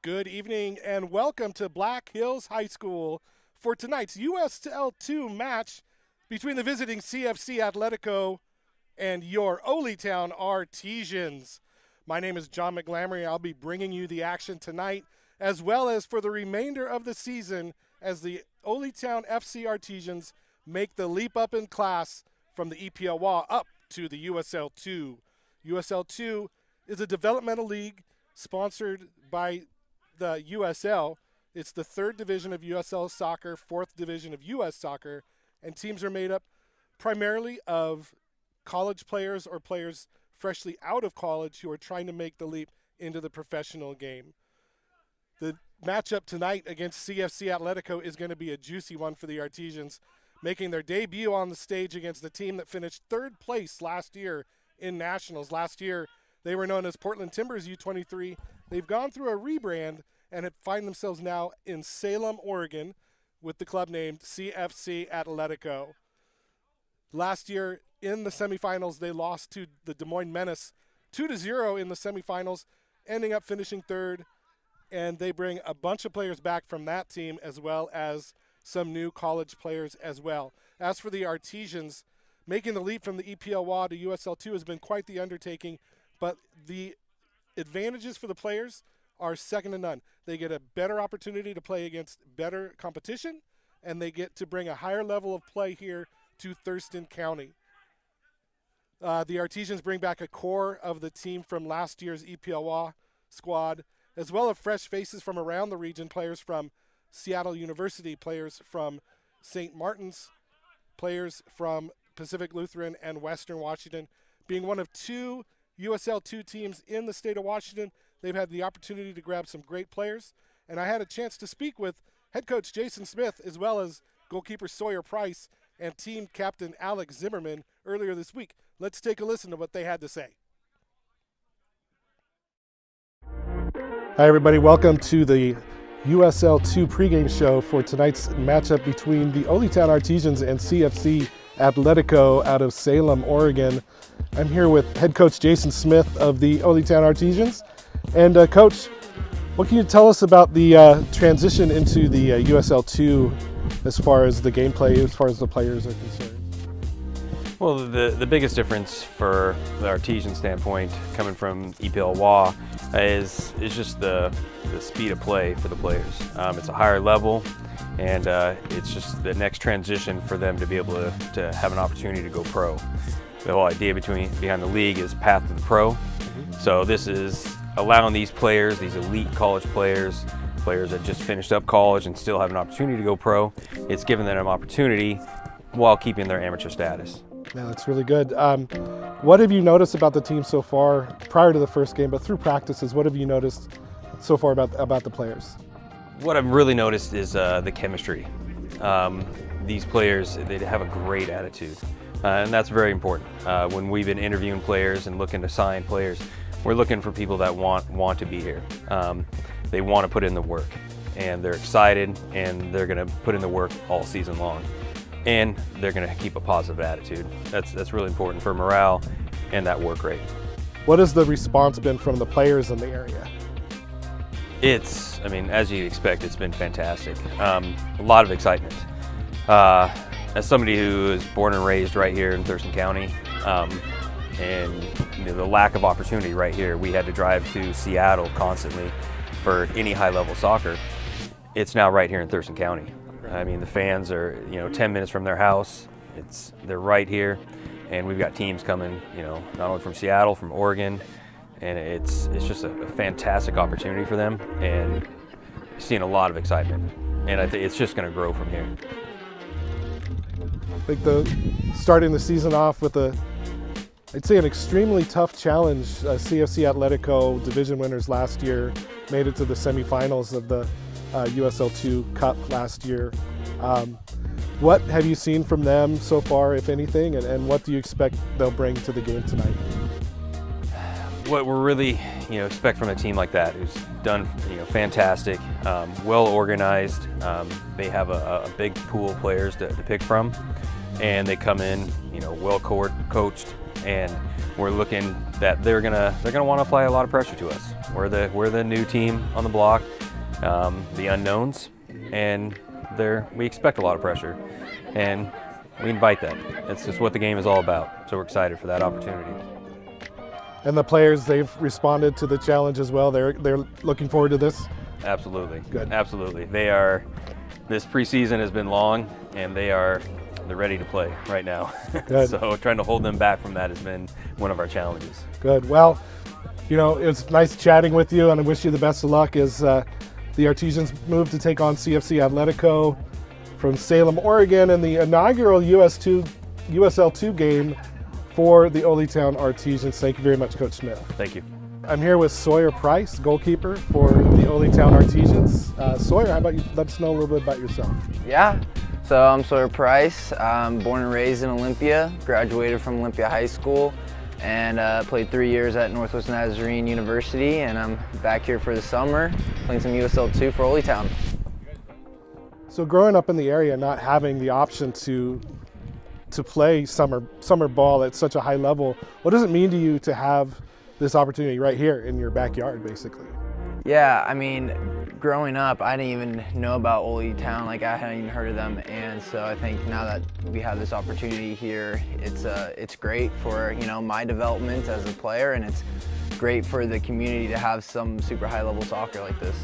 Good evening and welcome to Black Hills High School for tonight's USL2 match between the visiting CFC Athletica and your Oly Town Artesians. My name is John McGlamory. I'll be bringing you the action tonight as well as for the remainder of the season as the Oly Town FC Artesians make the leap up in class from the EPLWA up to the USL2. USL2 is a developmental league sponsored by the USL. It's the third division of USL soccer, fourth division of US soccer, and teams are made up primarily of college players or players freshly out of college who are trying to make the leap into the professional game. The matchup tonight against CFC Athletica is going to be a juicy one for the Artesians, making their debut on the stage against the team that finished third place last year in Nationals. Last year, they were known as Portland Timbers U23. They've gone through a rebrand and find themselves now in Salem, Oregon, with the club named CFC Athletica. Last year in the semifinals, they lost to the Des Moines Menace 2-0 in the semifinals, ending up finishing third. And they bring a bunch of players back from that team as well as some new college players as well. As for the Artesians, making the leap from the EPLWA to USL2 has been quite the undertaking, but the advantages for the players are second to none. They get a better opportunity to play against better competition, and they get to bring a higher level of play here to Thurston County. The Artesians bring back a core of the team from last year's EPLWA squad, as well as fresh faces from around the region, players from Seattle University, players from St. Martin's, players from Pacific Lutheran and Western Washington. Being one of two USL2 teams in the state of Washington, they've had the opportunity to grab some great players, and I had a chance to speak with head coach Jason Smith as well as goalkeeper Sawyer Price and team captain Alex Zimmerman earlier this week. Let's take a listen to what they had to say. Hi everybody, welcome to the USL2 pregame show for tonight's matchup between the Oly Town Artesians and CFC Athletica out of Salem, Oregon. I'm here with head coach Jason Smith of the Oly Town Artesians. And coach, what can you tell us about the transition into the USL2 as far as the gameplay, as far as the players are concerned? Well, the biggest difference for the Artesian standpoint coming from EPLWA is just the speed of play for the players. It's a higher level, and it's just the next transition for them to be able to have an opportunity to go pro. The whole idea behind the league is path to the pro. So this is allowing these players, these elite college players that just finished up college and still have an opportunity to go pro, it's giving them an opportunity while keeping their amateur status. Yeah, that's really good. What have you noticed about the team so far, prior to the first game, but through practices, what have you noticed so far about the players? What I've really noticed is the chemistry. These players, they have a great attitude, and that's very important. When we've been interviewing players and looking to sign players, we're looking for people that want to be here. They want to put in the work, and they're excited, and they're going to put in the work all season long. And they're going to keep a positive attitude. That's really important for morale and that work rate. What has the response been from the players in the area? I mean, as you'd expect, it's been fantastic. A lot of excitement. As somebody who is born and raised right here in Thurston County, and the lack of opportunity right here, we had to drive to Seattle constantly for any high-level soccer. It's now right here in Thurston County. I mean, the fans are, 10 minutes from their house. They're right here, and we've got teams coming, not only from Seattle, from Oregon, and it's just a fantastic opportunity for them, and seeing a lot of excitement, and I think it's just going to grow from here. I think starting the season off with I'd say an extremely tough challenge. CFC Athletica, division winners last year, made it to the semifinals of the USL2 Cup last year. What have you seen from them so far, if anything, and what do you expect they'll bring to the game tonight? What we're really, expect from a team like that, who's done, fantastic, well organized. They have a big pool of players to pick from, and they come in, well coached, and we're looking that they're gonna want to apply a lot of pressure to us. We're the new team on the block, the unknowns, and we expect a lot of pressure, and we invite that. It's just what the game is all about. So we're excited for that opportunity. And the players, they've responded to the challenge as well. They're looking forward to this. Absolutely. Good. Absolutely. This preseason has been long, and they're ready to play right now. Good. So trying to hold them back from that has been one of our challenges. Good. Well, it was nice chatting with you, and I wish you the best of luck as the Artesians move to take on CFC Athletica from Salem, Oregon, in the inaugural USL2 game for the Oly Town Artesians. Thank you very much, Coach Smith. Thank you. I'm here with Sawyer Price, goalkeeper for the Oly Town Artesians. Sawyer, how about you let us know a little bit about yourself? Yeah, so I'm Sawyer Price. I'm born and raised in Olympia, graduated from Olympia High School, and played 3 years at Northwest Nazarene University, and I'm back here for the summer playing some USL2 for Oly Town. So growing up in the area, not having the option to play summer ball at such a high level, what does it mean to you to have this opportunity right here in your backyard, basically? Yeah, I mean, growing up, I didn't even know about Oly Town. Like, I hadn't even heard of them, and so I think now that we have this opportunity here, it's great for my development as a player, and it's great for the community to have some super high-level soccer like this.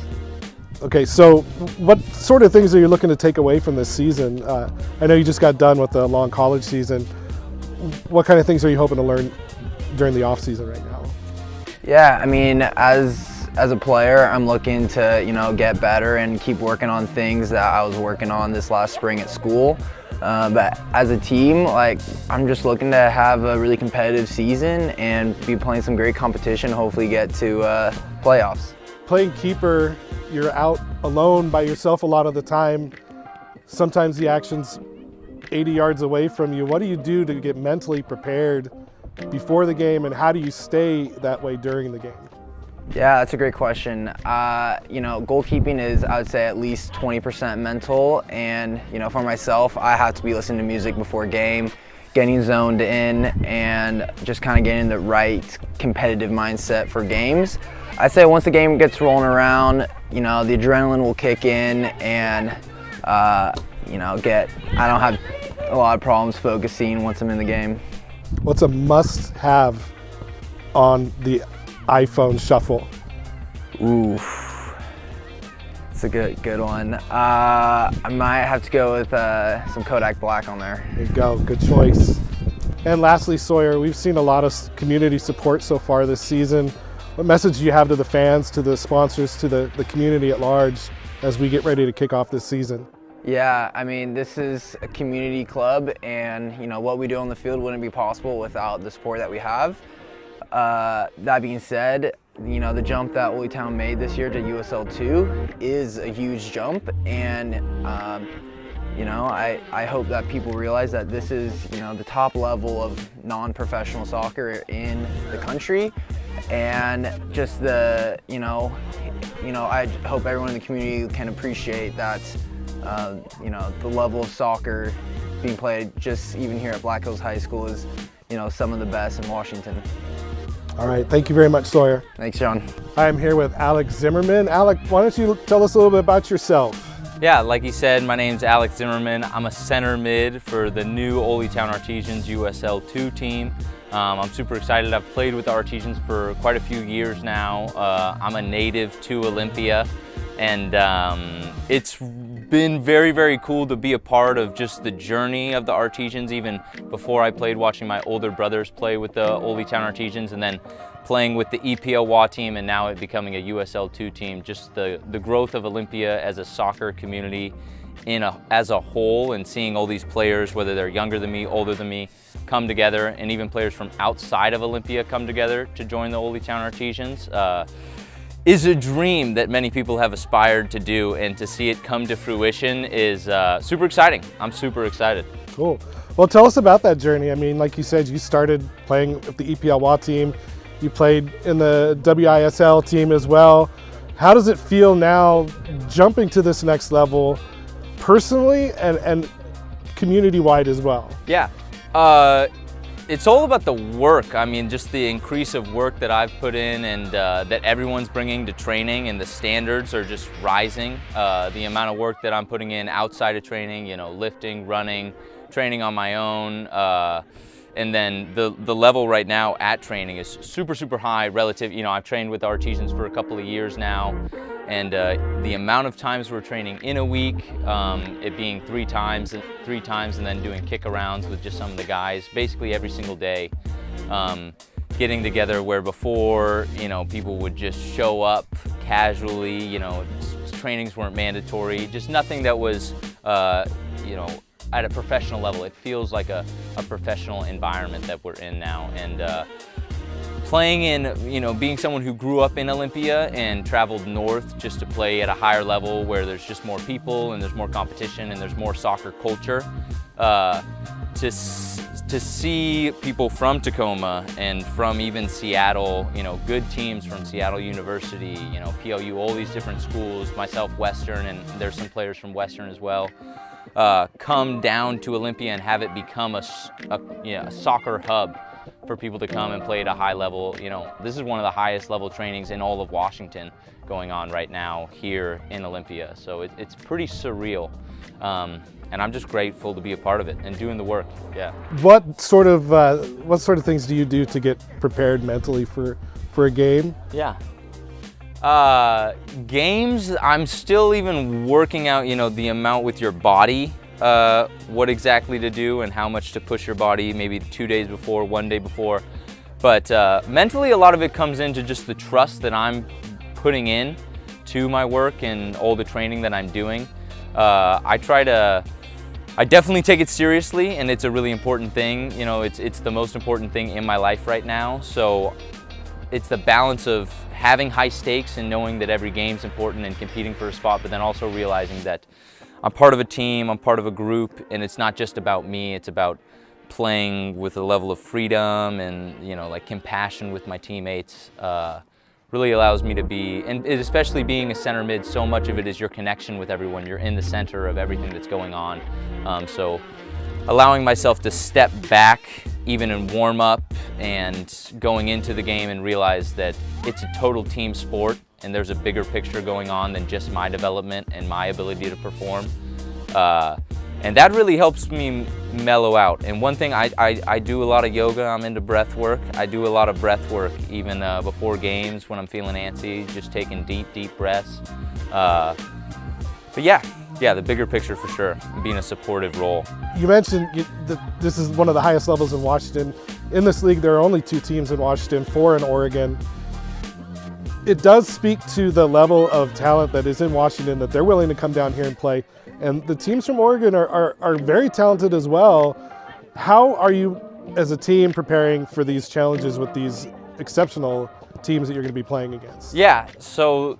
Okay, so what sort of things are you looking to take away from this season? I know you just got done with the long college season. What kind of things are you hoping to learn during the off season right now? Yeah, I mean, as a player, I'm looking to get better and keep working on things that I was working on this last spring at school. But as a team, I'm just looking to have a really competitive season and be playing some great competition. Hopefully, get to playoffs. Playing keeper, you're out alone by yourself a lot of the time. Sometimes the action's 80 yards away from you. What do you do to get mentally prepared before the game, and how do you stay that way during the game? Yeah, that's a great question. Goalkeeping is, I would say, at least 20% mental, and for myself, I have to be listening to music before game, getting zoned in, and just kind of getting the right competitive mindset for games. I'd say once the game gets rolling around, the adrenaline will kick in, and I don't have a lot of problems focusing once I'm in the game. What's a must-have on the iPhone Shuffle? Ooh, it's a good one. I might have to go with some Kodak Black on there. There you go, good choice. And lastly, Sawyer, we've seen a lot of community support so far this season. What message do you have to the fans, to the sponsors, to the community at large as we get ready to kick off this season? Yeah, I mean, this is a community club, and what we do on the field wouldn't be possible without the support that we have. That being said, the jump that Oly Town made this year to USL2 is a huge jump, and I hope that people realize that this is the top level of non-professional soccer in the country, and just I hope everyone in the community can appreciate that. The level of soccer being played just even here at Black Hills High School is, some of the best in Washington. All right, thank you very much, Sawyer. Thanks, John. I'm here with Alex Zimmerman. Alex, why don't you tell us a little bit about yourself? Yeah, like he said, my name's Alex Zimmerman. I'm a center mid for the new Oly Town Artesians USL2 team. I'm super excited. I've played with the Artesians for quite a few years now. I'm a native to Olympia, and it's been very, very cool to be a part of just the journey of the Artesians. Even before I played, watching my older brothers play with the Oly Town Artesians, and then playing with the EPLWA team, and now it becoming a USL2 team. Just the growth of Olympia as a soccer community as a whole, and seeing all these players, whether they're younger than me, older than me, come together, and even players from outside of Olympia come together to join the Oly Town Artesians. Is a dream that many people have aspired to do, and to see it come to fruition is super exciting. I'm super excited. Cool. Well, tell us about that journey. I mean, like you said, you started playing with the EPLWA team. You played in the WISL team as well. How does it feel now jumping to this next level personally and community-wide as well? Yeah. It's all about the work. I mean, just the increase of work that I've put in, and that everyone's bringing to training, and the standards are just rising. The amount of work that I'm putting in outside of training, you know, lifting, running, training on my own, and then the level right now at training is super, super high relative. You know, I've trained with Artesians for a couple of years now, and the amount of times we're training in a week, it being three times, and then doing kick-arounds with just some of the guys, basically every single day. Getting together where before, you know, people would just show up casually, you know, trainings weren't mandatory, just nothing that was, you know, at a professional level. It feels like a professional environment that we're in now. And playing in, you know, being someone who grew up in Olympia and traveled north just to play at a higher level where there's just more people and there's more competition and there's more soccer culture, to see people from Tacoma and from even Seattle, you know, good teams from Seattle University, you know, PLU, all these different schools, myself Western, and there's some players from Western as well, come down to Olympia and have it become a soccer hub for people to come and play at a high level. You know, this is one of the highest level trainings in all of Washington going on right now here in Olympia. So it's pretty surreal. And I'm just grateful to be a part of it and doing the work. Yeah. What sort of things do you do to get prepared mentally for a game? Yeah. Games, I'm still even working out, you know, the amount with your body, what exactly to do and how much to push your body, maybe 2 days before, 1 day before. But mentally, a lot of it comes into just the trust that I'm putting in to my work and all the training that I'm doing. I definitely take it seriously, and it's a really important thing. You know, it's the most important thing in my life right now. So it's the balance of having high stakes and knowing that every game's important and competing for a spot, but then also realizing that I'm part of a team, I'm part of a group, and it's not just about me, it's about playing with a level of freedom and, you know, like compassion with my teammates. Really allows me to be, and especially being a center mid, so much of it is your connection with everyone. You're in the center of everything that's going on. So allowing myself to step back even in warm up and going into the game and realize that it's a total team sport and there's a bigger picture going on than just my development and my ability to perform. And that really helps me mellow out. And one thing, I do a lot of yoga, I'm into breath work. I do a lot of breath work even before games when I'm feeling antsy, just taking deep, deep breaths. But yeah, the bigger picture for sure, being a supportive role. You mentioned that this is one of the highest levels in Washington. In this league, there are only 2 teams in Washington, 4 in Oregon. It does speak to the level of talent that is in Washington, that they're willing to come down here and play. And the teams from Oregon are very talented as well. How are you as a team preparing for these challenges with these exceptional teams that you're going to be playing against? Yeah, so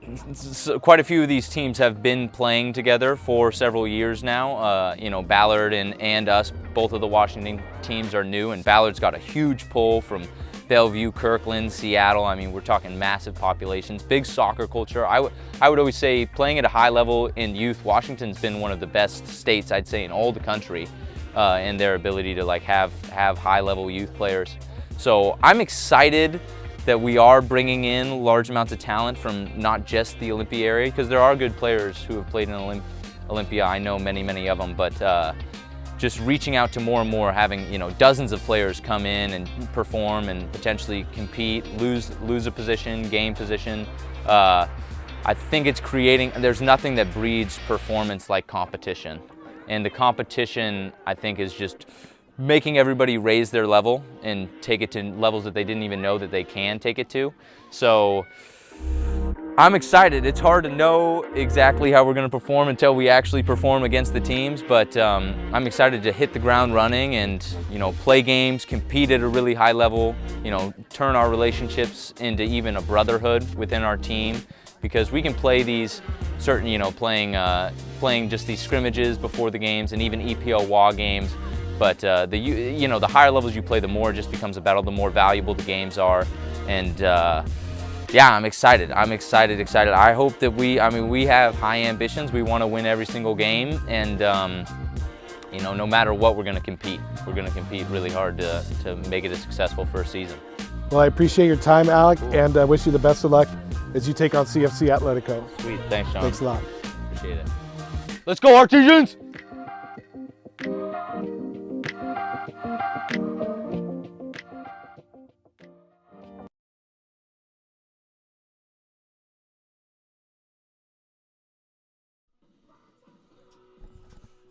quite a few of these teams have been playing together for several years now. You know, Ballard and us, both of the Washington teams are new, and Ballard's got a huge pull from Bellevue, Kirkland, Seattle. I mean, we're talking massive populations, big soccer culture. I would always say playing at a high level in youth, Washington's been one of the best states, I'd say, in all the country in their ability to like have high level youth players. So I'm excited that we are bringing in large amounts of talent from not just the Olympia area, because there are good players who have played in Olympia. I know many, many of them, but just reaching out to more and more, having, you know, dozens of players come in and perform and potentially compete, lose a position, gain position. I think it's creating, there's nothing that breeds performance like competition. And the competition, I think, is just making everybody raise their level and take it to levels that they didn't even know that they can take it to. So I'm excited. It's hard to know exactly how we're going to perform until we actually perform against the teams, but I'm excited to hit the ground running and, you know, play games, compete at a really high level, you know, turn our relationships into even a brotherhood within our team, because we can play these certain, you know, playing just these scrimmages before the games and even EPL WA games. But you know, the higher levels you play, the more it just becomes a battle, the more valuable the games are. And yeah, I'm excited. I'm excited. I hope that we have high ambitions. We want to win every single game, and you know, no matter what, we're going to compete. We're going to compete really hard to make it a successful first season. Well, I appreciate your time, Alec, and I wish you the best of luck as you take on CFC Athletica. Sweet, thanks, Sean. Thanks a lot. Appreciate it. Let's go, Artesians!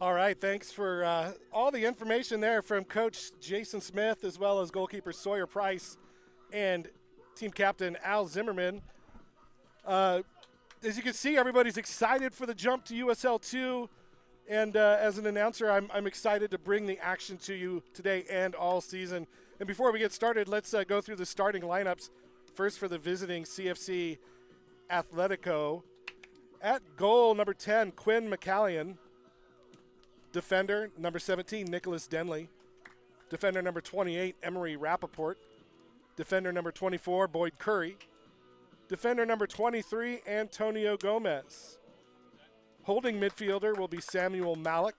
All right, thanks for all the information there from Coach Jason Smith, as well as goalkeeper Sawyer Price and team captain Al Zimmerman. As you can see, everybody's excited for the jump to USL 2, and as an announcer, I'm excited to bring the action to you today and all season. And before we get started, let's go through the starting lineups. First for the visiting CFC Athletica. At goal, number 10, Quinn McCallion. Defender, number 17, Nicholas Denley. Defender, number 28, Emery Rappaport. Defender, number 24, Boyd Curry. Defender, number 23, Antonio Gomez. Holding midfielder will be Samuel Malik.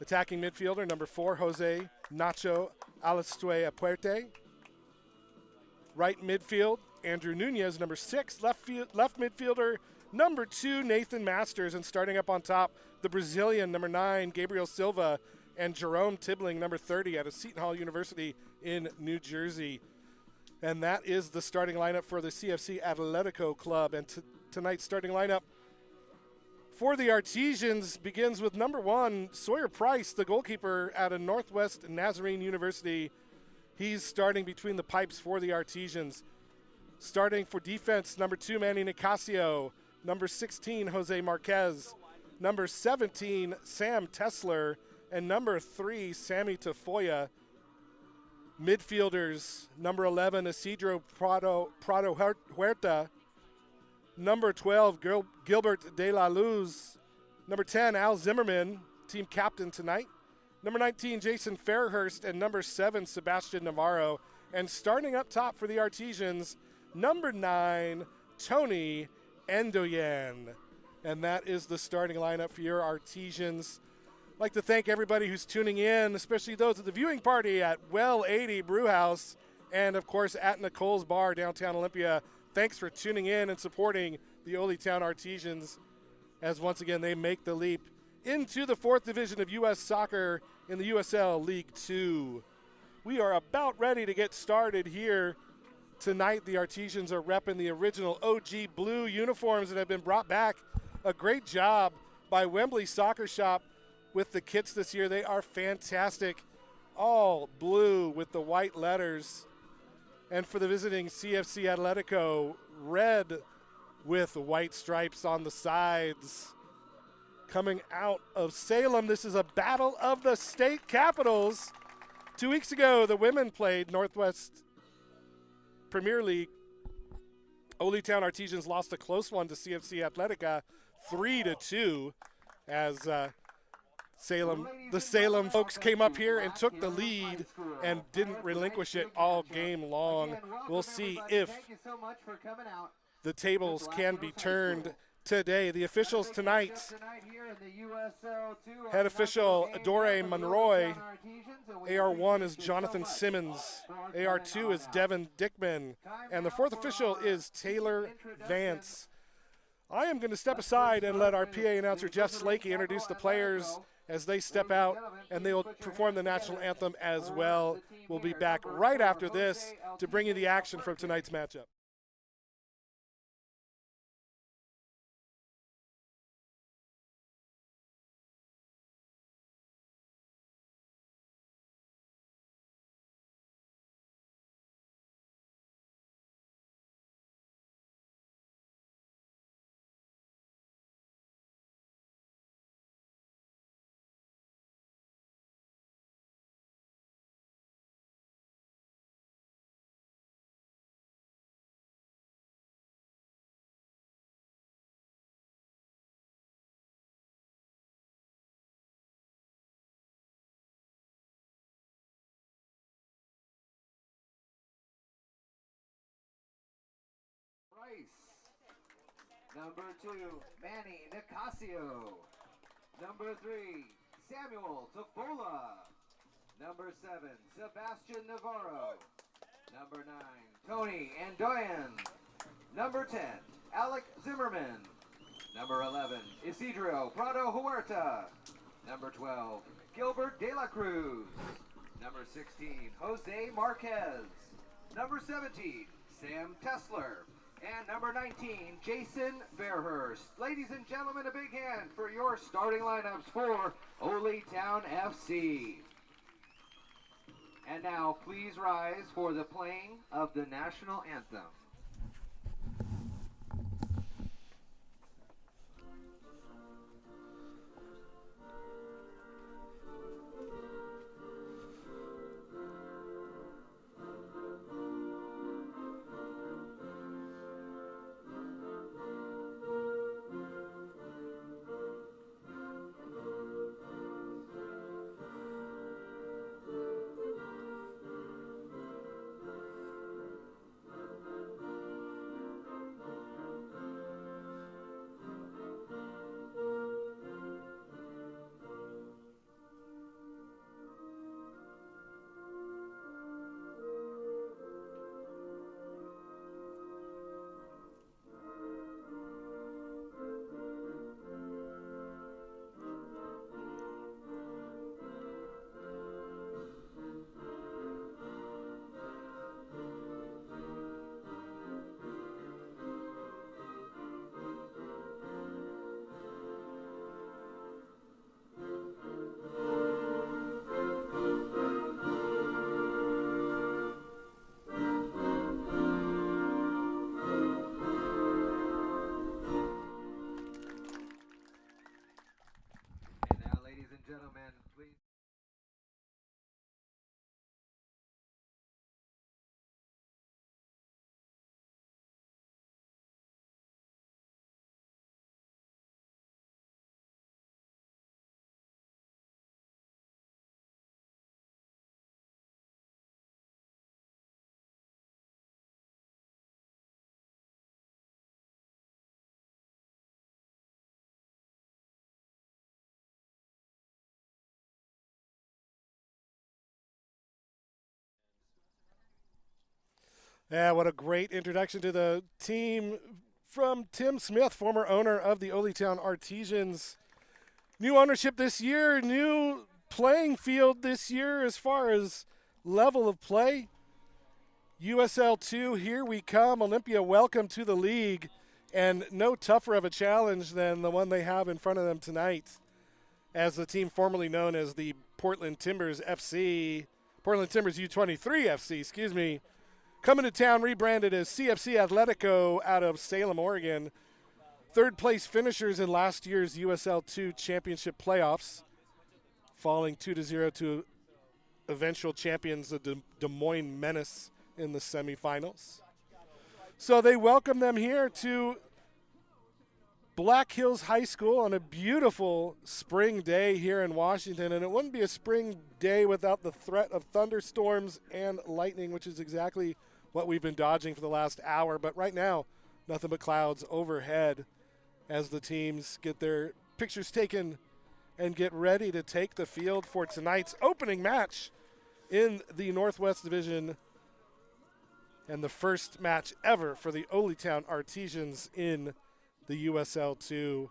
Attacking midfielder, number 4, Jose Nacho Alistue Apuerte. Right midfield, Andrew Nunez, number 6. Left midfielder, number 2, Nathan Masters. And starting up on top, the Brazilian, number 9, Gabriel Silva, and Jerome Tibling, number 30, out of Seton Hall University in New Jersey. And that is the starting lineup for the CFC Atletico Club. And tonight's starting lineup for the Artesians begins with number 1, Sawyer Price, the goalkeeper out of Northwest Nazarene University. He's starting between the pipes for the Artesians. Starting for defense, number 2, Manny Nicasio. Number 16, Jose Marquez. Number 17, Sam Tessler. And number 3, Sammy Tafoya. Midfielders, number 11, Isidro Prado Huerta. Number 12, Gilbert De La Luz. Number 10, Al Zimmerman, team captain tonight. Number 19, Jason Fairhurst. And number 7, Sebastian Navarro. And starting up top for the Artesians, number 9, Tony Endoyan. And that is the starting lineup for your Artesians. I'd like to thank everybody who's tuning in, especially those at the viewing party at Well 80 Brewhouse and, of course, at Nicole's Bar, downtown Olympia. Thanks for tuning in and supporting the Oly Town Artesians as, once again, they make the leap into the 4th division of U.S. soccer in the USL League 2. We are about ready to get started here. Tonight, the Artesians are repping the original OG blue uniforms that have been brought back. A great job by Wembley Soccer Shop with the kits this year. They are fantastic. All blue with the white letters. And for the visiting CFC Atletico, red with white stripes on the sides. Coming out of Salem, this is a battle of the state capitals. 2 weeks ago, the women played Northwest Premier League. Oly Town Artesians lost a close one to CFC Athletica, 3-2, as the Salem folks came up here and took the lead and didn't relinquish it all game long. We'll see if the tables can be turned today. The officials tonight, head official Adore Monroy. AR1 is Jonathan Simmons. AR2 is Devin Dickman. And the 4th official is Taylor Vance. I am going to step aside and let our PA announcer Jeff Slakey introduce the players as they step out, and they will perform the national anthem as well. We'll be back right after this to bring you the action from tonight's matchup. Number 2, Manny Nicasio. Number 3, Samuel Tofola. Number 7, Sebastian Navarro. Number 9, Tony Andoyan. Number 10, Alec Zimmerman. Number 11, Isidro Prado Huerta. Number 12, Gilbert De La Cruz. Number 16, Jose Marquez. Number 17, Sam Tesler. And number 19, Jason Fairhurst. Ladies and gentlemen, a big hand for your starting lineups for Oly Town FC. And now, please rise for the playing of the national anthem. Gentlemen, please. Yeah, what a great introduction to the team from Tim Smith, former owner of the Oly Town Artesians. New ownership this year, new playing field this year as far as level of play. USL 2, here we come. Olympia, welcome to the league. And no tougher of a challenge than the one they have in front of them tonight, as the team formerly known as the Portland Timbers FC, Portland Timbers U23 FC, excuse me, coming to town rebranded as CFC Athletica out of Salem, Oregon. Third place finishers in last year's USL 2 championship playoffs, falling 2-0 to eventual champions, the Des Moines Menace, in the semifinals. So they welcome them here to Black Hills High School on a beautiful spring day here in Washington. And it wouldn't be a spring day without the threat of thunderstorms and lightning, which is exactly what we've been dodging for the last hour. But right now, nothing but clouds overhead as the teams get their pictures taken and get ready to take the field for tonight's opening match in the Northwest Division, and the first match ever for the Oly Town Artesians in the USL 2.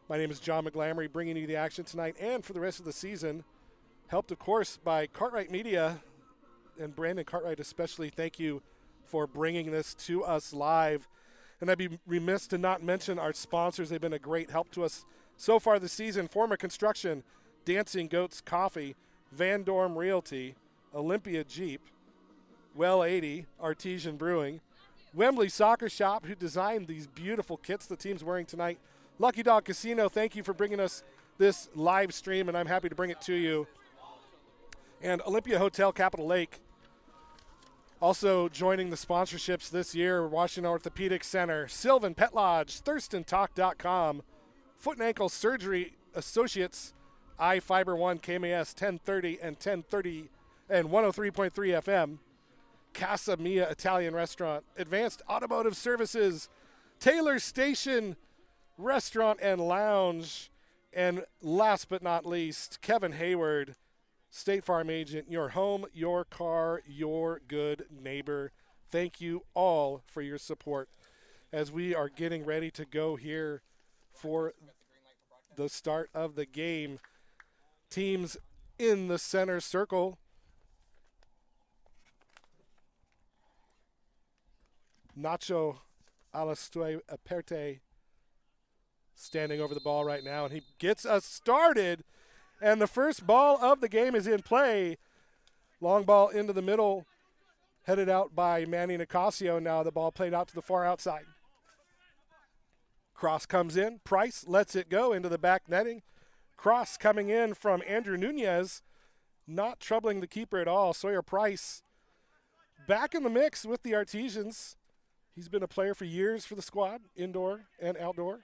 My name is John McGlamory, bringing you the action tonight and for the rest of the season. Helped, of course, by Cartwright Media, and Brandon Cartwright especially. Thank you for bringing this to us live. And I'd be remiss to not mention our sponsors. They've been a great help to us so far this season. Former Construction, Dancing Goats Coffee, Van Dorm Realty, Olympia Jeep, Well 80, Artesian Brewing, Wembley Soccer Shop, who designed these beautiful kits the team's wearing tonight, Lucky Dog Casino, thank you for bringing us this live stream, and I'm happy to bring it to you, and Olympia Hotel Capitol Lake. Also joining the sponsorships this year, Washington Orthopedic Center, Sylvan Pet Lodge, ThurstonTalk.com, Foot and Ankle Surgery Associates, iFiber 1, KMAS 1030 and 1030 and 103.3 FM, Casa Mia Italian Restaurant, Advanced Automotive Services, Taylor Station Restaurant and Lounge, And last but not least, Kevin Hayward, State Farm agent, your home, your car, your good neighbor. Thank you all for your support as we are getting ready to go here for the start of the game. Teams in the center circle. Nacho Alastue Aperte standing over the ball right now, and he gets us started. And the first ball of the game is in play. Long ball into the middle, headed out by Manny Nicasio. Now the ball played out to the far outside. Cross comes in. Price lets it go into the back netting. Cross coming in from Andrew Nunez, not troubling the keeper at all. Sawyer Price back in the mix with the Artesians. He's been a player for years for the squad, indoor and outdoor.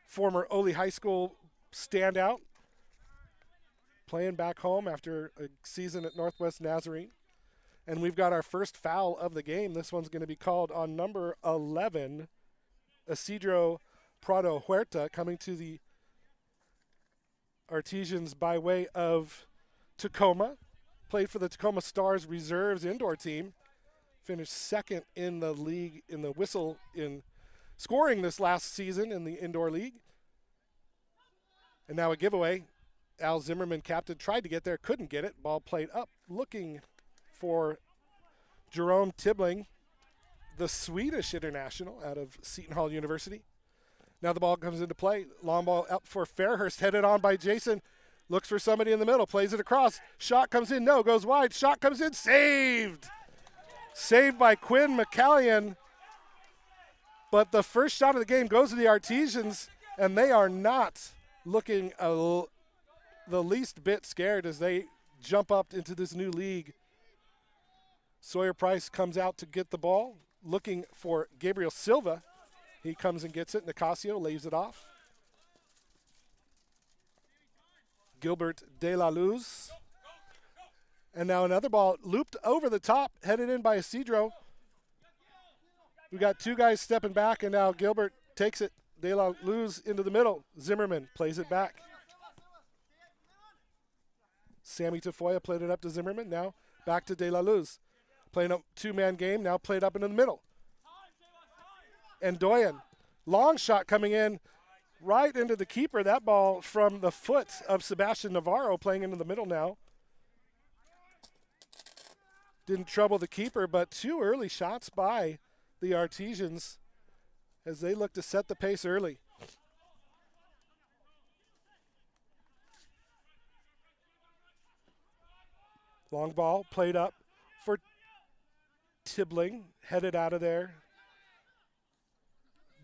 Former Oly High School standout, playing back home after a season at Northwest Nazarene. And we've got our first foul of the game. This one's going to be called on number 11, Isidro Prado Huerta, coming to the Artesians by way of Tacoma. Played for the Tacoma Stars Reserves indoor team. Finished second in the league in the whistle in scoring this last season in the indoor league. And now a giveaway. Al Zimmerman, captain, tried to get there, couldn't get it. Ball played up, looking for Jerome Tibling, the Swedish international out of Seton Hall University. Now the ball comes into play. Long ball up for Fairhurst, headed on by Jason. Looks for somebody in the middle, plays it across. Shot comes in, no, goes wide. Shot comes in, saved! Saved by Quinn McCallion. But the first shot of the game goes to the Artesians, and they are not looking the least bit scared as they jump up into this new league. Sawyer Price comes out to get the ball, looking for Gabriel Silva. He comes and gets it. Nicasio leaves it off. Gilbert De La Luz. And now another ball looped over the top, headed in by Isidro. We got two guys stepping back, and now Gilbert takes it. De La Luz into the middle. Zimmerman plays it back. Sammy Tafoya played it up to Zimmerman. Now back to De La Luz. Playing a two-man game, now played up into the middle. And Doyen, long shot coming in right into the keeper. That ball from the foot of Sebastian Navarro playing into the middle now. Didn't trouble the keeper, but two early shots by the Artesians as they look to set the pace early. Long ball played up for Tibling, headed out of there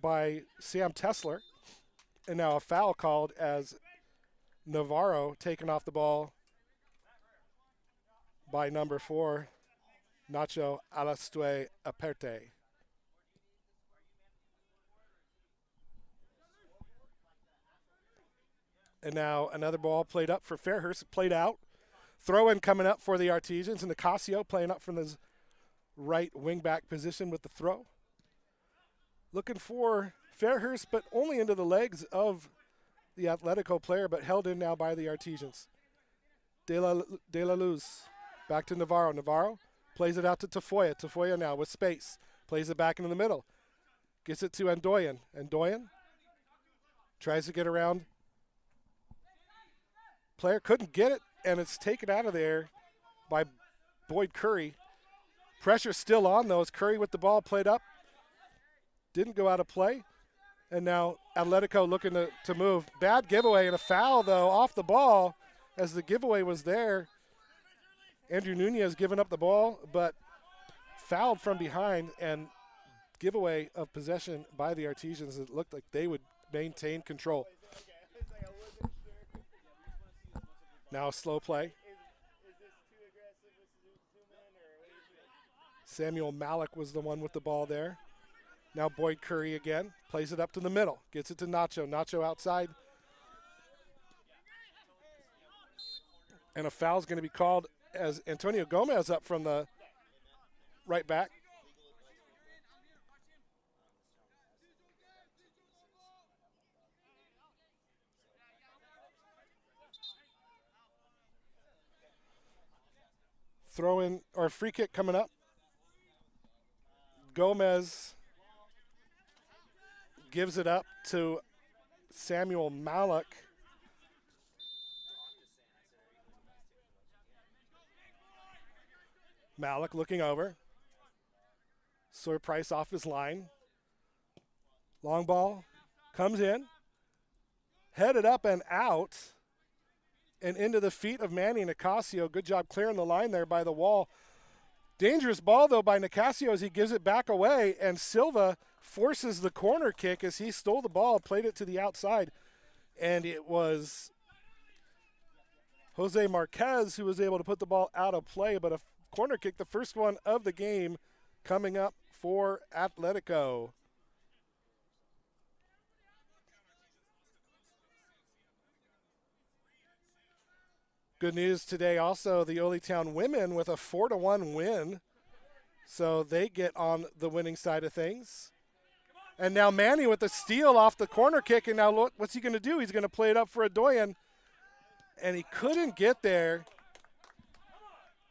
by Sam Tessler. And now a foul called as Navarro taken off the ball by number 4, Nacho Alastue Aperte. And now another ball played up for Fairhurst, played out. Throw-in coming up for the Artesians, and Nicasio playing up from his right wing-back position with the throw. Looking for Fairhurst, but only into the legs of the Atletico player, but held in now by the Artesians. De La Luz, back to Navarro. Navarro plays it out to Tafoya. Tafoya now with space. Plays it back into the middle. Gets it to Andoyan. Andoyan tries to get around. Player couldn't get it, and it's taken out of there by Boyd Curry. Pressure still on, though, as Curry with the ball played up. Didn't go out of play. And now Atletico looking to move. Bad giveaway and a foul, though, off the ball as the giveaway was there. Andrew Nunez giving up the ball, but fouled from behind, and giveaway of possession by the Artesians. It looked like they would maintain control. Now a slow play. Samuel Malik was the one with the ball there. Now Boyd Curry again. Plays it up to the middle. Gets it to Nacho. Nacho outside. And a foul is going to be called as Antonio Gomez up from the right back. Throw in, or free kick coming up. Gomez gives it up to Samuel Malik. Malik looking over. Sawyer Price off his line. Long ball comes in. Headed up and out. And into the feet of Manny Nicasio. Good job clearing the line there by the wall. Dangerous ball, though, by Nicasio as he gives it back away. And Silva forces the corner kick as he stole the ball, played it to the outside. And it was Jose Marquez who was able to put the ball out of play. But a corner kick, the first one of the game, coming up for Atletico. Good news today also, the Oly Town women with a 4-1 win. So they get on the winning side of things. And now Manny with the steal off the corner kick. And now look, what's he going to do? He's going to play it up for Adoyan. And he couldn't get there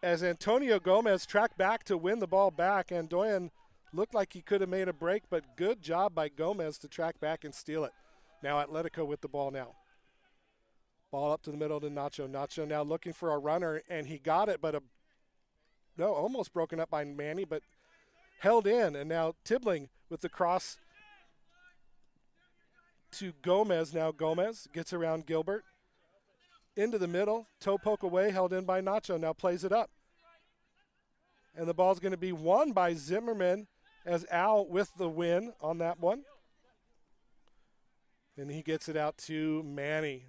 as Antonio Gomez tracked back to win the ball back. And Adoyan looked like he could have made a break, but good job by Gomez to track back and steal it. Now Atletico with the ball now. Ball up to the middle to Nacho. Nacho now looking for a runner, and he got it, but almost broken up by Manny, but held in. And now Tibling with the cross to Gomez. Now Gomez gets around Gilbert. Into the middle, toe poke away, held in by Nacho. Now plays it up. And the ball's going to be won by Zimmerman as Al with the win on that one. And he gets it out to Manny.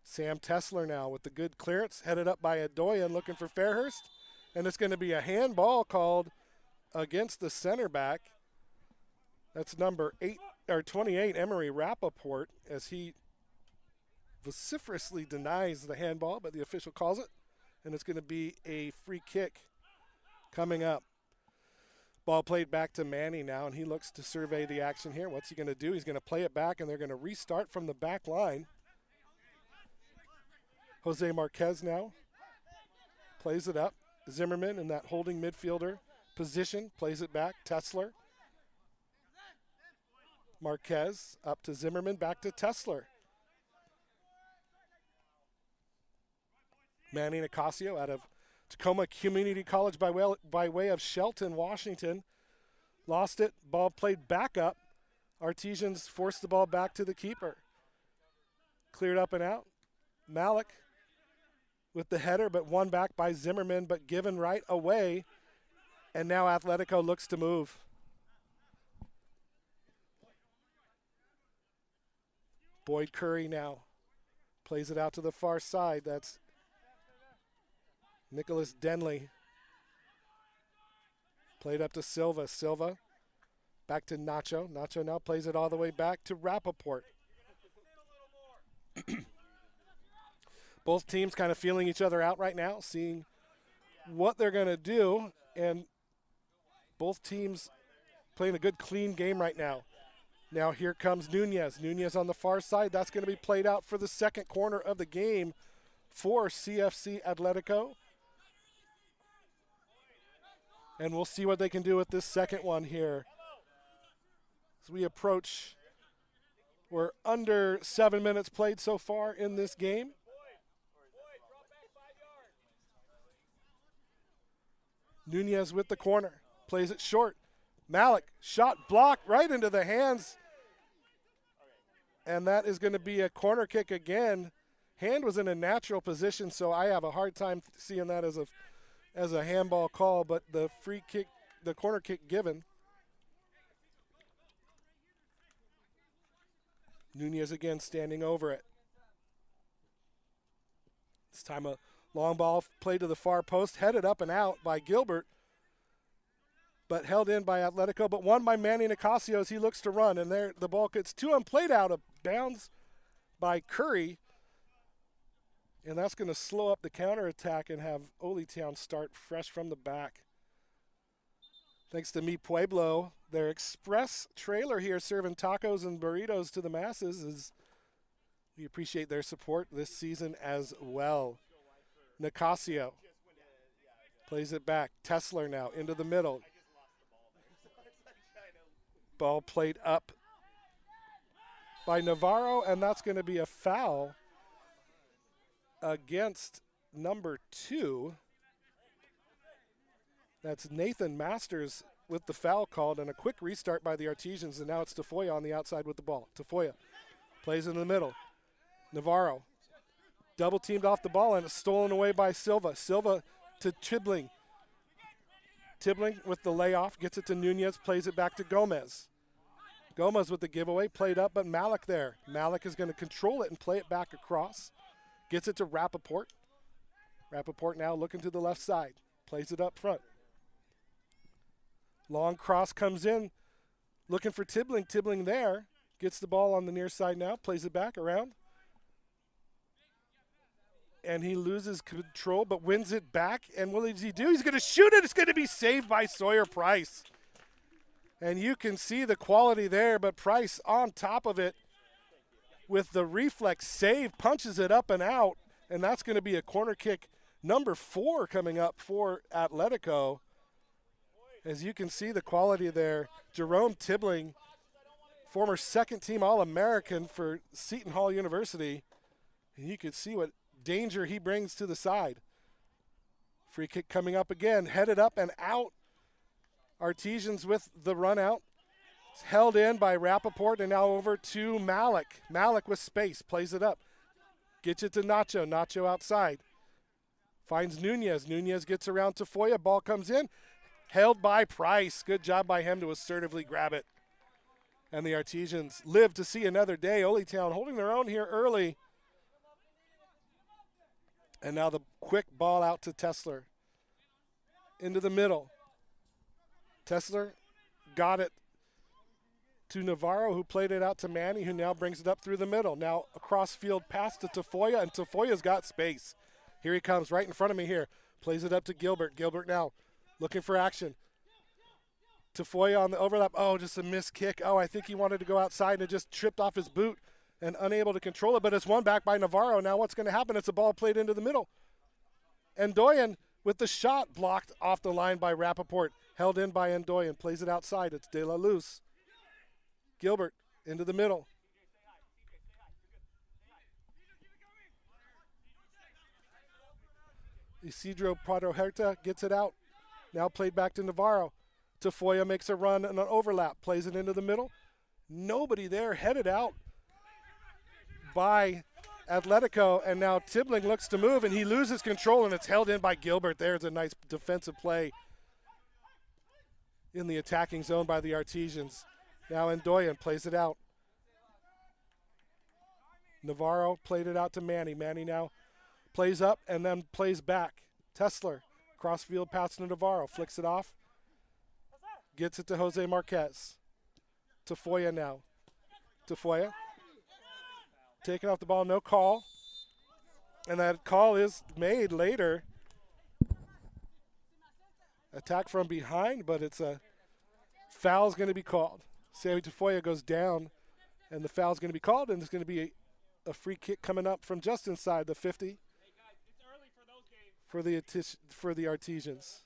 Sam Tessler now with the good clearance, headed up by Adoyan looking for Fairhurst. And it's going to be a handball called against the center back. That's number 28, Emery Rappaport, as he vociferously denies the handball, but the official calls it. And it's going to be a free kick coming up. Ball played back to Manny now, and he looks to survey the action here. What's he going to do? He's going to play it back, and they're going to restart from the back line. Jose Marquez now plays it up. Zimmerman in that holding midfielder position plays it back. Tessler. Marquez up to Zimmerman, back to Tessler. Manny Nicasio out of Tacoma Community College by way of Shelton, Washington. Lost it. Ball played back up. Artesians forced the ball back to the keeper. Cleared up and out. Malik with the header, but won back by Zimmerman, but given right away. And now Atletico looks to move. Boyd Curry now plays it out to the far side. That's Nicholas Denley. Played up to Silva. Silva back to Nacho. Nacho now plays it all the way back to Rappaport. Both teams kind of feeling each other out right now, seeing what they're going to do. And both teams playing a good, clean game right now. Now here comes Nunez. Nunez on the far side. That's going to be played out for the second corner of the game for CFC Atletico. And we'll see what they can do with this second one here. As we approach, we're under 7 minutes played so far in this game. Nunez with the corner. Plays it short. Malik, shot blocked right into the hands. And that is going to be a corner kick again. Hand was in a natural position, so I have a hard time seeing that as a handball call, but the free kick, the corner kick given. Nunez again standing over it. This time a long ball played to the far post, headed up and out by Gilbert, but held in by Atletico, but won by Manny Nicasio as he looks to run. And there the ball gets to him, played out of bounds by Curry. And that's going to slow up the counterattack and have Oly Town start fresh from the back. Thanks to Mi Pueblo, their express trailer here serving tacos and burritos to the masses. We appreciate their support this season as well. Nicasio plays it back. Tesler now into the middle. Ball played up by Navarro, and that's going to be a foul against number 2. That's Nathan Masters with the foul called, and a quick restart by the Artesians, and now it's Tafoya on the outside with the ball. Tafoya plays in the middle. Navarro double teamed off the ball, and it's stolen away by Silva. Silva to Tibling. Tibling with the layoff, gets it to Nunez, plays it back to Gomez. Gomez with the giveaway, played up, but Malik there. Malik is going to control it and play it back across. Gets it to Rappaport. Rappaport now looking to the left side. Plays it up front. Long cross comes in, looking for Tibling. Tibling there. Gets the ball on the near side now, plays it back around. And he loses control, but wins it back. And what does he do? He's going to shoot it. It's going to be saved by Sawyer Price. And you can see the quality there, but Price on top of it with the reflex save, punches it up and out. And that's going to be a corner kick number 4 coming up for Atletico. As you can see the quality there, Jerome Tibling, former second-team All-American for Seton Hall University. And you can see what danger he brings to the side. Free kick coming up again, headed up and out. Artesians with the run out. It's held in by Rappaport, and now over to Malik. Malik with space, plays it up. Gets it to Nacho. Nacho outside. Finds Nunez. Nunez gets around to Foya. Ball comes in. Held by Price. Good job by him to assertively grab it. And the Artesians live to see another day. Oly Town holding their own here early. And now the quick ball out to Tesler. Into the middle. Tesler got it to Navarro, who played it out to Manny, who now brings it up through the middle. Now a cross-field pass to Tafoya, and Tafoya's got space. Here he comes right in front of me here. Plays it up to Gilbert. Gilbert now looking for action. Tafoya on the overlap. Oh, just a missed kick. Oh, I think he wanted to go outside and it just tripped off his boot and unable to control it, but it's won back by Navarro. Now what's going to happen? It's a ball played into the middle. And Ndoyen with the shot blocked off the line by Rappaport. Held in by Ndoyen. Plays it outside. It's De La Luz. Gilbert into the middle. Isidro Prado Herta gets it out. Now played back to Navarro. Tafoya makes a run and an overlap. Plays it into the middle. Nobody there, headed out by Atletico, and now Tibling looks to move, and he loses control, and it's held in by Gilbert. There's a nice defensive play in the attacking zone by the Artesians. Now Ndoyen plays it out. Navarro played it out to Manny. Manny now plays up and then plays back. Tesler, cross-field pass to Navarro, flicks it off. Gets it to Jose Marquez. Tafoya now. Tafoya. Taking off the ball, no call. And that call is made later. Attack from behind, but it's a foul's going to be called. Sammy Tafoya goes down, and the foul's going to be called, and it's going to be a free kick coming up from just inside the 50 for the Artesians.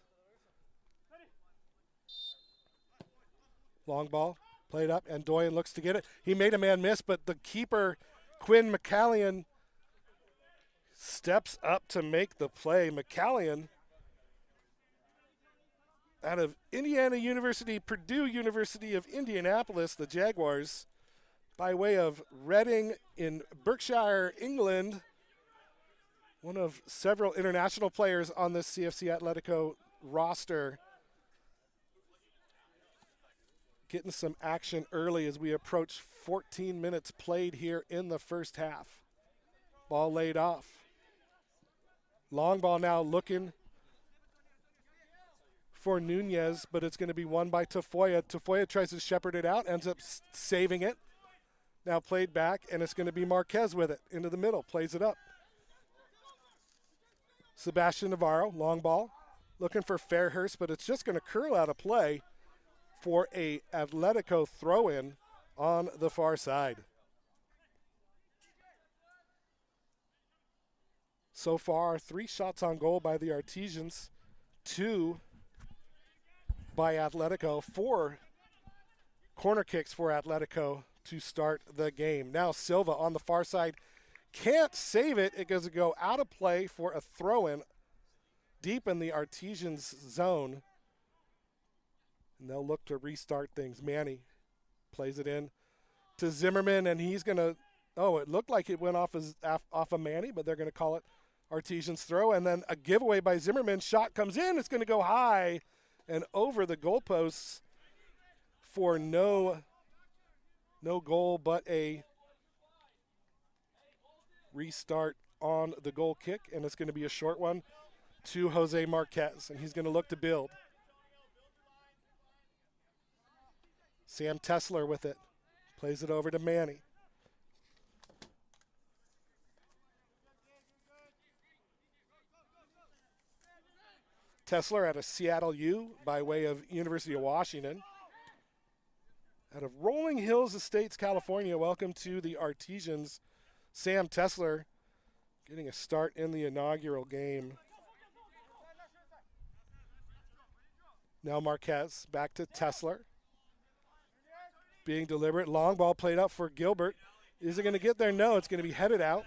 Long ball, played up, and Ndoyen looks to get it. He made a man miss, but the keeper, Quinn McCallion, steps up to make the play. McCallion out of Indiana University, Purdue University of Indianapolis, the Jaguars, by way of Reading in Berkshire, England. One of several international players on this CFC Atletico roster. Getting some action early as we approach 14 minutes played here in the first half. Ball laid off. Long ball now looking for Nunez, but it's going to be won by Tafoya. Tafoya tries to shepherd it out, ends up saving it. Now played back, and it's going to be Marquez with it into the middle, plays it up. Sebastian Navarro, long ball, looking for Fairhurst, but it's just going to curl out of play for a Atletico throw-in on the far side. So far, 3 shots on goal by the Artesians, 2 by Atletico, 4 corner kicks for Atletico to start the game. Now Silva on the far side can't save it. It goes to go out of play for a throw-in deep in the Artesians zone. And they'll look to restart things. Manny plays it in to Zimmerman, and he's going to, it looked like it went off of Manny, but they're going to call it Artesians throw. And then a giveaway by Zimmerman. Shot comes in. It's going to go high and over the goalposts for no goal, but a restart on the goal kick, and it's going to be a short one to Jose Marquez, and he's going to look to build. Sam Tessler with it. Plays it over to Manny. Tessler out of Seattle U by way of University of Washington. Out of Rolling Hills Estates, California, welcome to the Artesians. Sam Tessler getting a start in the inaugural game. Now Marquez back to Tessler. Being deliberate. Long ball played up for Gilbert. Is it going to get there? No, it's going to be headed out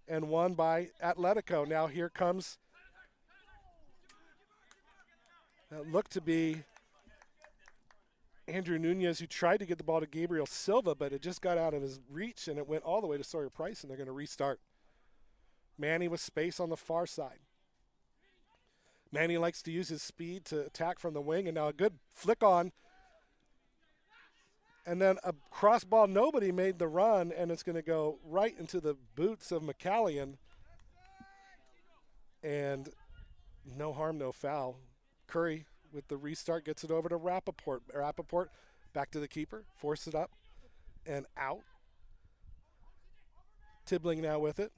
and won by Atletico. Now here comes, that looked to be Andrew Nunez, who tried to get the ball to Gabriel Silva, but it just got out of his reach and it went all the way to Sawyer Price, and they're going to restart. Manny with space on the far side. Manny likes to use his speed to attack from the wing, and now a good flick on. And then a cross ball, nobody made the run, and it's going to go right into the boots of McCallion. And no harm, no foul. Curry with the restart gets it over to Rappaport. Rappaport back to the keeper, force it up and out. Tibbling now with it.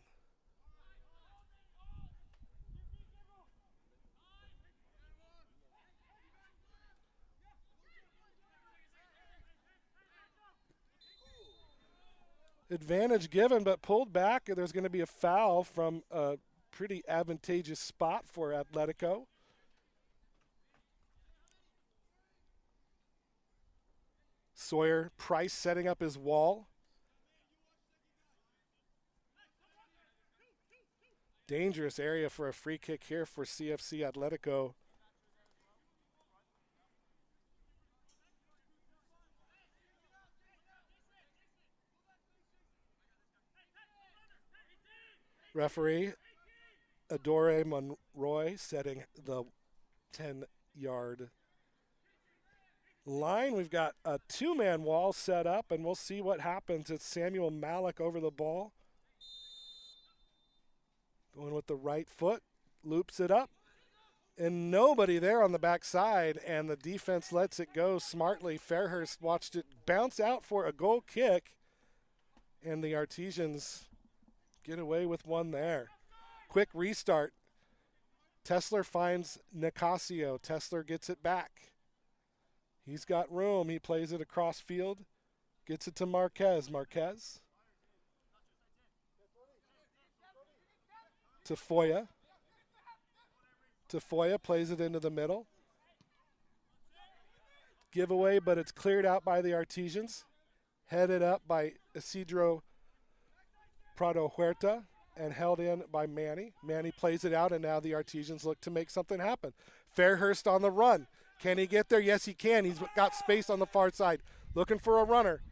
Advantage given, but pulled back. There's going to be a foul from a pretty advantageous spot for Atletico. Sawyer Price setting up his wall. Dangerous area for a free kick here for CFC Atletico. Referee Adore Monroy setting the 10-yard line. We've got a 2-man wall set up, and we'll see what happens. It's Samuel Malik over the ball. Going with the right foot, loops it up, and nobody there on the backside, and the defense lets it go smartly. Fairhurst watched it bounce out for a goal kick, and the Artesians get away with one there. Quick restart. Tessler finds Nicasio. Tessler gets it back. He's got room. He plays it across field. Gets it to Marquez. Marquez. Tafoya. Tafoya plays it into the middle. Giveaway, but it's cleared out by the Artesians. Headed up by Isidro Prado Huerta and held in by Manny. Manny plays it out, and now the Artesians look to make something happen. Fairhurst on the run. Can he get there? Yes, he can. He's got space on the far side. Looking for a runner.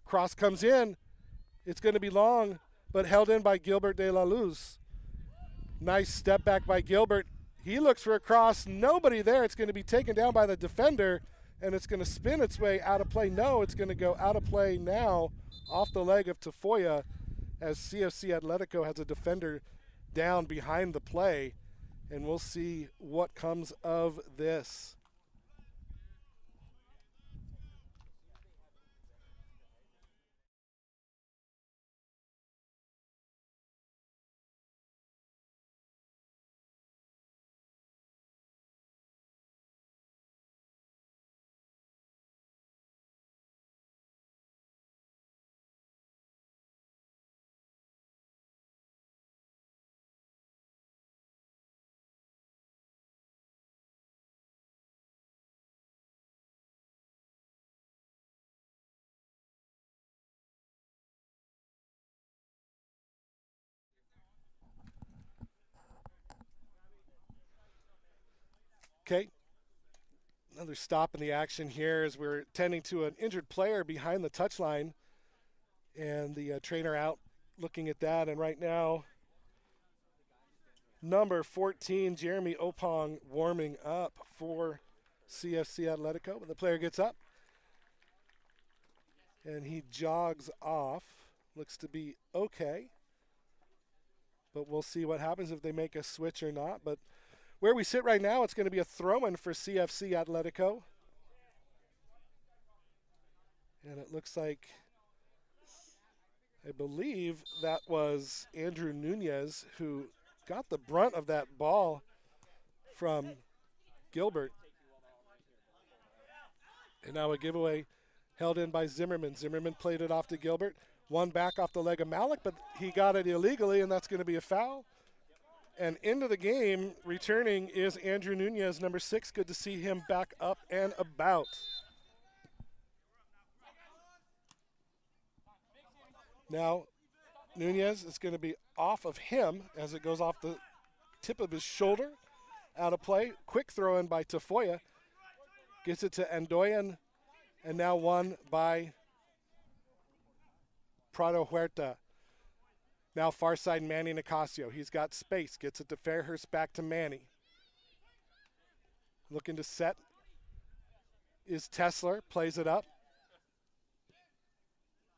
Cross comes in. It's going to be long, but held in by Gilbert de la Luz. Nice step back by Gilbert. He looks for a cross. Nobody there. It's going to be taken down by the defender, and it's going to spin its way out of play. No, it's going to go out of play now off the leg of Tafoya, as CFC Atletico has a defender down behind the play, and we'll see what comes of this. Okay. Another stop in the action here as we're tending to an injured player behind the touchline. And the trainer out looking at that. And right now, number 14, Jeremy Opong, warming up for CFC Athletica. But the player gets up. And he jogs off. Looks to be okay. But we'll see what happens if they make a switch or not. But where we sit right now, it's going to be a throw-in for CFC Atletico. And it looks like, I believe that was Andrew Nunez who got the brunt of that ball from Gilbert. And now a giveaway held in by Zimmerman. Zimmerman played it off to Gilbert. One back off the leg of Malik, but he got it illegally, and that's going to be a foul. And into the game, returning is Andrew Nunez, number 6. Good to see him back up and about. Now, Nunez is going to be off of him as it goes off the tip of his shoulder. Out of play. Quick throw in by Tafoya. Gets it to Andoyan, and now won by Prado Huerta. Now far side, Manny Nicasio. He's got space. Gets it to Fairhurst, back to Manny. Looking to set is Tessler. Plays it up.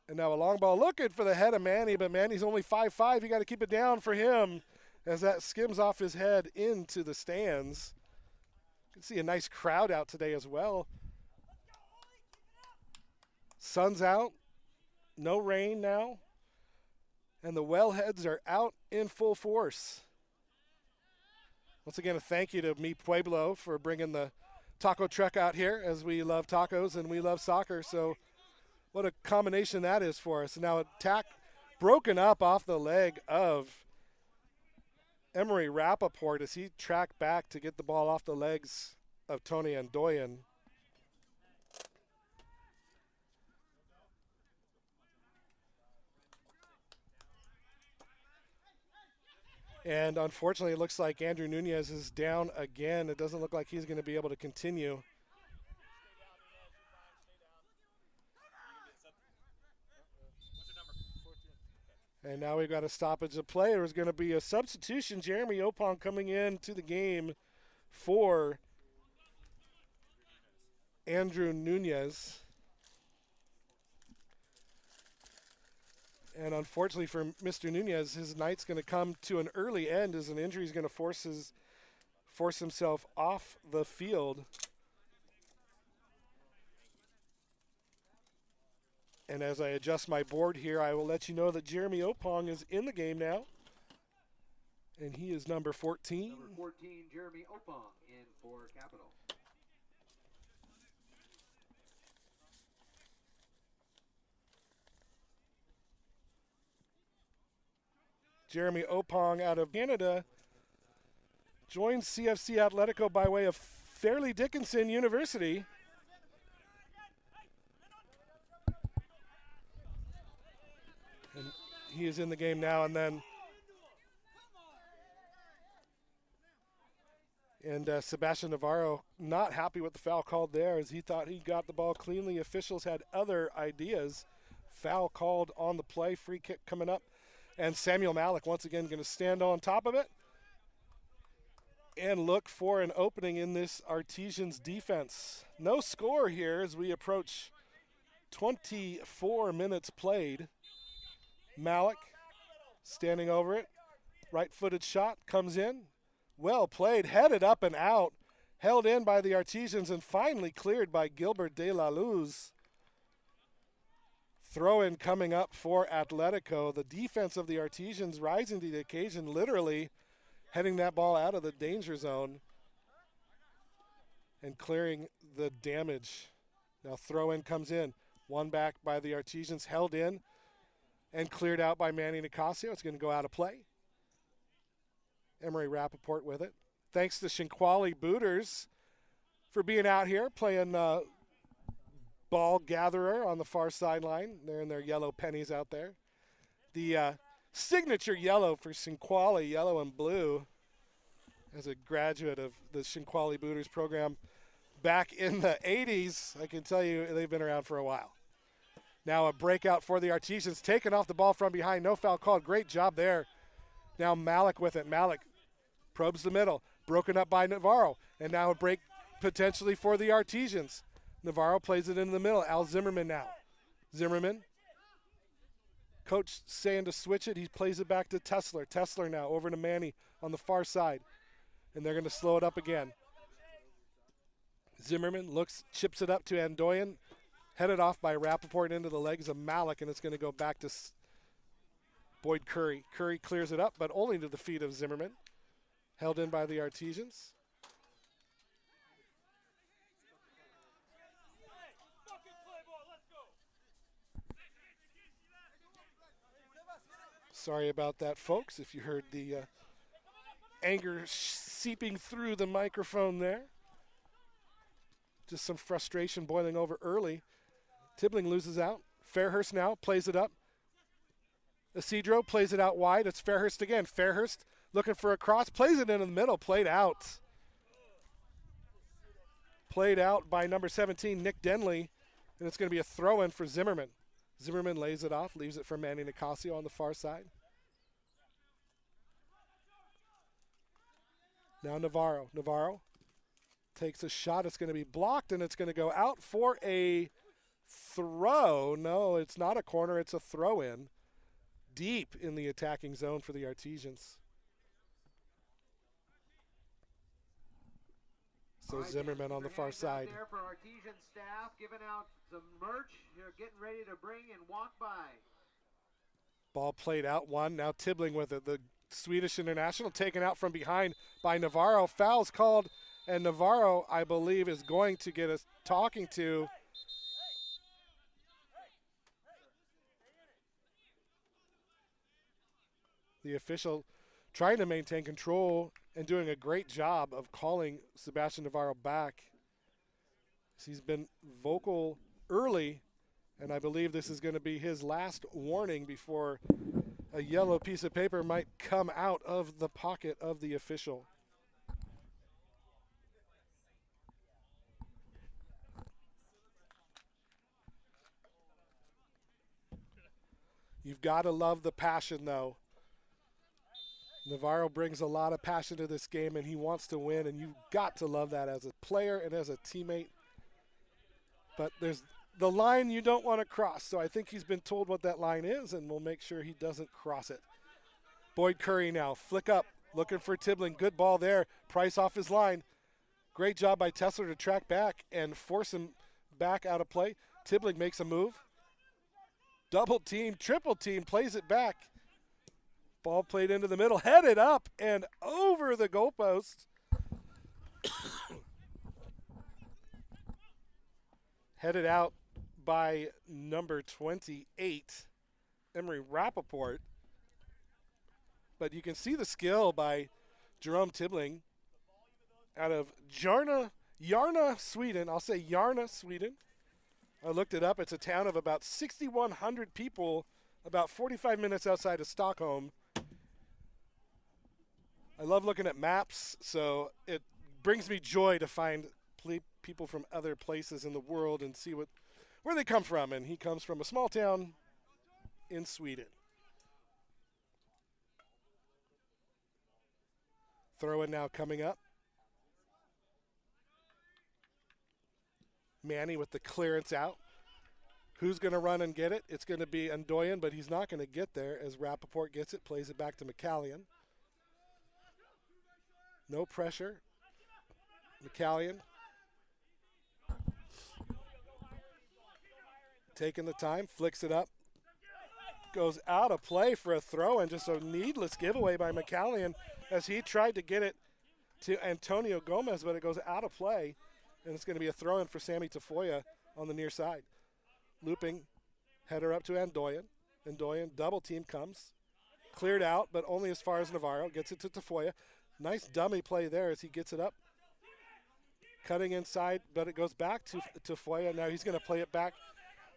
And now a long ball looking for the head of Manny, but Manny's only 5'5". You got to keep it down for him as that skims off his head into the stands. You can see a nice crowd out today as well. Sun's out. No rain now. And the Wellheads are out in full force. Once again, a thank you to Mi Pueblo for bringing the taco truck out here, as we love tacos and we love soccer. So what a combination that is for us. Now attack broken up off the leg of Emery Rappaport as he tracked back to get the ball off the legs of Tony Andoyan. And unfortunately, it looks like Andrew Nunez is down again. It doesn't look like he's going to be able to continue. And now we've got a stoppage of play. There's going to be a substitution. Jeremy Opong coming in to the game for Andrew Nunez. And unfortunately for Mr. Nunez, his night's going to come to an early end as an injury is going to force himself off the field. And as I adjust my board here, I will let you know that Jeremy Opong is in the game now. And he is number 14. Number 14, Jeremy Opong in for Capital. Jeremy Opong out of Canada joins CFC Atletico by way of Fairleigh Dickinson University. And he is in the game now and then. And Sebastian Navarro not happy with the foul called there as he thought he got the ball cleanly. Officials had other ideas. Foul called on the play. Free kick coming up. And Samuel Malik once again going to stand on top of it and look for an opening in this Artesians defense. No score here as we approach 24 minutes played. Malik standing over it. Right-footed shot comes in. Well played, headed up and out. Held in by the Artesians and finally cleared by Gilbert de la Luz. Throw-in coming up for Atletico. The defense of the Artesians rising to the occasion, literally heading that ball out of the danger zone and clearing the damage. Now throw-in comes in. One back by the Artesians, held in and cleared out by Manny Nicasio. It's going to go out of play. Emery Rappaport with it. Thanks to Shinquali Booters for being out here playing ball gatherer on the far sideline. They're in their yellow pennies out there. The signature yellow for Shinquali, yellow and blue. as a graduate of the Shinquali Booters program back in the 80s. I can tell you they've been around for a while. Now a breakout for the Artesians, taking off the ball from behind. No foul called. Great job there. Now Malik with it. Malik probes the middle. Broken up by Navarro. And now a break potentially for the Artesians. Navarro plays it into the middle. Al Zimmerman now. Zimmerman. Coach saying to switch it. He plays it back to Tessler. Tessler now over to Manny on the far side. And they're going to slow it up again. Zimmerman looks, chips it up to Andoyan. Headed off by Rappaport into the legs of Malik, and it's going to go back to Boyd Curry. Curry clears it up, but only to the feet of Zimmerman. Held in by the Artesians. Sorry about that, folks, if you heard the anger seeping through the microphone there. Just some frustration boiling over early. Tibbling loses out. Fairhurst now plays it up. Isidro plays it out wide. It's Fairhurst again. Fairhurst looking for a cross. Plays it into the middle. Played out. Played out by number 17, Nick Denley. And it's going to be a throw-in for Zimmerman. Zimmerman lays it off. Leaves it for Manny Nicasio on the far side. Now Navarro. Navarro takes a shot. It's going to be blocked, and it's going to go out for a throw. No, it's not a corner. It's a throw-in deep in the attacking zone for the Artesians. So right, Zimmerman on the far side. There for Artesian staff, giving out some merch. You're getting ready to bring and walk by. Ball played out one. Now Tibbling with it. The Swedish international taken out from behind by Navarro. Foul's called, and Navarro, I believe, is going to get us talking to. The official trying to maintain control and doing a great job of calling Sebastian Navarro back. He's been vocal early, and I believe this is going to be his last warning before a yellow piece of paper might come out of the pocket of the official. You've got to love the passion, though. Navarro brings a lot of passion to this game, and he wants to win, and you've got to love that as a player and as a teammate. But there's the line you don't want to cross, so I think he's been told what that line is, and we'll make sure he doesn't cross it. Boyd Curry now, flick up, looking for Tibbling. Good ball there. Price off his line. Great job by Tessler to track back and force him back out of play. Tibbling makes a move. Double team, triple team, plays it back. Ball played into the middle, headed up and over the goalpost. Headed out by number 28, Emery Rappaport. But you can see the skill by Jerome Tibbling out of Järna, Sweden. I'll say Järna, Sweden. I looked it up. It's a town of about 6,100 people, about 45 minutes outside of Stockholm. I love looking at maps, so it brings me joy to find people from other places in the world and see where they come from. And he comes from a small town in Sweden. Throw-in now coming up. Manny with the clearance out. Who's going to run and get it? It's going to be Andoyan, but he's not going to get there as Rappaport gets it, plays it back to McCallion. No pressure. McCallion taking the time, flicks it up. Goes out of play for a throw, and just a needless giveaway by McCallion as he tried to get it to Antonio Gomez, but it goes out of play, and it's going to be a throw-in for Sammy Tafoya on the near side. Looping, header up to Andoyan. Andoyan, double team comes. Cleared out, but only as far as Navarro. Gets it to Tafoya. Nice dummy play there as he gets it up. Cutting inside, but it goes back to Tafoya. Now he's going to play it back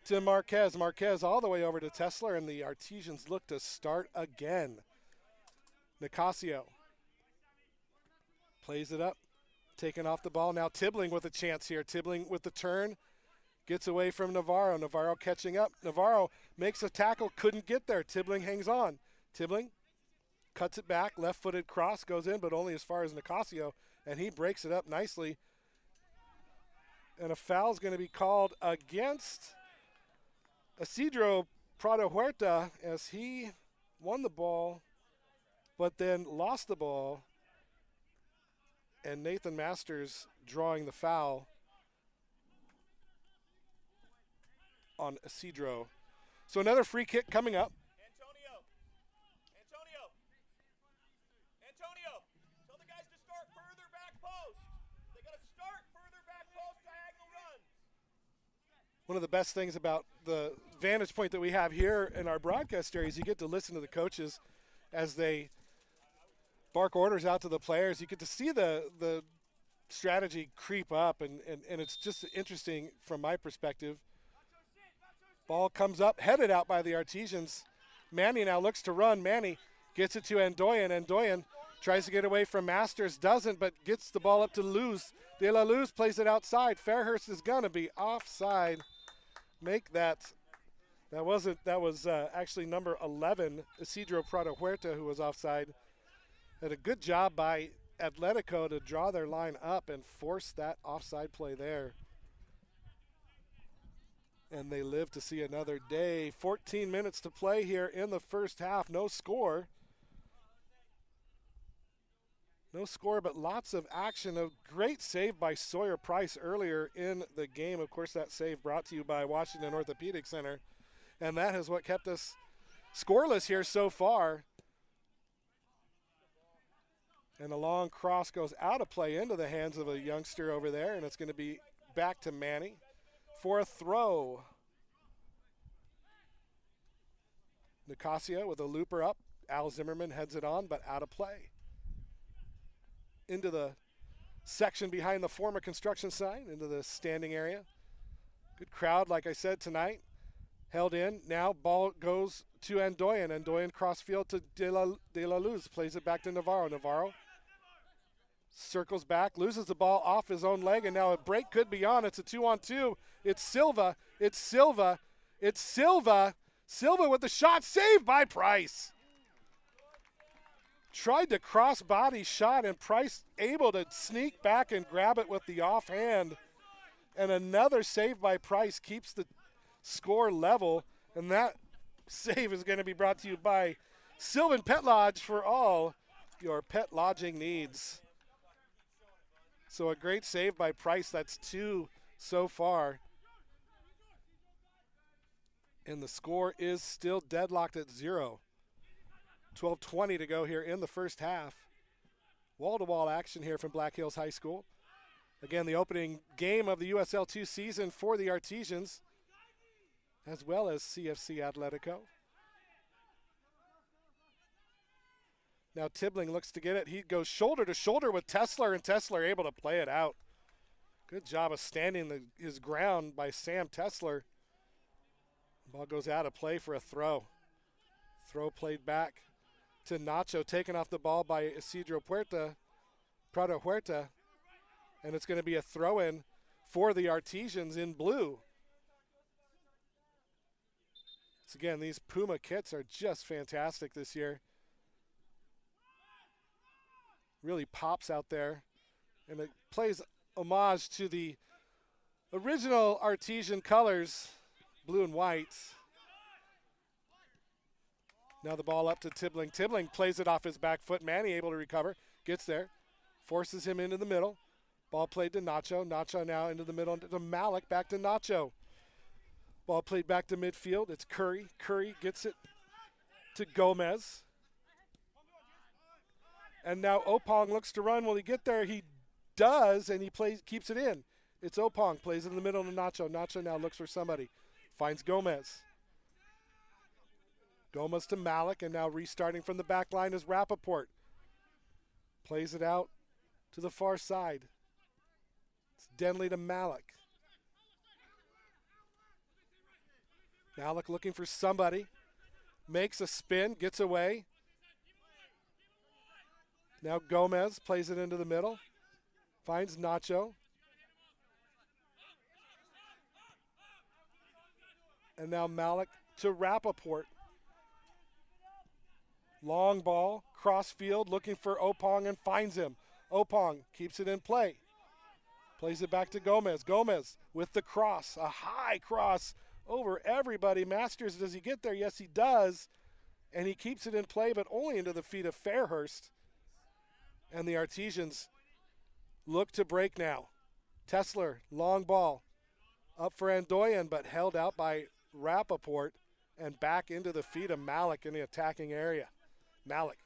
to Marquez. Marquez all the way over to Tessler, and the Artesians look to start again. Nicasio. Plays it up, taking off the ball. Now Tibbling with a chance here. Tibbling with the turn, gets away from Navarro. Navarro catching up. Navarro makes a tackle, couldn't get there. Tibbling hangs on. Tibbling cuts it back, left-footed cross, goes in, but only as far as Nicasio, and he breaks it up nicely. And a foul's going to be called against Isidro Prado Huerta as he won the ball, but then lost the ball. And Nathan Masters drawing the foul on Isidro. So another free kick coming up. Antonio, tell the guys to start further back post. They got to start further back post, diagonal runs. One of the best things about the vantage point that we have here in our broadcast area is you get to listen to the coaches as they bark orders out to the players. You get to see the strategy creep up, and it's just interesting from my perspective. Ball comes up, headed out by the Artesians. Manny now looks to run. Manny gets it to Andoyan. Andoyan tries to get away from Masters, doesn't, but gets the ball up to Luz. De La Luz plays it outside. Fairhurst is going to be offside. Make that. That was actually number 11, Isidro Prado Huerta, who was offside. Had a good job by Atletico to draw their line up and force that offside play there. And they live to see another day. 14 minutes to play here in the first half. No score. No score, but lots of action. A great save by Sawyer Price earlier in the game. Of course, that save brought to you by Washington Orthopedic Center. And that is what kept us scoreless here so far. And a long cross goes out of play into the hands of a youngster over there, and it's going to be back to Manny for a throw. Nicasio with a looper up. Al Zimmerman heads it on, but out of play. Into the section behind the former construction site, into the standing area. Good crowd, like I said, tonight. Held in. Now ball goes to Andoyan. Andoyan crossfield to De La Luz. Plays it back to Navarro. Navarro circles back, loses the ball off his own leg, and now a break could be on. It's a 2-on-2. It's Silva. It's Silva. It's Silva. Silva with the shot, saved by Price. Tried to cross-body shot, and Price able to sneak back and grab it with the offhand. And another save by Price keeps the score level, and that save is going to be brought to you by Sylvan Pet Lodge for all your pet lodging needs. So a great save by Price. That's 2 so far. And the score is still deadlocked at 0. 12:20 to go here in the first half. Wall-to-wall action here from Black Hills High School. Again, the opening game of the USL2 season for the Artesians, as well as CFC Athletica. Now Tibbling looks to get it. He goes shoulder to shoulder with Tesler, and Tesler able to play it out. Good job of standing his ground by Sam Tesler. Ball goes out of play for a throw. Throw played back to Nacho, taken off the ball by Isidro Prado Huerta. And it's going to be a throw-in for the Artesians in blue. So again, these Puma kits are just fantastic this year. Really pops out there. And it plays homage to the original Artesian colors, blue and white. Now the ball up to Tibbling. Tibbling plays it off his back foot. Manny able to recover. Gets there. Forces him into the middle. Ball played to Nacho. Nacho now into the middle to Malik. Back to Nacho. Ball played back to midfield. It's Curry. Curry gets it to Gomez. And now Opong looks to run. Will he get there? He does, and he keeps it in. It's Opong. Plays in the middle to Nacho. Nacho now looks for somebody. Finds Gomez. Gomez to Malik, and now restarting from the back line is Rappaport. Plays it out to the far side. It's Denley to Malik. Malik looking for somebody. Makes a spin, gets away. Now Gomez plays it into the middle. Finds Nacho. And now Malik to Rappaport. Long ball, cross field, looking for Opong and finds him. Opong keeps it in play. Plays it back to Gomez. Gomez with the cross, a high cross over everybody. Masters, does he get there? Yes, he does. And he keeps it in play, but only into the feet of Fairhurst. And the Artesians look to break now. Tessler, long ball. Up for Andoyan, but held out by Rappaport and back into the feet of Malik in the attacking area. Malik.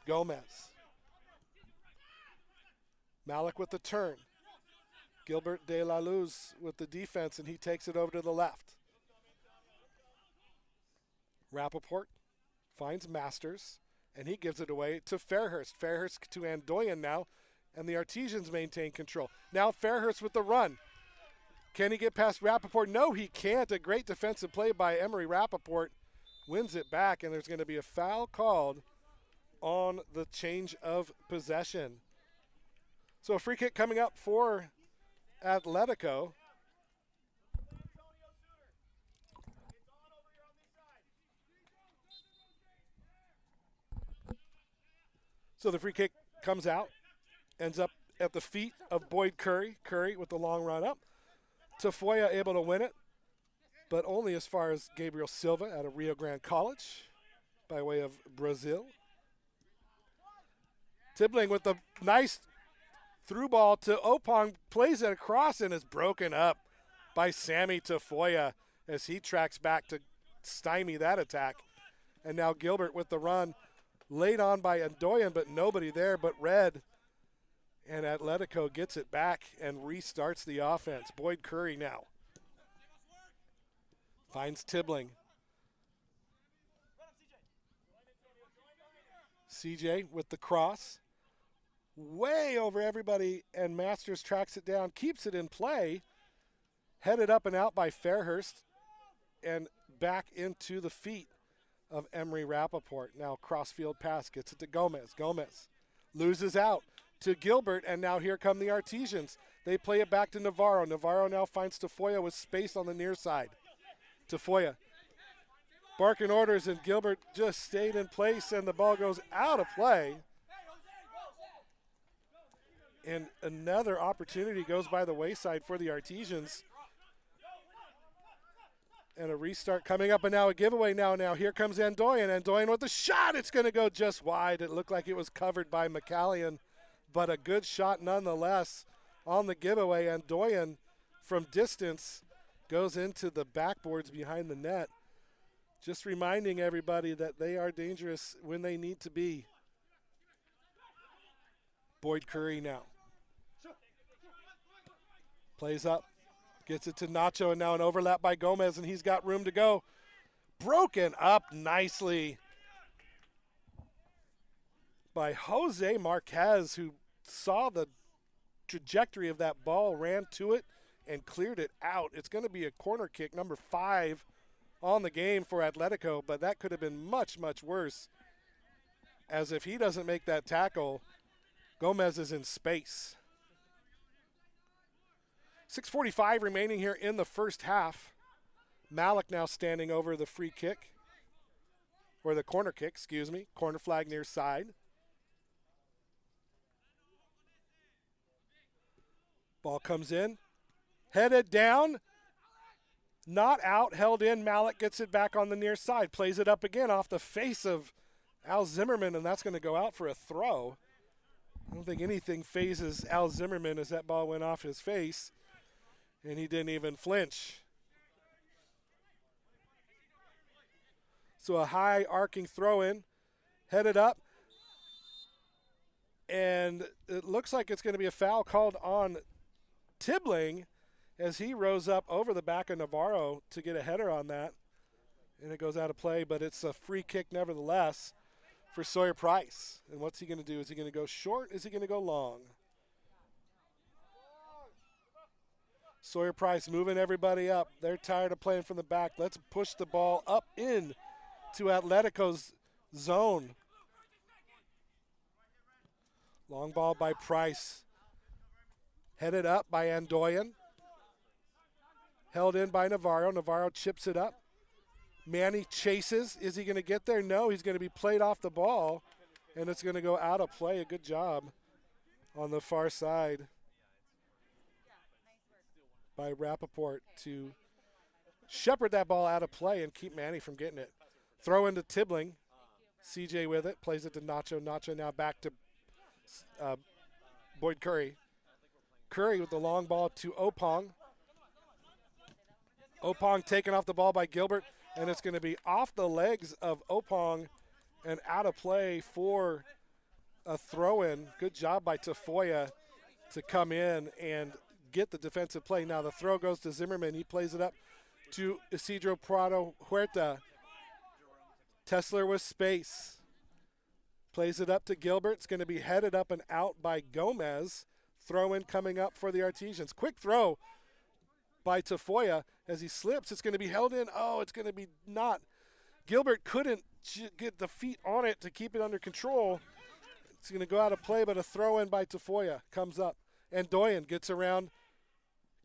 Gomez. Malik with the turn. Gilbert De La Luz with the defense, and he takes it over to the left. Rappaport finds Masters, and he gives it away to Fairhurst. Fairhurst to Andoyan now, and the Artesians maintain control. Now Fairhurst with the run. Can he get past Rappaport? No, he can't. A great defensive play by Emery Rappaport. Wins it back, and there's going to be a foul called on the change of possession. So a free kick coming up for Atletico. So the free kick comes out, ends up at the feet of Boyd Curry. Curry with the long run up. Tafoya able to win it, but only as far as Gabriel Silva out of Rio Grande College by way of Brazil. Tibbling with the nice through ball to Opong, plays it across and is broken up by Sammy Tafoya as he tracks back to stymie that attack. And now Gilbert with the run, laid on by Andoyan, but nobody there but Red. And Atletico gets it back and restarts the offense. Boyd Curry now finds Tibbling. CJ with the cross. Way over everybody, and Masters tracks it down, keeps it in play. Headed up and out by Fairhurst and back into the feet of Emery Rappaport. Now crossfield pass, gets it to Gomez. Gomez loses out to Gilbert, and now here come the Artesians. They play it back to Navarro. Navarro now finds Tafoya with space on the near side. Tafoya barking orders, and Gilbert just stayed in place, and the ball goes out of play. And another opportunity goes by the wayside for the Artesians. And a restart coming up, and now a giveaway now. Now here comes Andoyan. Andoyan with the shot. It's going to go just wide. It looked like it was covered by McCallion, but a good shot nonetheless on the giveaway. Andoyan from distance goes into the backboards behind the net. Just reminding everybody that they are dangerous when they need to be. Boyd Curry now. Plays up, gets it to Nacho, and now an overlap by Gomez, and he's got room to go. Broken up nicely by Jose Marquez, who saw the trajectory of that ball, ran to it, and cleared it out. It's going to be a corner kick, number 5 on the game for Atletico, but that could have been much, much worse, as if he doesn't make that tackle, Gomez is in space. 6:45 remaining here in the first half. Malik now standing over the free kick, or the corner kick, excuse me. Corner flag near side. Ball comes in, headed down, not out, held in. Malik gets it back on the near side, plays it up again off the face of Al Zimmerman, and that's going to go out for a throw. I don't think anything phases Al Zimmerman as that ball went off his face, and he didn't even flinch. So a high arcing throw in, headed up, and it looks like it's going to be a foul called on Tibbling as he rose up over the back of Navarro to get a header on that, and it goes out of play, but it's a free kick nevertheless for Sawyer Price. And what's he going to do? Is he going to go short? Is he going to go long? Sawyer Price moving everybody up. They're tired of playing from the back. Let's push the ball up in to Atletico's zone. Long ball by Price. Headed up by Andoyan. Held in by Navarro. Navarro chips it up. Manny chases. Is he going to get there? No, he's going to be played off the ball, and it's going to go out of play. A good job on the far side by Rappaport to shepherd that ball out of play and keep Manny from getting it. Throw into Tibbling. CJ with it. Plays it to Nacho. Nacho now back to Boyd Curry. Curry with the long ball to Opong. Opong taken off the ball by Gilbert, and it's going to be off the legs of Opong and out of play for a throw-in. Good job by Tafoya to come in and get the defensive play. Now the throw goes to Zimmerman. He plays it up to Isidro Prado Huerta. Tesler with space. Plays it up to Gilbert. It's going to be headed up and out by Gomez. Throw in coming up for the Artesians. Quick throw by Tafoya. As he slips, it's going to be held in. Oh, it's going to be not. Gilbert couldn't get the feet on it to keep it under control. It's going to go out of play, but a throw in by Tafoya comes up. And Doyen gets around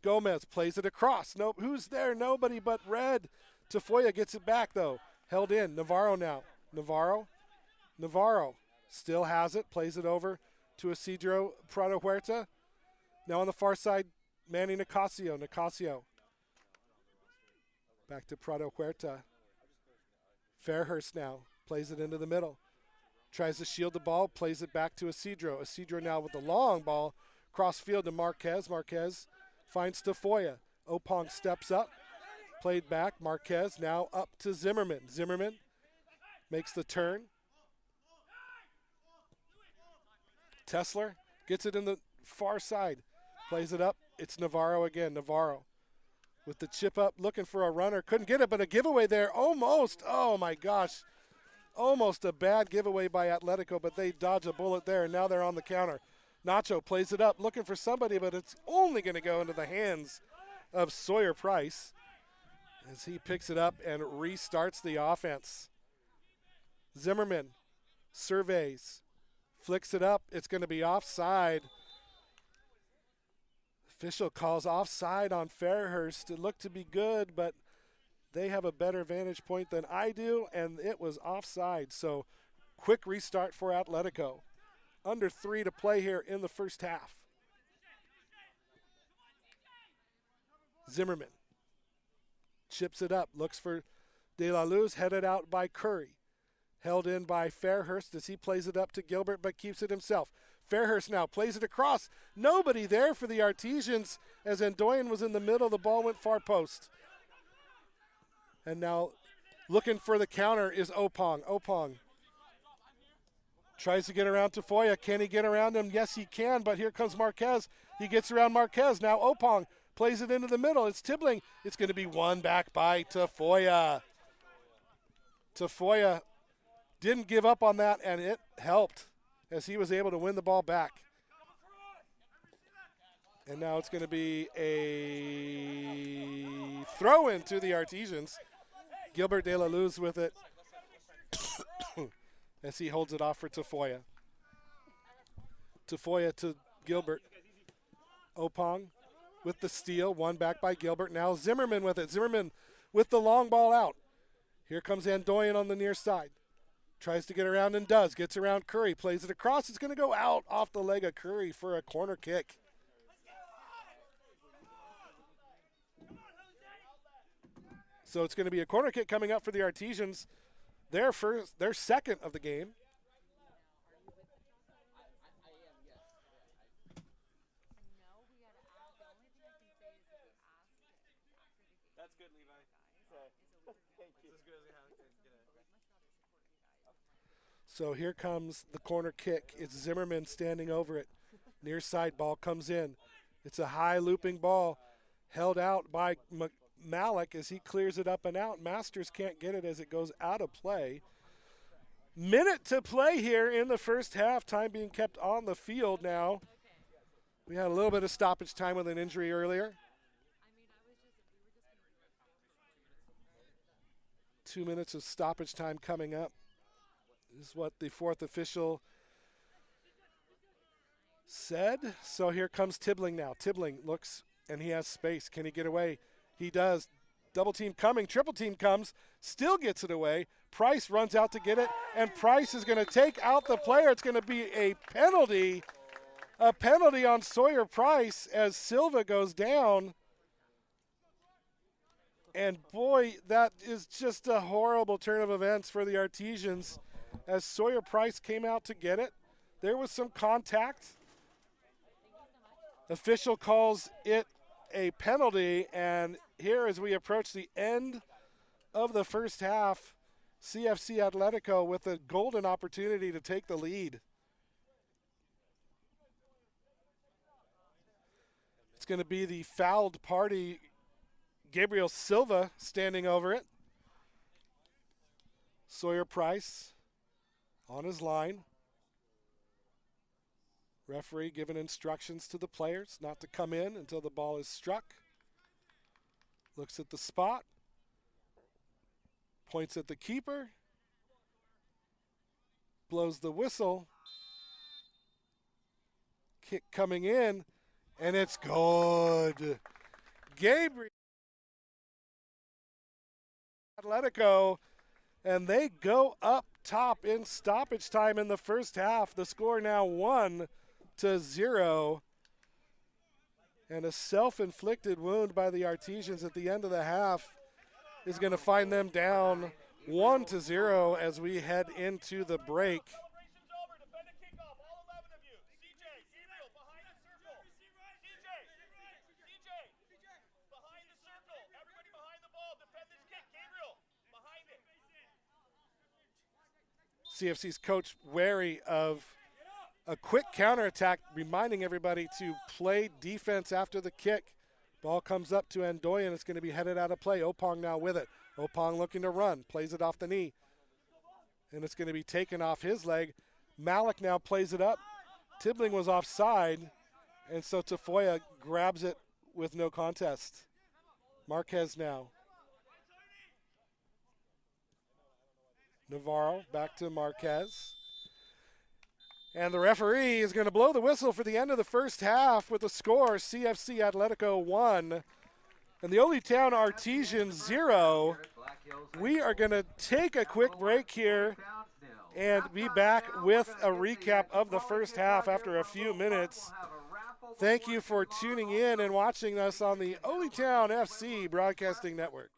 Gomez, plays it across. Nope, who's there? Nobody but Red. Tafoya gets it back, though. Held in. Navarro now. Navarro still has it, plays it over to Isidro Prado Huerta. Now on the far side, Manny Nicasio. Nicasio. Back to Prado Huerta. Fairhurst now plays it into the middle. Tries to shield the ball, plays it back to Isidro. Isidro now with the long ball. Cross field to Marquez. Marquez finds Tafoya. Opong steps up. Played back. Marquez now up to Zimmerman. Zimmerman makes the turn. Tesler gets it in the far side. Plays it up. It's Navarro again. Navarro with the chip up, looking for a runner. Couldn't get it, but a giveaway there. Almost. Oh, my gosh. Almost a bad giveaway by Atletico, but they dodge a bullet there, and now they're on the counter. Nacho plays it up, looking for somebody, but it's only going to go into the hands of Sawyer Price as he picks it up and restarts the offense. Zimmerman surveys, flicks it up. It's going to be offside. Official calls offside on Fairhurst. It looked to be good, but they have a better vantage point than I do, and it was offside. So quick restart for Atletico. Under 3 to play here in the first half. Zimmerman chips it up, looks for De La Luz, headed out by Curry. Held in by Fairhurst as he plays it up to Gilbert, but keeps it himself. Fairhurst now plays it across. Nobody there for the Artesians as Andoyan was in the middle. The ball went far post. And now looking for the counter is Opong. Opong tries to get around Tafoya. Can he get around him? Yes, he can, but here comes Marquez. He gets around Marquez. Now Opong plays it into the middle. It's Tibbling. It's going to be won back by Tafoya. Tafoya didn't give up on that, and it helped as he was able to win the ball back. And now it's going to be a throw-in to the Artesians. Gilbert De La Luz with it as he holds it off for Tafoya. Tafoya to Gilbert. Opong with the steal, won back by Gilbert. Now Zimmerman with it. Zimmerman with the long ball out. Here comes Andoyan on the near side. Tries to get around and does. Gets around Curry. Plays it across. It's going to go out off the leg of Curry for a corner kick. So it's going to be a corner kick coming up for the Artesians. Their second of the game. That's good, Levi. So here comes the corner kick. It's Zimmerman standing over it. Near side ball comes in. It's a high looping ball held out by Malik as he clears it up and out. Masters can't get it as it goes out of play. Minute to play here in the first half. Time being kept on the field now. We had a little bit of stoppage time with an injury earlier. 2 minutes of stoppage time coming up. This is what the fourth official said. So here comes Tibbling now. Tibbling looks, and he has space. Can he get away? He does. Double team coming. Triple team comes. Still gets it away. Price runs out to get it, and Price is going to take out the player. It's going to be a penalty. A penalty on Sawyer Price as Silva goes down. And boy, that is just a horrible turn of events for the Artesians as Sawyer Price came out to get it. There was some contact. Official calls it a penalty, and here as we approach the end of the first half, CFC Athletica with a golden opportunity to take the lead. It's going to be the fouled party, Gabriel Silva, standing over it. Sawyer Price on his line. Referee giving instructions to the players not to come in until the ball is struck. Looks at the spot. Points at the keeper. Blows the whistle. Kick coming in, and it's good. Gabriel Atletico, and they go up top in stoppage time in the first half. The score now 1-0. And a self-inflicted wound by the Artesians at the end of the half is going to find them down 1-0 as we head into the break. Celebration's over. Defend a kickoff. All 11 of you. CJ, Gabriel, behind the circle. CJ, behind the circle. Everybody behind the ball. Defend this kick. Gabriel, behind it. CFC's coach wary of a quick counterattack, reminding everybody to play defense after the kick. Ball comes up to Andoyan. It's going to be headed out of play. Opong now with it. Opong looking to run. Plays it off the knee. And it's going to be taken off his leg. Malik now plays it up. Tibbling was offside. And so Tafoya grabs it with no contest. Marquez now. Navarro back to Marquez. And the referee is going to blow the whistle for the end of the first half with the score CFC Atletico 1 and the Oly Town Artesians 0. We are going to take a quick break here and be back with a recap of the first half after a few minutes. Thank you for tuning in and watching us on the Oly Town FC Broadcasting Network.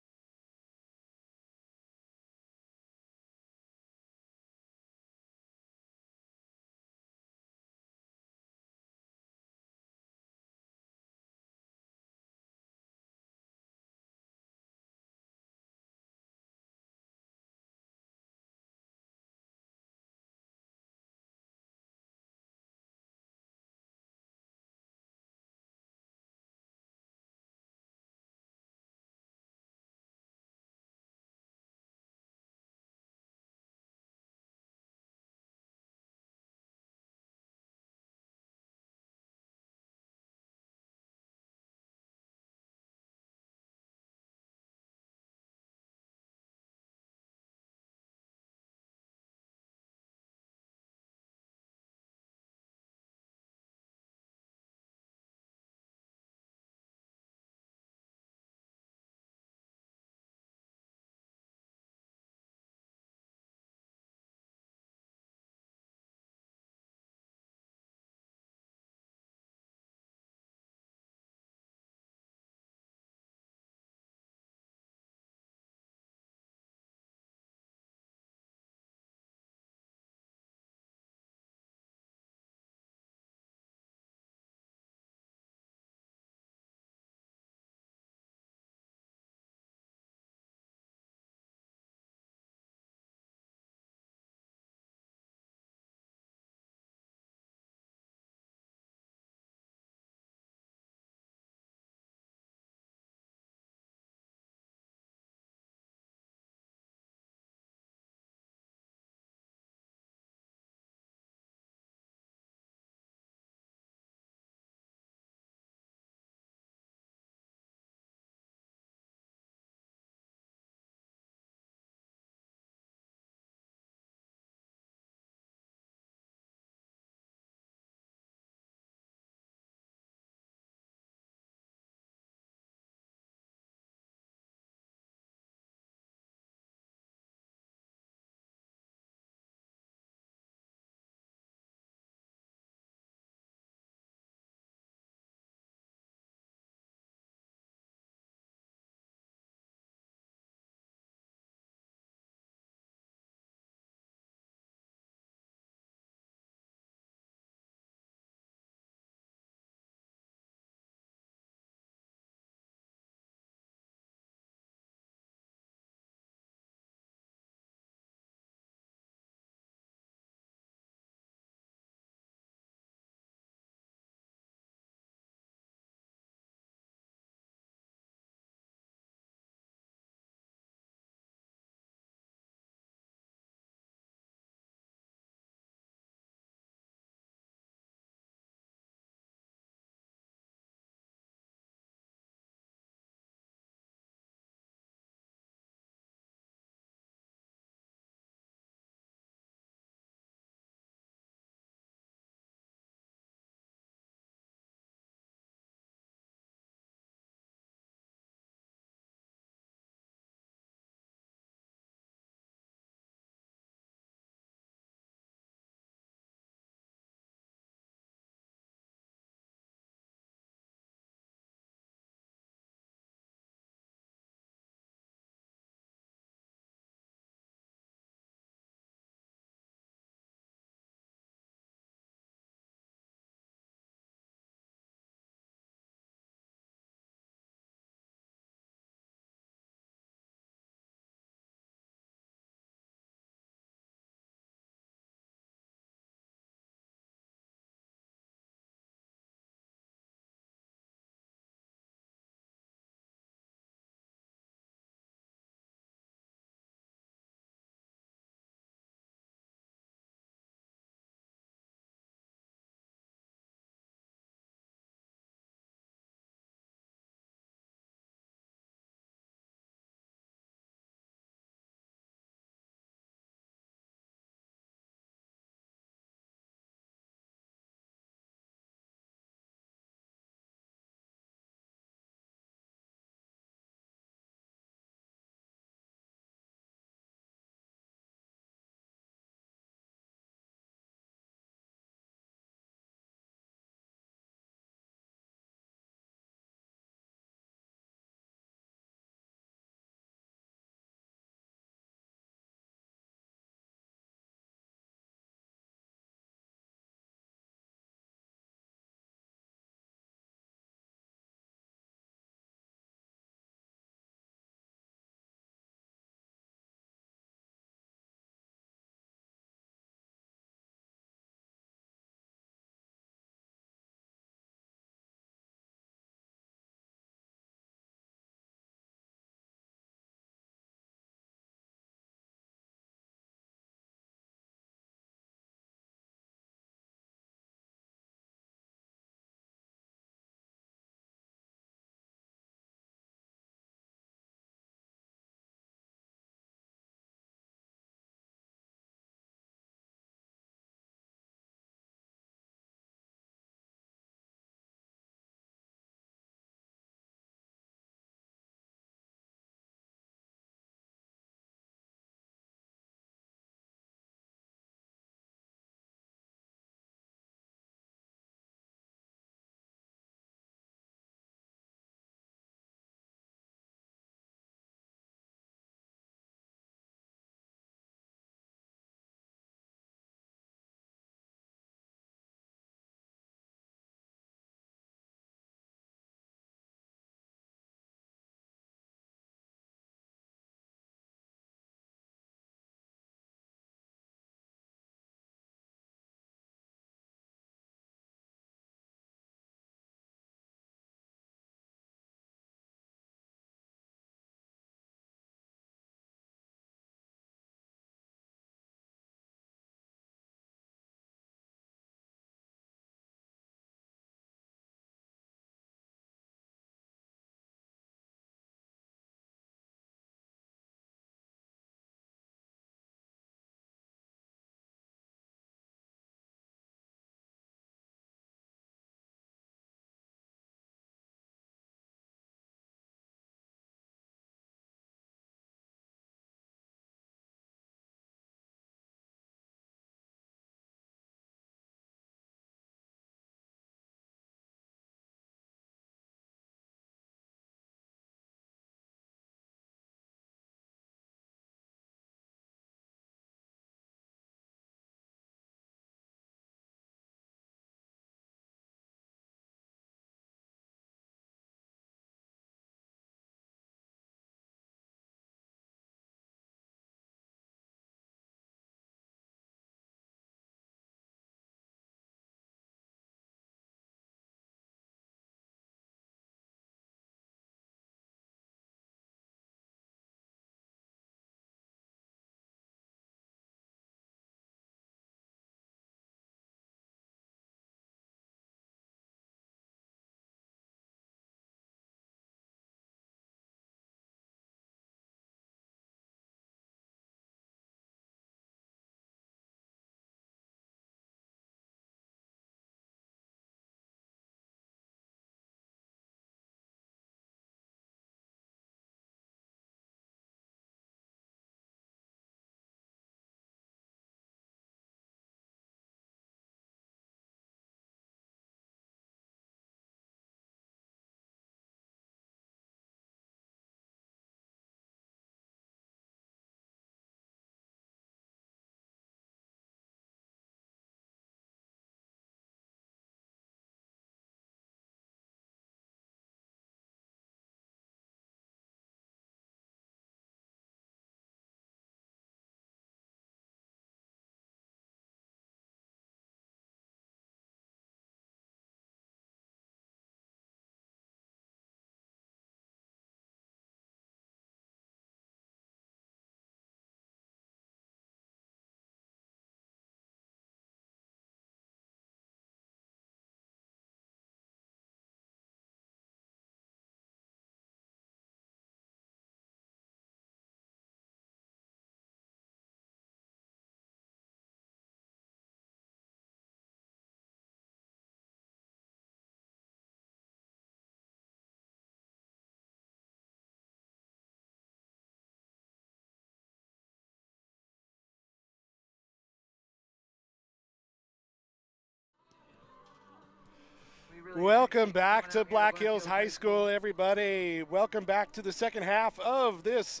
Welcome back to Black Hills High School, everybody. Welcome back to the second half of this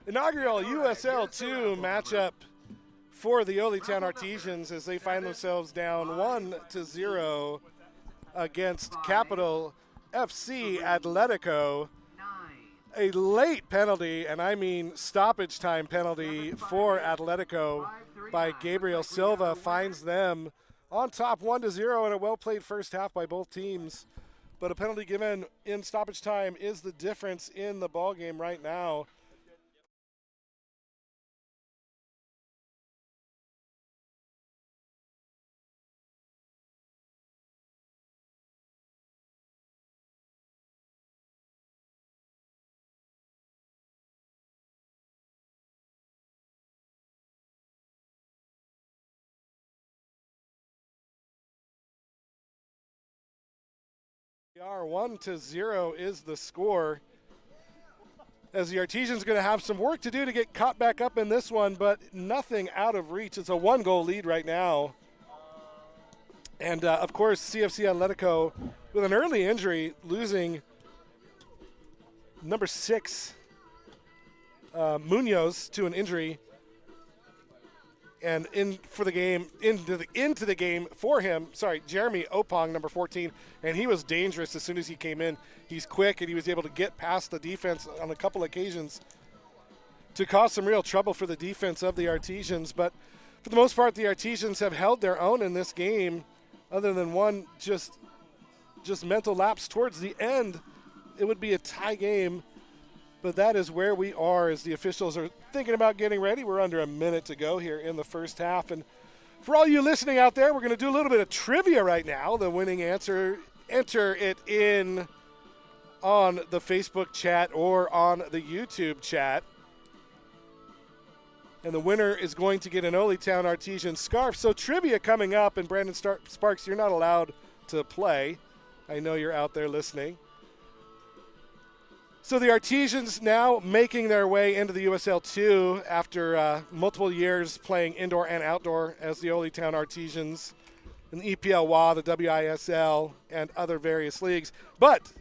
inaugural USL2 matchup for the Oly Town Artesians as they find themselves down 1-0 against Capital FC Atletico. A late penalty, and I mean stoppage time penalty for Atletico by Gabriel Silva finds them on top 1-0 in a well-played first half by both teams. But a penalty given in stoppage time is the difference in the ball game right now. We are 1-0 is the score. As the Artesians going to have some work to do to get caught back up in this one, but nothing out of reach. It's a one-goal lead right now. And, of course, CFC Athletica with an early injury, losing number 6, Munoz, to an injury. And into the game for him, Jeremy Opong, number 14, and he was dangerous as soon as he came in. He's quick, and he was able to get past the defense on a couple occasions to cause some real trouble for the defense of the Artesians. But for the most part, the Artesians have held their own in this game, other than one just mental lapse towards the end. It would be a tie game. But that is where we are as the officials are thinking about getting ready. We're under a minute to go here in the first half. And for all you listening out there, we're going to do a little bit of trivia right now. The winning answer, enter it in on the Facebook chat or on the YouTube chat. And the winner is going to get an Oly Town Artesian scarf. So trivia coming up, and Brandon Sparks, you're not allowed to play. I know you're out there listening. So the Artesians now making their way into the USL2 after multiple years playing indoor and outdoor as the Oly Town Artesians in the EPL WA, the WISL, and other various leagues. But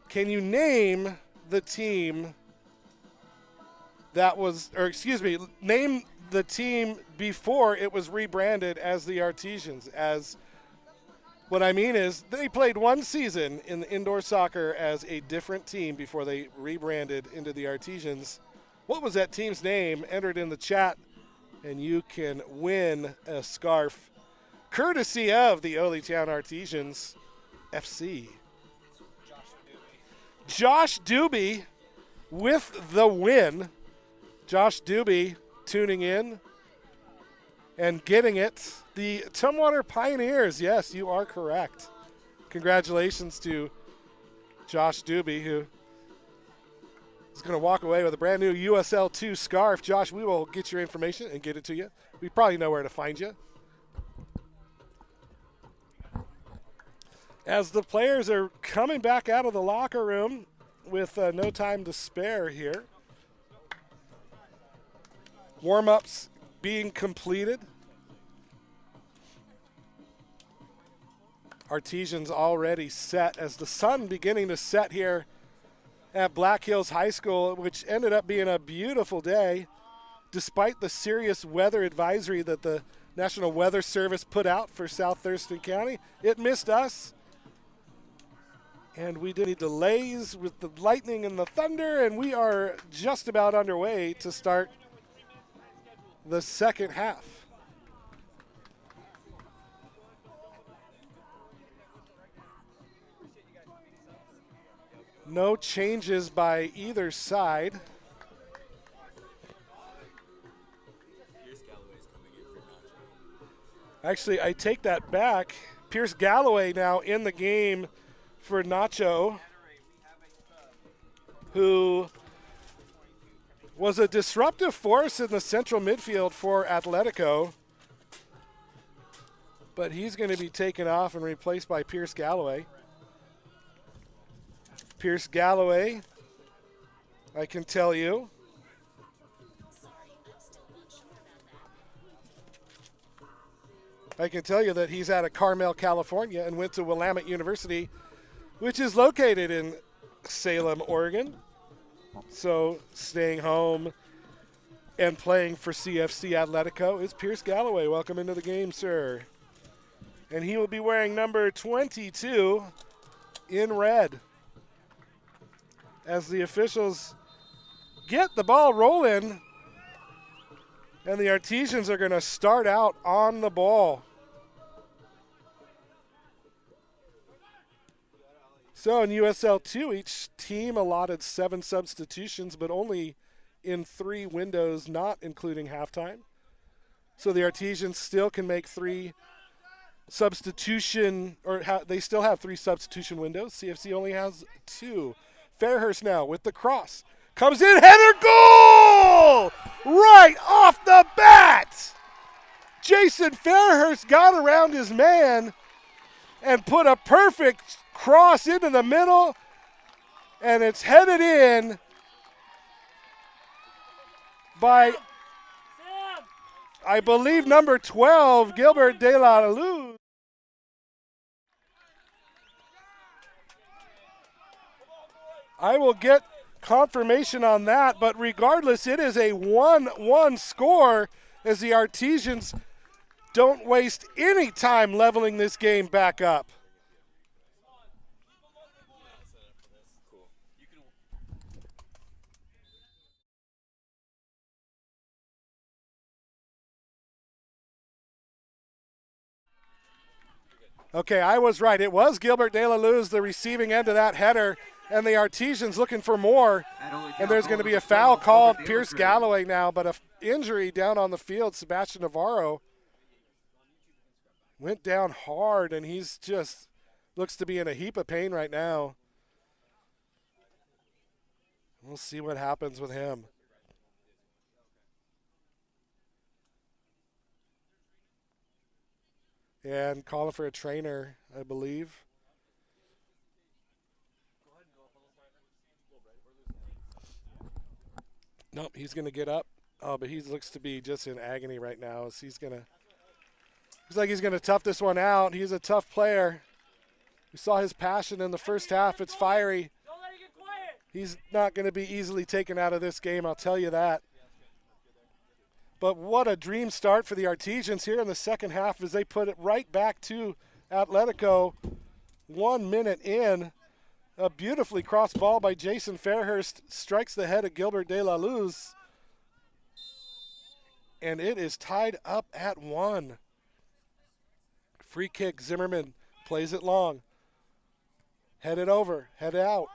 can you name the team name the team before it was rebranded as the Artesians? What I mean is they played one season in the indoor soccer as a different team before they rebranded into the Artesians. What was that team's name? Enter it in the chat, and you can win a scarf courtesy of the Oly Town Artesians FC. Josh Doobie with the win. Josh Doobie tuning in and getting it. The Tumwater Pioneers, yes, you are correct. Congratulations to Josh Doobie, who is going to walk away with a brand new USL2 scarf. Josh, we will get your information and get it to you. We probably know where to find you. As the players are coming back out of the locker room with no time to spare here. Warm-ups being completed. Artesians already set as the sun beginning to set here at Black Hills High School, which ended up being a beautiful day despite the serious weather advisory that the National Weather Service put out for South Thurston County. It missed us, and we did any delays with the lightning and the thunder, and we are just about underway to start the second half. No changes by either side. Actually, I take that back. Pierce Galloway now in the game for Nacho, who was a disruptive force in the central midfield for Atletico. But he's going to be taken off and replaced by Pierce Galloway. Pierce Galloway, I can tell you, I can tell you that he's out of Carmel, California, and went to Willamette University, which is located in Salem, Oregon. So staying home and playing for CFC Athletica is Pierce Galloway. Welcome into the game, sir. And he will be wearing number 22 in red. As the officials get the ball rolling, and the Artesians are going to start out on the ball. So in USL 2, each team allotted 7 substitutions, but only in 3 windows, not including halftime. So the Artesians still can make 3 substitution, or they still have 3 substitution windows. CFC only has 2. Fairhurst now with the cross. Comes in, header, goal! Right off the bat! Jason Fairhurst got around his man and put a perfect cross into the middle, and it's headed in by, I believe, number 12, Gilbert De La Luz. I will get confirmation on that, but regardless, it is a 1-1 score as the Artesians don't waste any time leveling this game back up. Okay, I was right. It was Gilbert De La Luz, the receiving end of that header, and the Artesians looking for more. And there's going to be a foul called. Pierce Galloway now, but an injury down on the field. Sebastian Navarro went down hard, and he's just looks to be in a heap of pain right now. We'll see what happens with him. And calling for a trainer, I believe. Nope, he's going to get up. Oh, but he looks to be just in agony right now. So looks like he's going to tough this one out. He's a tough player. We saw his passion in the first half. It's fiery. He's not going to be easily taken out of this game, I'll tell you that. But what a dream start for the Artesians here in the second half as they put it right back to Atletico 1 minute in. A beautifully crossed ball by Jason Fairhurst strikes the head of Gilbert De La Luz. And it is tied up at 1. Free kick, Zimmerman plays it long. Head it over, head it out.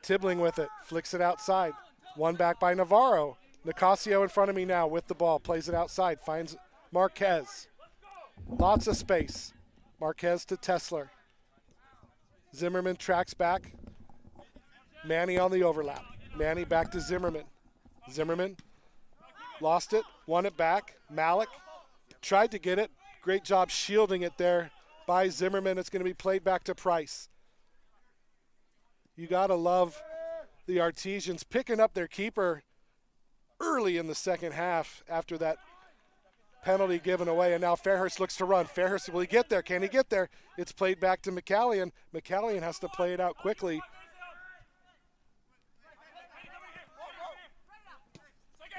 Tibbling with it, flicks it outside. One back by Navarro. Nicasio in front of me now with the ball, plays it outside, finds Marquez. Lots of space. Marquez to Tesler. Zimmerman tracks back. Manny on the overlap. Manny back to Zimmerman. Zimmerman lost it, won it back. Malik tried to get it. Great job shielding it there by Zimmerman. It's going to be played back to Price. You got to love the Artesians picking up their keeper early in the second half after that penalty given away, and now Fairhurst looks to run. Fairhurst, will he get there? Can he get there? It's played back to McCallion. McCallion has to play it out quickly.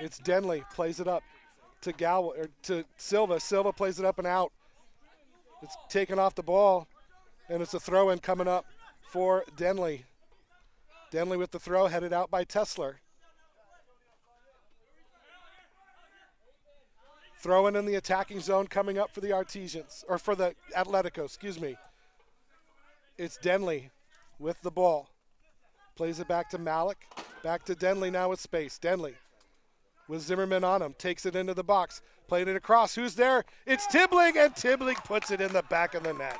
It's Denley, plays it up to Silva. Silva plays it up and out. It's taken off the ball, and it's a throw-in coming up for Denley. Denley with the throw, headed out by Tesler. Throw-in the attacking zone coming up for the Artesians, or for the Atletico, excuse me. It's Denley with the ball. Plays it back to Malik. Back to Denley now with space. Denley with Zimmerman on him. Takes it into the box. Played it across. Who's there? It's Tibbling, and Tibbling puts it in the back of the net.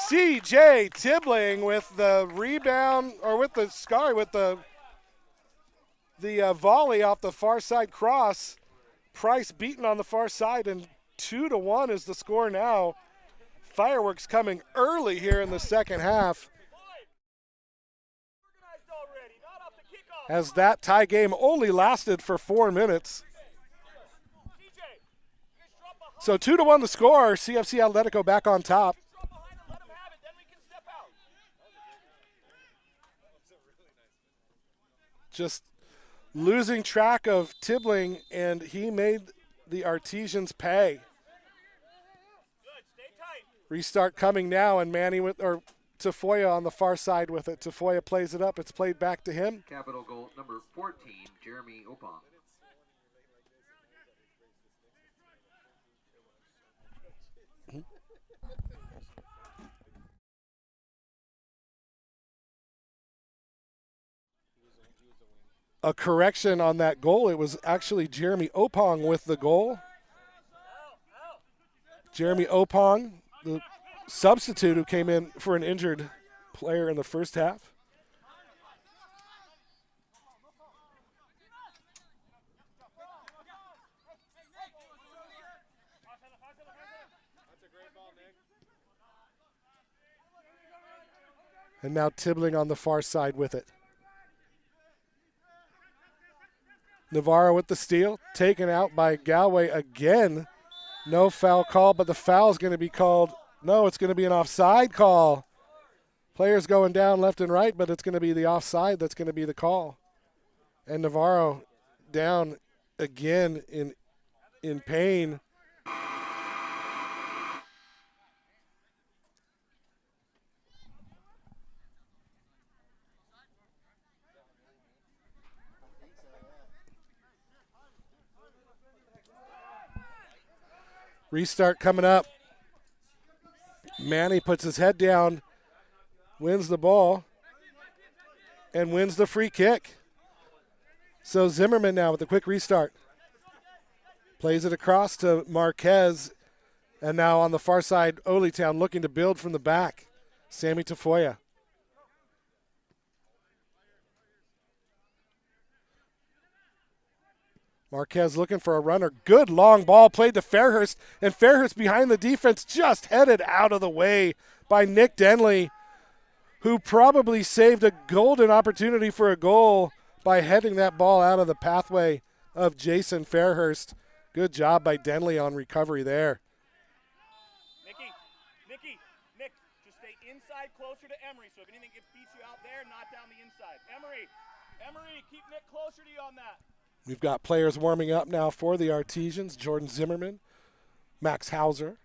C.J. Tibbling with the rebound, or with the volley off the far side cross. Price beaten on the far side, and 2-1 is the score now. Fireworks coming early here in the second half, as that tie game only lasted for 4 minutes. So 2-1 the score. CFC Atletico back on top. Let him have it, then we can step out. Just losing track of Tibbling, and he made the Artesians pay. Good, stay tight. Restart coming now, and Manny or Tafoya on the far side with it. Tafoya plays it up. It's played back to him. Capital goal number 14, Jeremy Opong. A correction on that goal. It was actually Jeremy Opong with the goal. Jeremy Opong, the substitute who came in for an injured player in the first half. And now Tibbling on the far side with it. Navarro with the steal, taken out by Galway again. No foul call, but the foul is going to be called. No, it's going to be an offside call. Players going down left and right, but it's going to be the offside that's going to be the call. And Navarro down again in pain. Restart coming up. Manny puts his head down, wins the ball, and wins the free kick. So Zimmerman now with a quick restart. Plays it across to Marquez, and now on the far side, Oly Town looking to build from the back. Sammy Tafoya. Marquez looking for a runner. Good long ball played to Fairhurst, and Fairhurst behind the defense just headed out of the way by Nick Denley, who probably saved a golden opportunity for a goal by heading that ball out of the pathway of Jason Fairhurst. Good job by Denley on recovery there. Nick, just stay inside closer to Emery, so if anything beats you out there, knock down the inside. Emery, keep Nick closer to you on that. We've got players warming up now for the Artesians. Jordan Zimmerman, Max Hauser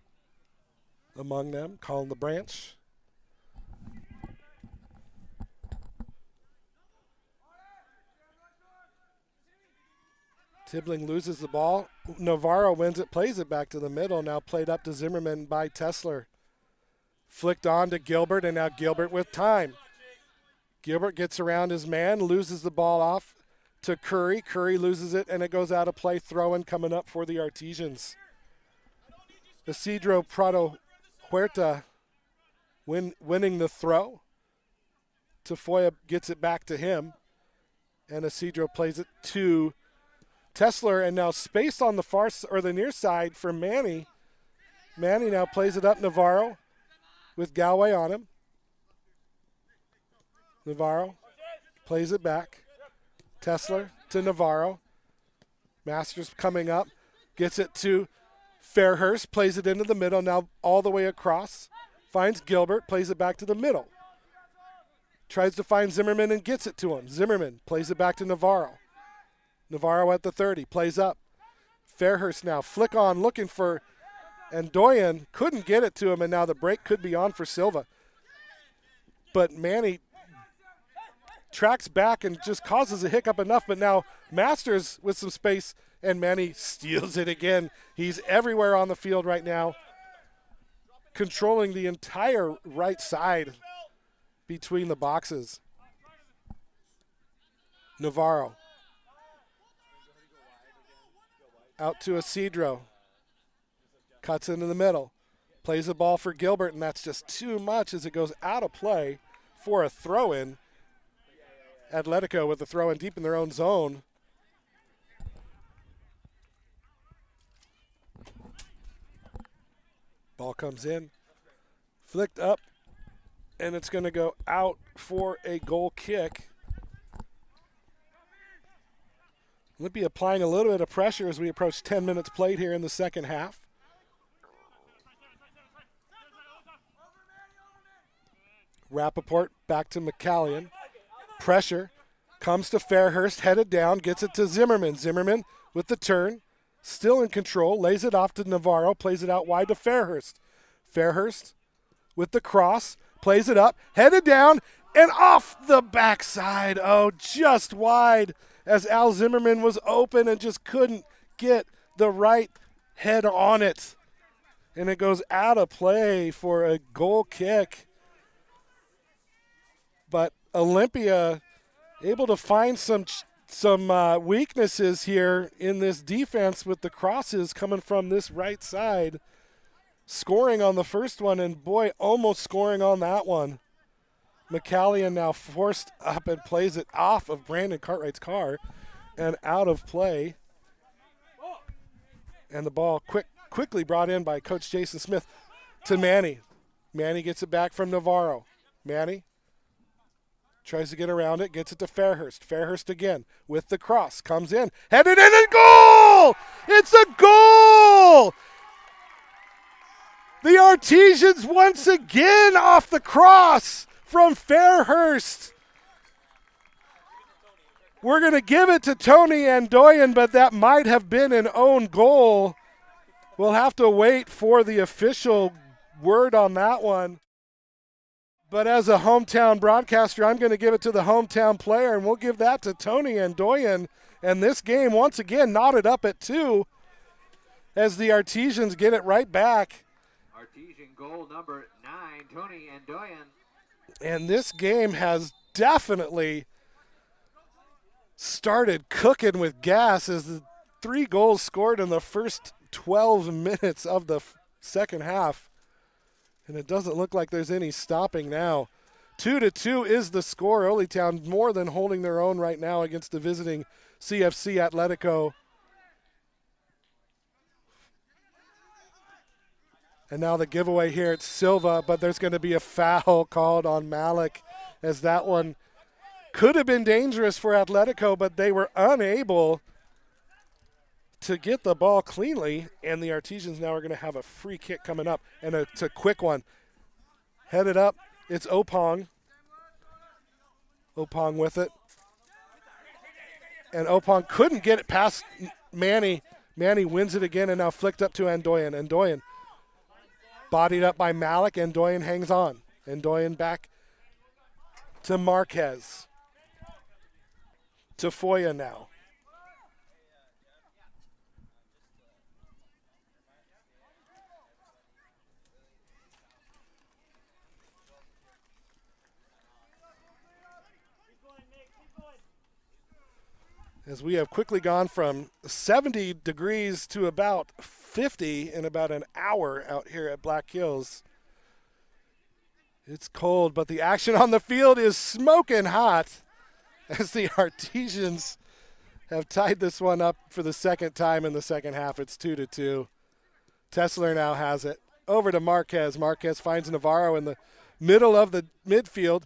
among them, calling the branch. Tibbling loses the ball. Navarro wins it, plays it back to the middle. Now played up to Zimmerman by Tesler. Flicked on to Gilbert, and now Gilbert with time. Gilbert gets around his man, loses the ball off to Curry. Curry loses it, and it goes out of play. Throw-in coming up for the Artesians. Isidro Prado Huerta winning the throw. Tafoya gets it back to him, and Isidro plays it to Tesler, and now space on the far or the near side for Manny. Manny now plays it up Navarro with Galway on him. Navarro plays it back. Tesler to Navarro. Masters coming up. Gets it to Fairhurst. Plays it into the middle. Now all the way across. Finds Gilbert. Plays it back to the middle. Tries to find Zimmerman and gets it to him. Zimmerman plays it back to Navarro. Navarro at the 30. Plays up. Fairhurst now. Flick on looking for Andoyan. Couldn't get it to him, and now the break could be on for Silva. But Manny tracks back and just causes a hiccup enough, but now Masters with some space, and Manny steals it again. He's everywhere on the field right now, controlling the entire right side between the boxes. Navarro out to Isidro. Cuts into the middle. Plays the ball for Gilbert, and that's just too much as it goes out of play for a throw-in. Atletico with the throw-in deep in their own zone. Ball comes in. Flicked up, and it's going to go out for a goal kick. Limpy applying a little bit of pressure as we approach 10 minutes played here in the second half. Rappaport back to McCallion. Pressure. Comes to Fairhurst, headed down, gets it to Zimmerman. Zimmerman with the turn, still in control, lays it off to Navarro, plays it out wide to Fairhurst. Fairhurst with the cross, plays it up, headed down, and off the backside. Oh, just wide as Al Zimmerman was open and just couldn't get the right head on it. And it goes out of play for a goal kick. But Olympia able to find some weaknesses here in this defense with the crosses coming from this right side. Scoring on the first one, and boy, almost scoring on that one. McCallion now forced up and plays it off of Brandon Cartwright's car and out of play. And the ball quickly brought in by Coach Jason Smith to Manny. Manny gets it back from Navarro. Manny tries to get around it, gets it to Fairhurst. Fairhurst again with the cross, comes in, headed in, and goal! It's a goal! The Artesians once again off the cross from Fairhurst. We're going to give it to Tony Andoyan, but that might have been an own goal. We'll have to wait for the official word on that one. But as a hometown broadcaster, I'm going to give it to the hometown player, and we'll give that to Tony Andoyan. And this game, once again, knotted up at 2 as the Artesians get it right back. Artesian goal number 9, Tony Andoyan. And this game has definitely started cooking with gas as the 3 goals scored in the first 12 minutes of the second half. And it doesn't look like there's any stopping now. 2-2 is the score. Oly Town more than holding their own right now against the visiting CFC Athletica. And now the giveaway here at Silva, but there's going to be a foul called on Malik as that one could have been dangerous for Atletico, but they were unable to get the ball cleanly, and the Artesians now are going to have a free kick coming up, and it's a quick one. Headed up, it's Opong. Opong with it. And Opong couldn't get it past Manny. Manny wins it again and now flicked up to Andoyan. Andoyan bodied up by Malik. Andoyan hangs on. Andoyan back to Marquez. To Foya now. As we have quickly gone from 70 degrees to about 50 in about an hour out here at Black Hills. It's cold, but the action on the field is smoking hot as the Artesians have tied this one up for the second time in the second half. It's 2-2. Tessler now has it. Over to Marquez. Marquez finds Navarro in the middle of the midfield,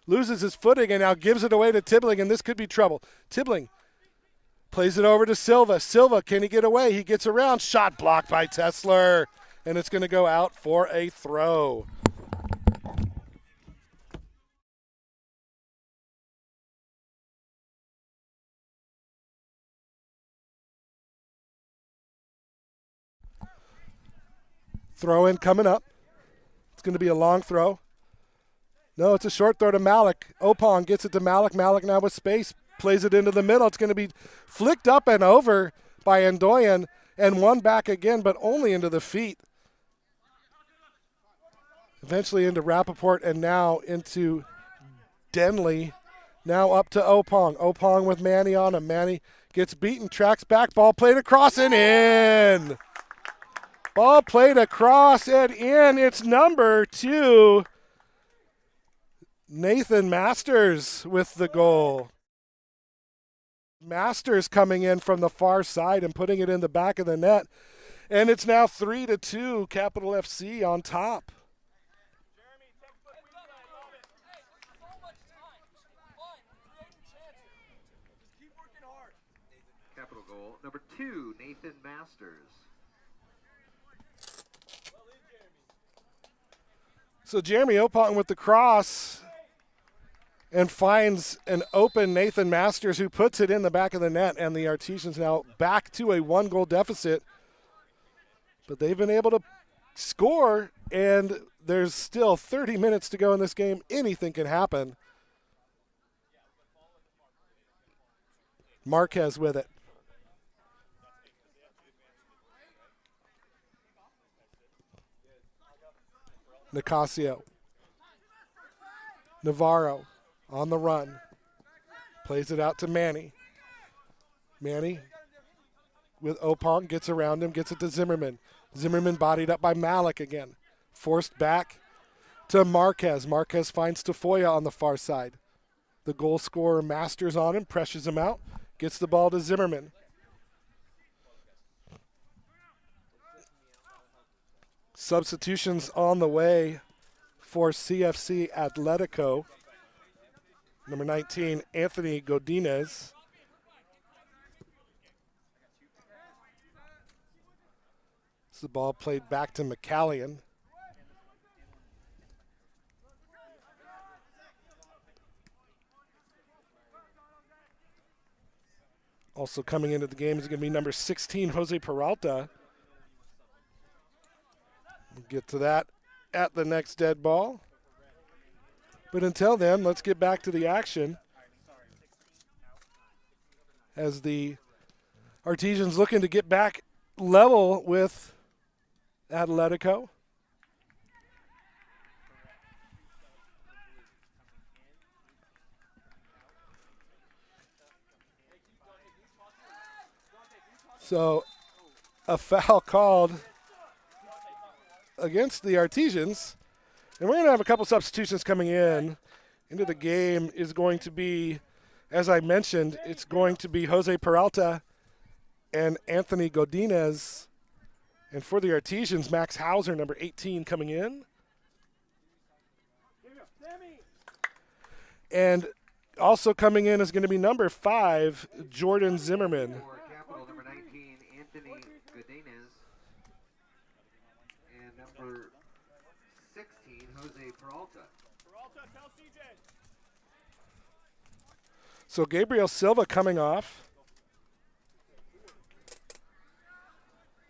loses his footing, and now gives it away to Tibbling, and this could be trouble. Tibbling plays it over to Silva. Silva, can he get away? He gets around. Shot blocked by Tessler, and it's going to go out for a throw. Throw in coming up. It's going to be a long throw. No, it's a short throw to Malik. Opong gets it to Malik. Malik now with space. Plays it into the middle. It's going to be flicked up and over by Andoyan and won back again, but only into the feet. Eventually into Rappaport and now into Denley. Now up to Opong. Opong with Manny on him. Manny gets beaten, tracks back, ball played across and in. Ball played across and in. It's number 2. Nathan Masters with the goal. Masters coming in from the far side and putting it in the back of the net. And it's now 3-2, Capital FC on top. Capital goal number 2, Nathan Masters. So Jeremy Opong with the cross. and finds an open Nathan Masters, who puts it in the back of the net, and the Artesians now back to a 1-goal deficit. But they've been able to score, and there's still 30 minutes to go in this game. Anything can happen. Marquez with it. Nicasio. Navarro on the run. Plays it out to Manny. Manny with Opong, gets around him, gets it to Zimmerman. Zimmerman bodied up by Malik again. Forced back to Marquez. Marquez finds Tafoya on the far side. The goal scorer Masters on him, pressures him out, gets the ball to Zimmerman. Substitutions on the way for CFC Atletico. Number 19, Anthony Godinez. It's the ball played back to McCallion. Also coming into the game is going to be number 16, Jose Peralta. We'll get to that at the next dead ball. But until then, let's get back to the action as the Artesians looking to get back level with Atletico. So a foul called against the Artesians. And we're going to have a couple substitutions coming in. Into the game is going to be, as I mentioned, it's going to be Jose Peralta and Anthony Godinez. And for the Artesians, Max Hauser, number 18, coming in. And also coming in is going to be number 5, Jordan Zimmerman. For Capital, number 19, Anthony Godinez. And number 16, Jose Peralta. Peralta, tell CJ. So Gabriel Silva coming off.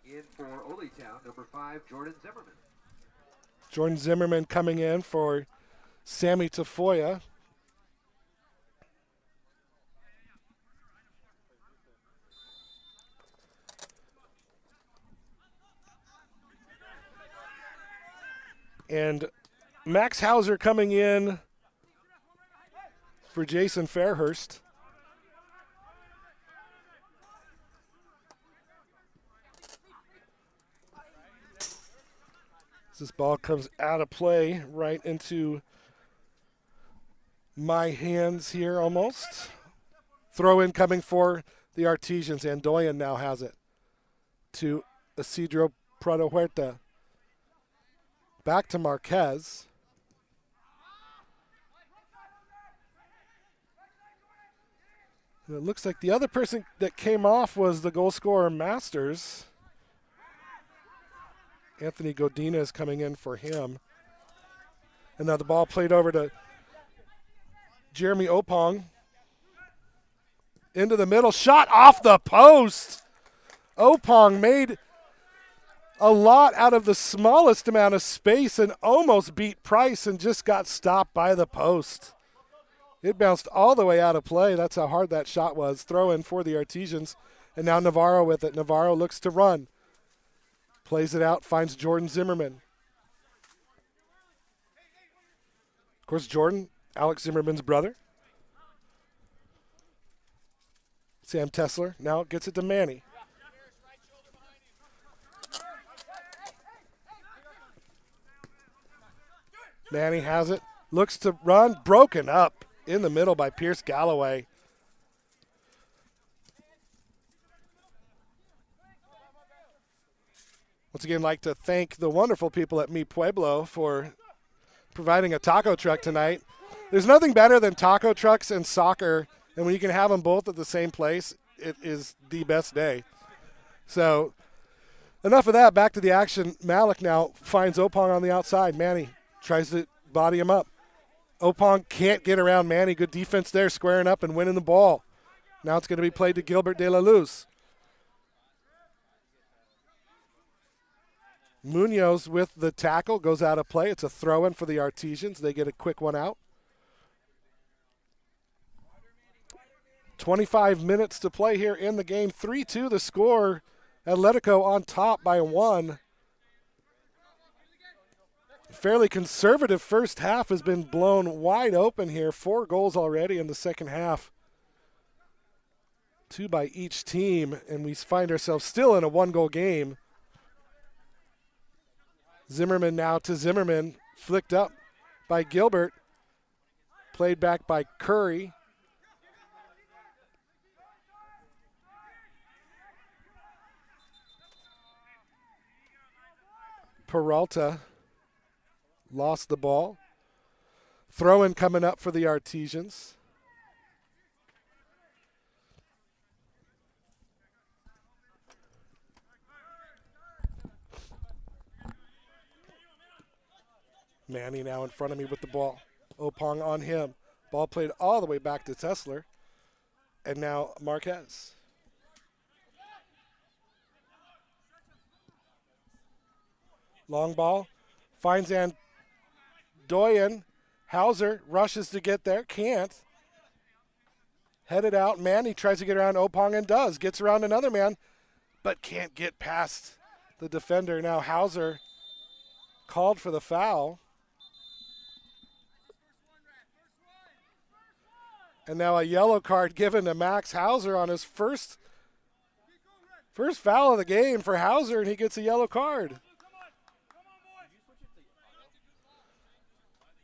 In for Oly Town, number 5, Jordan Zimmerman. Jordan Zimmerman coming in for Sammy Tafoya. And Max Hauser coming in for Jason Fairhurst. This ball comes out of play right into my hands here almost. Throw in coming for the Artesians. Andoyan now has it to Isidro Prado Huerta. Back to Marquez. And it looks like the other person that came off was the goal scorer Masters. Anthony Godinez coming in for him. And now the ball played over to Jeremy Opong. Into the middle, shot off the post. Opong made a lot out of the smallest amount of space and almost beat Price and just got stopped by the post. It bounced all the way out of play. That's how hard that shot was. Throw in for the Artesians. And now Navarro with it. Navarro looks to run. Plays it out, finds Jordan Zimmerman. Of course, Jordan, Alex Zimmerman's brother. Sam Tessler now gets it to Manny. Manny has it, looks to run, broken up in the middle by Pierce Galloway. Once again, like to thank the wonderful people at Mi Pueblo for providing a taco truck tonight. There's nothing better than taco trucks and soccer, and when you can have them both at the same place, it is the best day. So enough of that, back to the action. Malik now finds Opong on the outside. Manny tries to body him up. Opong can't get around Manny. Good defense there, squaring up and winning the ball. Now it's going to be played to Gilbert de la Luz. Munoz with the tackle, goes out of play. It's a throw-in for the Artesians. They get a quick one out. 25 minutes to play here in the game. 3-2 the score. Atletico on top by 1. Fairly conservative first half has been blown wide open here. 4 goals already in the second half. 2 by each team, and we find ourselves still in a 1-goal game. Zimmerman now to Zimmerman, flicked up by Gilbert, played back by Curry. Peralta lost the ball. Throw-in coming up for the Artesians. Manny now in front of me with the ball. Opong on him. Ball played all the way back to Tesler. And now Marquez. Long ball. Finds Andoyan. Hauser rushes to get there. Can't. Headed out. Manny tries to get around Opong and does. Gets around another man, but can't get past the defender. Now Hauser called for the foul. And now a yellow card given to Max Hauser on his first foul of the game for Hauser, and he gets a yellow card.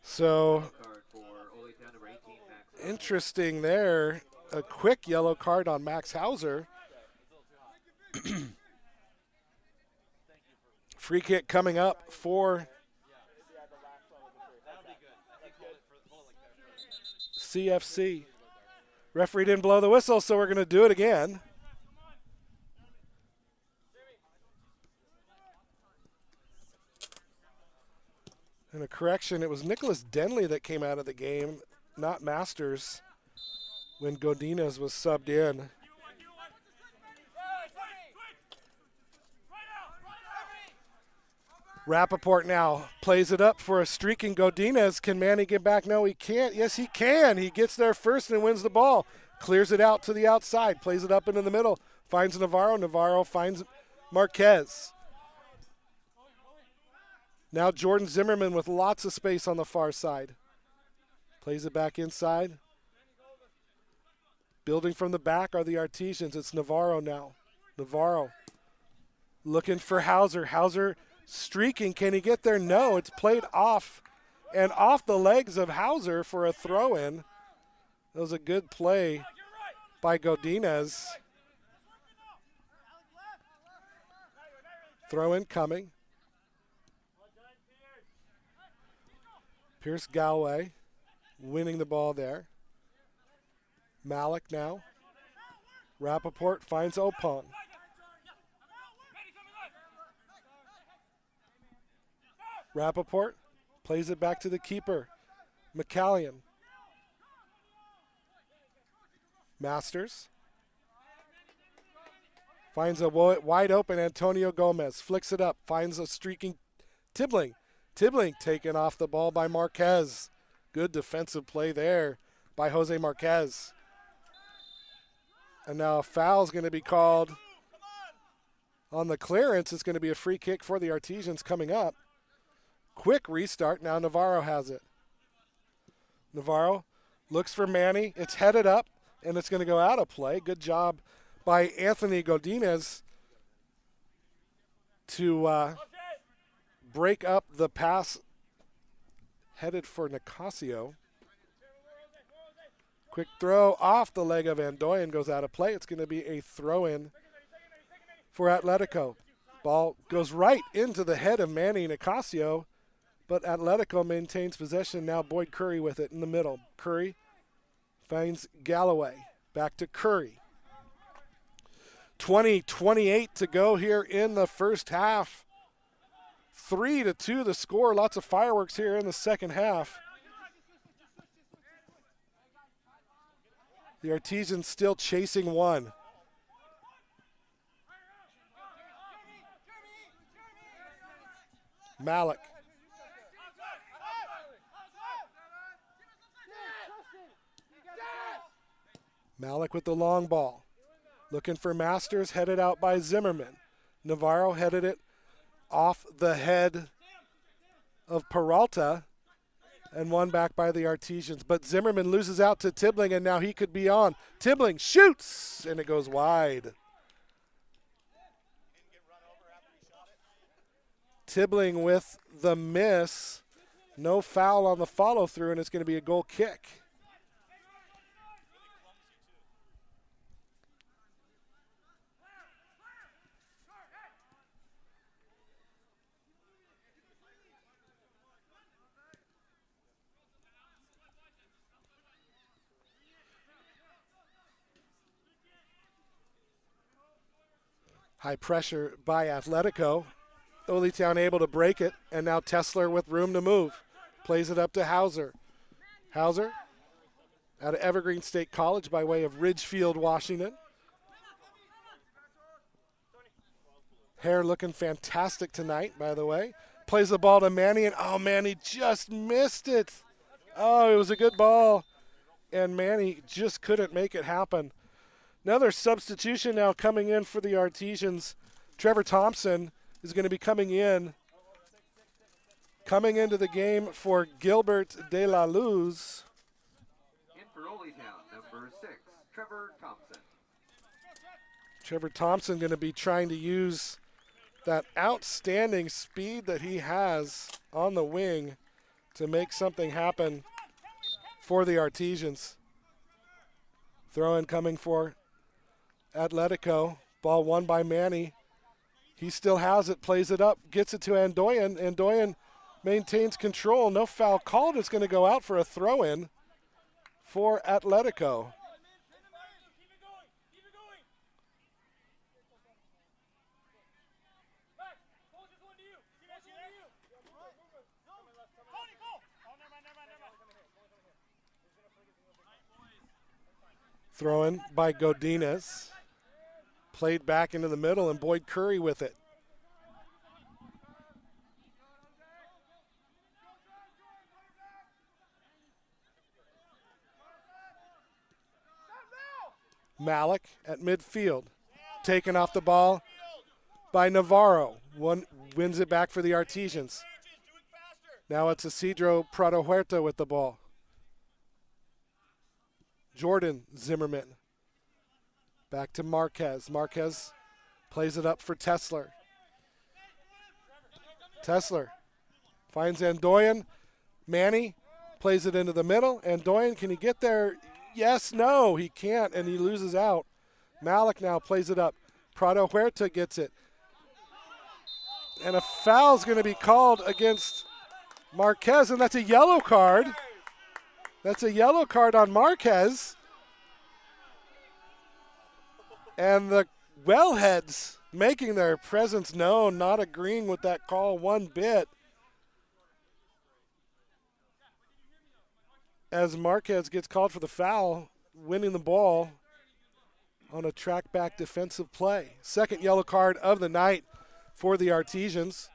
So, interesting there. A quick yellow card on Max Hauser. Free kick coming up for CFC. Referee didn't blow the whistle, so we're going to do it again. And a correction, it was Nicholas Denley that came out of the game, not Masters, when Godinez was subbed in. Rappaport now plays it up for a streaking Godinez. Can Manny get back? No, he can't. Yes, he can. He gets there first and wins the ball. Clears it out to the outside. Plays it up into the middle. Finds Navarro. Navarro finds Marquez. Now Jordan Zimmerman with lots of space on the far side. Plays it back inside. Building from the back are the Artesians. It's Navarro now. Navarro looking for Hauser. Hauser streaking. Can he get there? No. It's played off and off the legs of Hauser for a throw-in. That was a good play by Godinez. Throw-in coming. Pierce Galway winning the ball there. Malik now. Rappaport finds Opong. Rappaport plays it back to the keeper, McCallion. Masters finds a wide open Antonio Gomez, flicks it up, finds a streaking Tibbling. Tibbling taken off the ball by Marquez. Good defensive play there by Jose Marquez. And now a foul is going to be called on the clearance. It's going to be a free kick for the Artesians coming up. Quick restart. Now Navarro has it. Navarro looks for Manny. It's headed up, and it's going to go out of play. Good job by Anthony Godinez to break up the pass headed for Nicasio. Quick throw off the leg of Andoyan goes out of play. It's going to be a throw-in for Atletico. Ball goes right into the head of Manny Nicasio, but Atletico maintains possession. Now Boyd Curry with it in the middle. Curry finds Galloway. Back to Curry. 20-28 to go here in the first half. 3-2 the score. Lots of fireworks here in the second half. The Artesians still chasing one. Malik. Malik with the long ball. Looking for Masters, headed out by Zimmerman. Navarro headed it off the head of Peralta and won back by the Artesians. But Zimmerman loses out to Tibbling, and now he could be on. Tibbling shoots, and it goes wide. Tibbling with the miss. No foul on the follow-through, and it's going to be a goal kick. High pressure by Atletico. Oly Town able to break it, and now Tessler with room to move. Plays it up to Hauser. Hauser out of Evergreen State College by way of Ridgefield, Washington. Hair looking fantastic tonight, by the way. Plays the ball to Manny, and oh, Manny just missed it. Oh, it was a good ball, and Manny just couldn't make it happen. Another substitution now coming in for the Artesians. Trevor Thompson is going to be coming into the game for Gilbert De La Luz. In for Oly Town, number 6, Trevor Thompson. Trevor Thompson going to be trying to use that outstanding speed that he has on the wing to make something happen for the Artesians. Throw in coming for Atletico. Ball won by Manny. He still has it, plays it up, gets it to Andoyan. Andoyan maintains control. No foul called. It's going to go out for a throw-in for Atletico. Throw-in by Godinez. Played back into the middle, and Boyd Curry with it. Malik at midfield. Taken off the ball by Navarro. One wins it back for the Artesians. Now it's Isidro Prado Huerta with the ball. Jordan Zimmerman. Back to Marquez. Marquez plays it up for Tessler. Tessler finds Andoyan. Manny plays it into the middle. Andoyan, can he get there? Yes, no, he can't, and he loses out. Malik now plays it up. Prado Huerta gets it. And a foul's going to be called against Marquez, and that's a yellow card. That's a yellow card on Marquez. And the Wellheads making their presence known, not agreeing with that call one bit. As Marquez gets called for the foul, winning the ball on a track-back defensive play. Second yellow card of the night for the Artesians.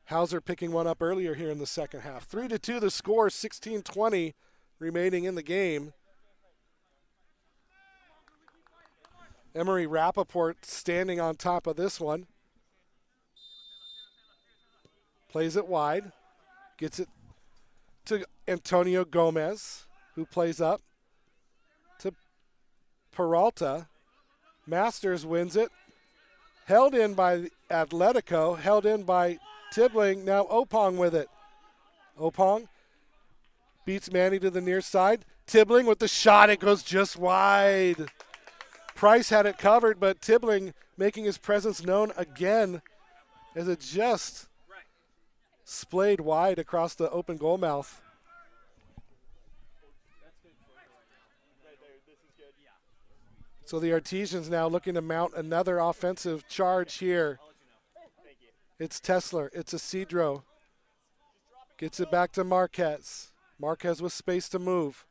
Hauser picking one up earlier here in the second half. 3-2 the score, 16:20 remaining in the game. Emery Rappaport standing on top of this one. Plays it wide. Gets it to Antonio Gomez, who plays up to Peralta. Masters wins it. Held in by Atletico. Held in by Tibbling. Now Opong with it. Opong beats Manny to the near side. Tibbling with the shot. It goes just wide. Price had it covered, but Tibbling making his presence known again as it just splayed wide across the open goal mouth. So the Artesians now looking to mount another offensive charge here. It's Tessler. It's Isidro. Gets it back to Marquez. Marquez with space to move.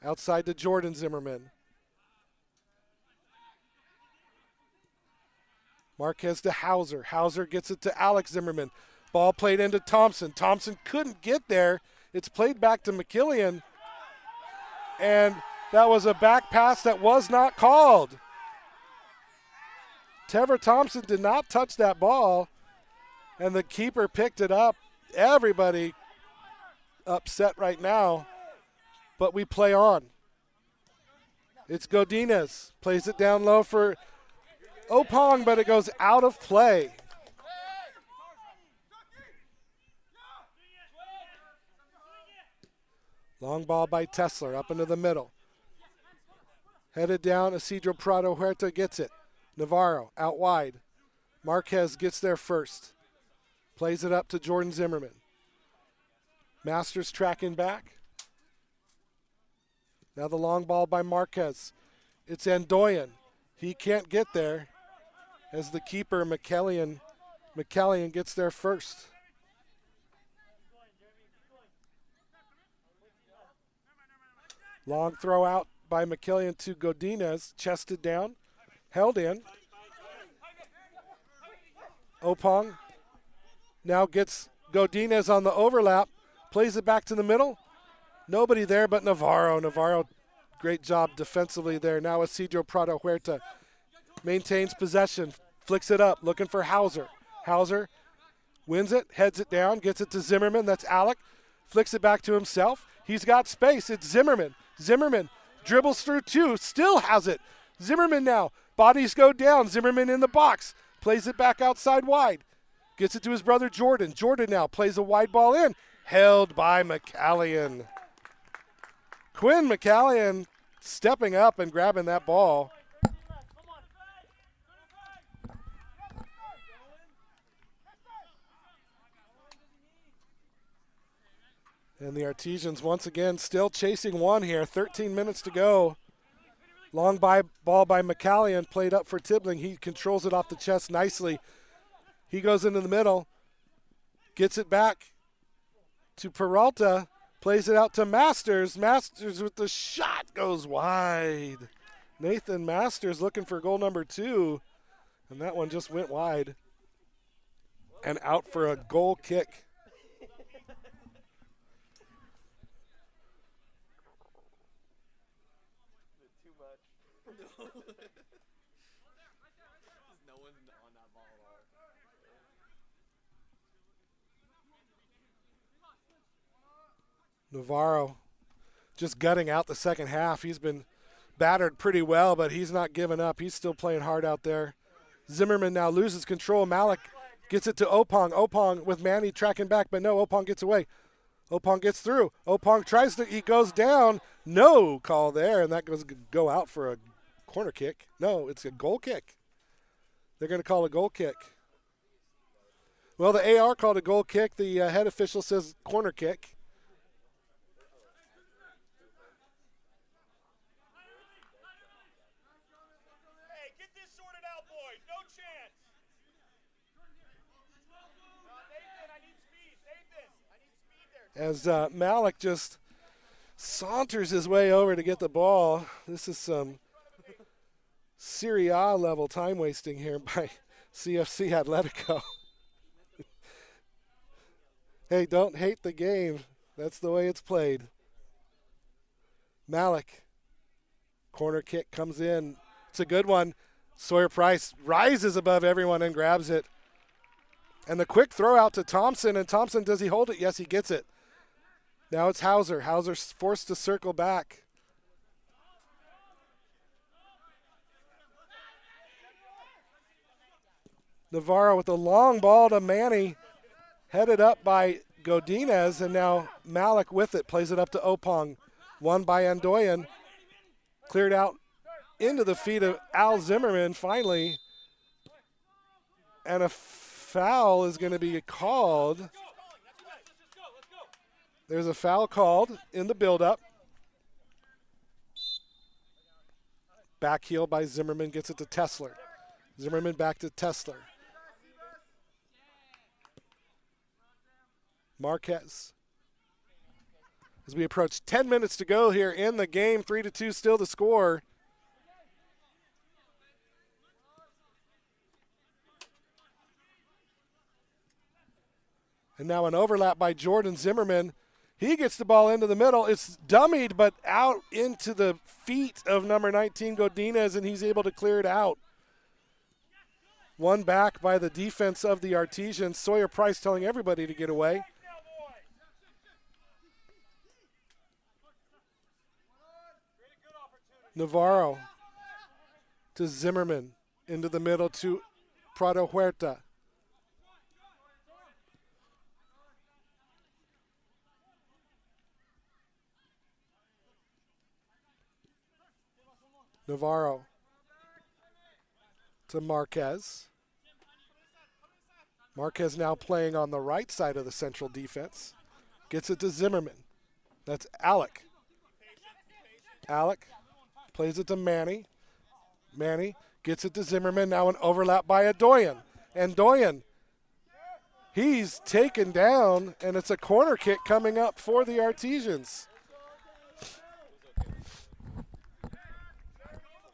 Outside to Jordan Zimmerman. Marquez to Hauser. Hauser gets it to Alex Zimmerman. Ball played into Thompson. Thompson couldn't get there. It's played back to McKillian. And that was a back pass that was not called. Tever Thompson did not touch that ball, and the keeper picked it up. Everybody upset right now, but we play on. It's Godinez. Plays it down low for Opong, but it goes out of play. Long ball by Tesler up into the middle. Headed down, Isidro Prado Huerta gets it. Navarro out wide. Marquez gets there first. Plays it up to Jordan Zimmerman. Masters tracking back. Now the long ball by Marquez. It's Andoyan. He can't get there as the keeper, McCallion gets there first. Long throw out by McKillian to Godinez, chested down, held in. Opong now gets Godinez on the overlap, plays it back to the middle. Nobody there but Navarro. Navarro, great job defensively there. Now Isidro Prado Huerta maintains possession, flicks it up, looking for Hauser. Hauser wins it, heads it down, gets it to Zimmerman. That's Alec. Flicks it back to himself. He's got space. It's Zimmerman. Zimmerman dribbles through two, still has it. Zimmerman now. Bodies go down. Zimmerman in the box. Plays it back outside wide. Gets it to his brother Jordan. Jordan now plays a wide ball in. Held by McCallion. Quinn McCallion stepping up and grabbing that ball. And the Artesians once again still chasing one here. 13 minutes to go. Long ball by McCallion, played up for Tibbling. He controls it off the chest nicely. He goes into the middle, gets it back to Peralta, plays it out to Masters. Masters with the shot goes wide. Nathan Masters looking for goal number 2, and that one just went wide and out for a goal kick. Navarro just gutting out the second half. He's been battered pretty well, but he's not giving up. He's still playing hard out there. Zimmerman now loses control. Malik gets it to Opong. Opong with Manny tracking back, but no, Opong gets away. Opong gets through. Opong tries to, he goes down. No call there, and that goes go out for a corner kick. No, it's a goal kick. They're going to call a goal kick. Well, the AR called a goal kick. The head official says corner kick. As Malik just saunters his way over to get the ball. This is some Serie A level time wasting here by CFC Athletica. Hey, don't hate the game. That's the way it's played. Malik. Corner kick comes in. It's a good one. Sawyer Price rises above everyone and grabs it. And the quick throw out to Thompson. And Thompson, does he hold it? Yes, he gets it. Now it's Hauser. Hauser's forced to circle back. Navarro with a long ball to Manny. Headed up by Godinez, and now Malik with it. Plays it up to Opong. Won by Andoyan. Cleared out into the feet of Al Zimmerman finally. And a foul is going to be called. There's a foul called in the build-up. Back heel by Zimmerman, gets it to Tesler. Zimmerman back to Tesler. Marquez. As we approach 10 minutes to go here in the game, 3-2 still the score. And now an overlap by Jordan Zimmerman. He gets the ball into the middle. It's dummied, but out into the feet of number 19, Godinez, and he's able to clear it out. One back by the defense of the Artesians. Sawyer Price telling everybody to get away. Navarro to Zimmerman, into the middle to Prado Huerta. Navarro to Marquez. Marquez now playing on the right side of the central defense. Gets it to Zimmerman. That's Alec. Alec plays it to Manny. Manny gets it to Zimmerman. Now an overlap by Adoyan. And Doyen, he's taken down, and it's a corner kick coming up for the Artesians.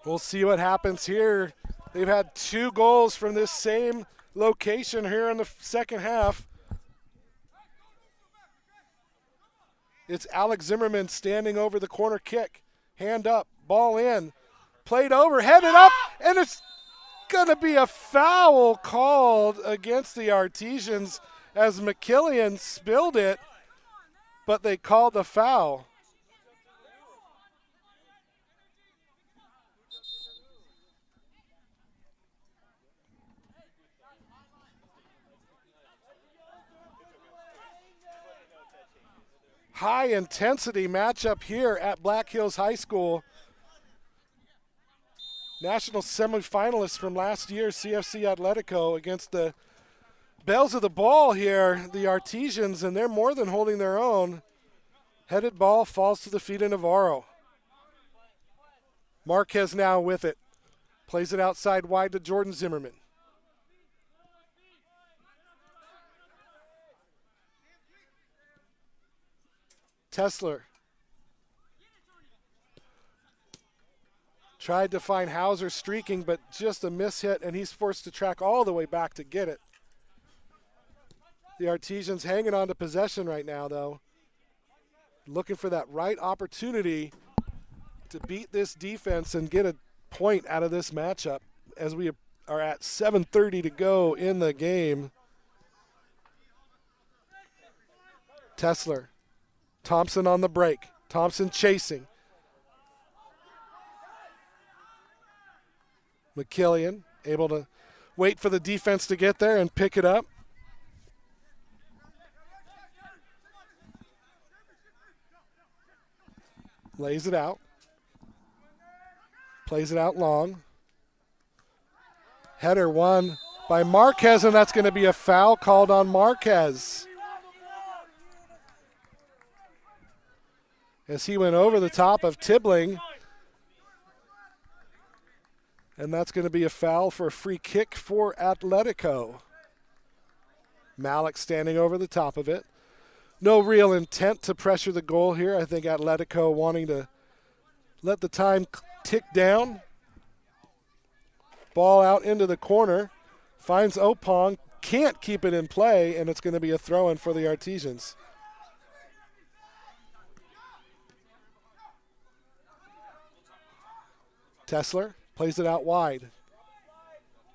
We'll see what happens here. They've had 2 goals from this same location here in the second half. It's Alex Zimmerman standing over the corner kick. Hand up, ball in, played over, headed up, and it's going to be a foul called against the Artesians as McKillian spilled it, but they called the foul. High intensity matchup here at Black Hills High School. National semifinalists from last year, CFC Athletica, against the Bells of the Ball here, the Artesians, and they're more than holding their own. Headed ball falls to the feet of Navarro. Marquez now with it. Plays it outside wide to Jordan Zimmerman. Tesler tried to find Hauser streaking, but just a mishit, and he's forced to track all the way back to get it. The Artesians hanging on to possession right now, though. Looking for that right opportunity to beat this defense and get a point out of this matchup as we are at 7:30 to go in the game. Tesler. Thompson on the break. Thompson chasing. McKillian able to wait for the defense to get there and pick it up. Lays it out. Plays it out long. Header won by Marquez, and that's going to be a foul called on Marquez, as he went over the top of Tibbling. And that's going to be a foul for a free kick for Atletico. Malik standing over the top of it. No real intent to pressure the goal here. I think Atletico wanting to let the time tick down. Ball out into the corner. Finds Opong. Can't keep it in play, and it's going to be a throw-in for the Artesians. Tesler plays it out wide.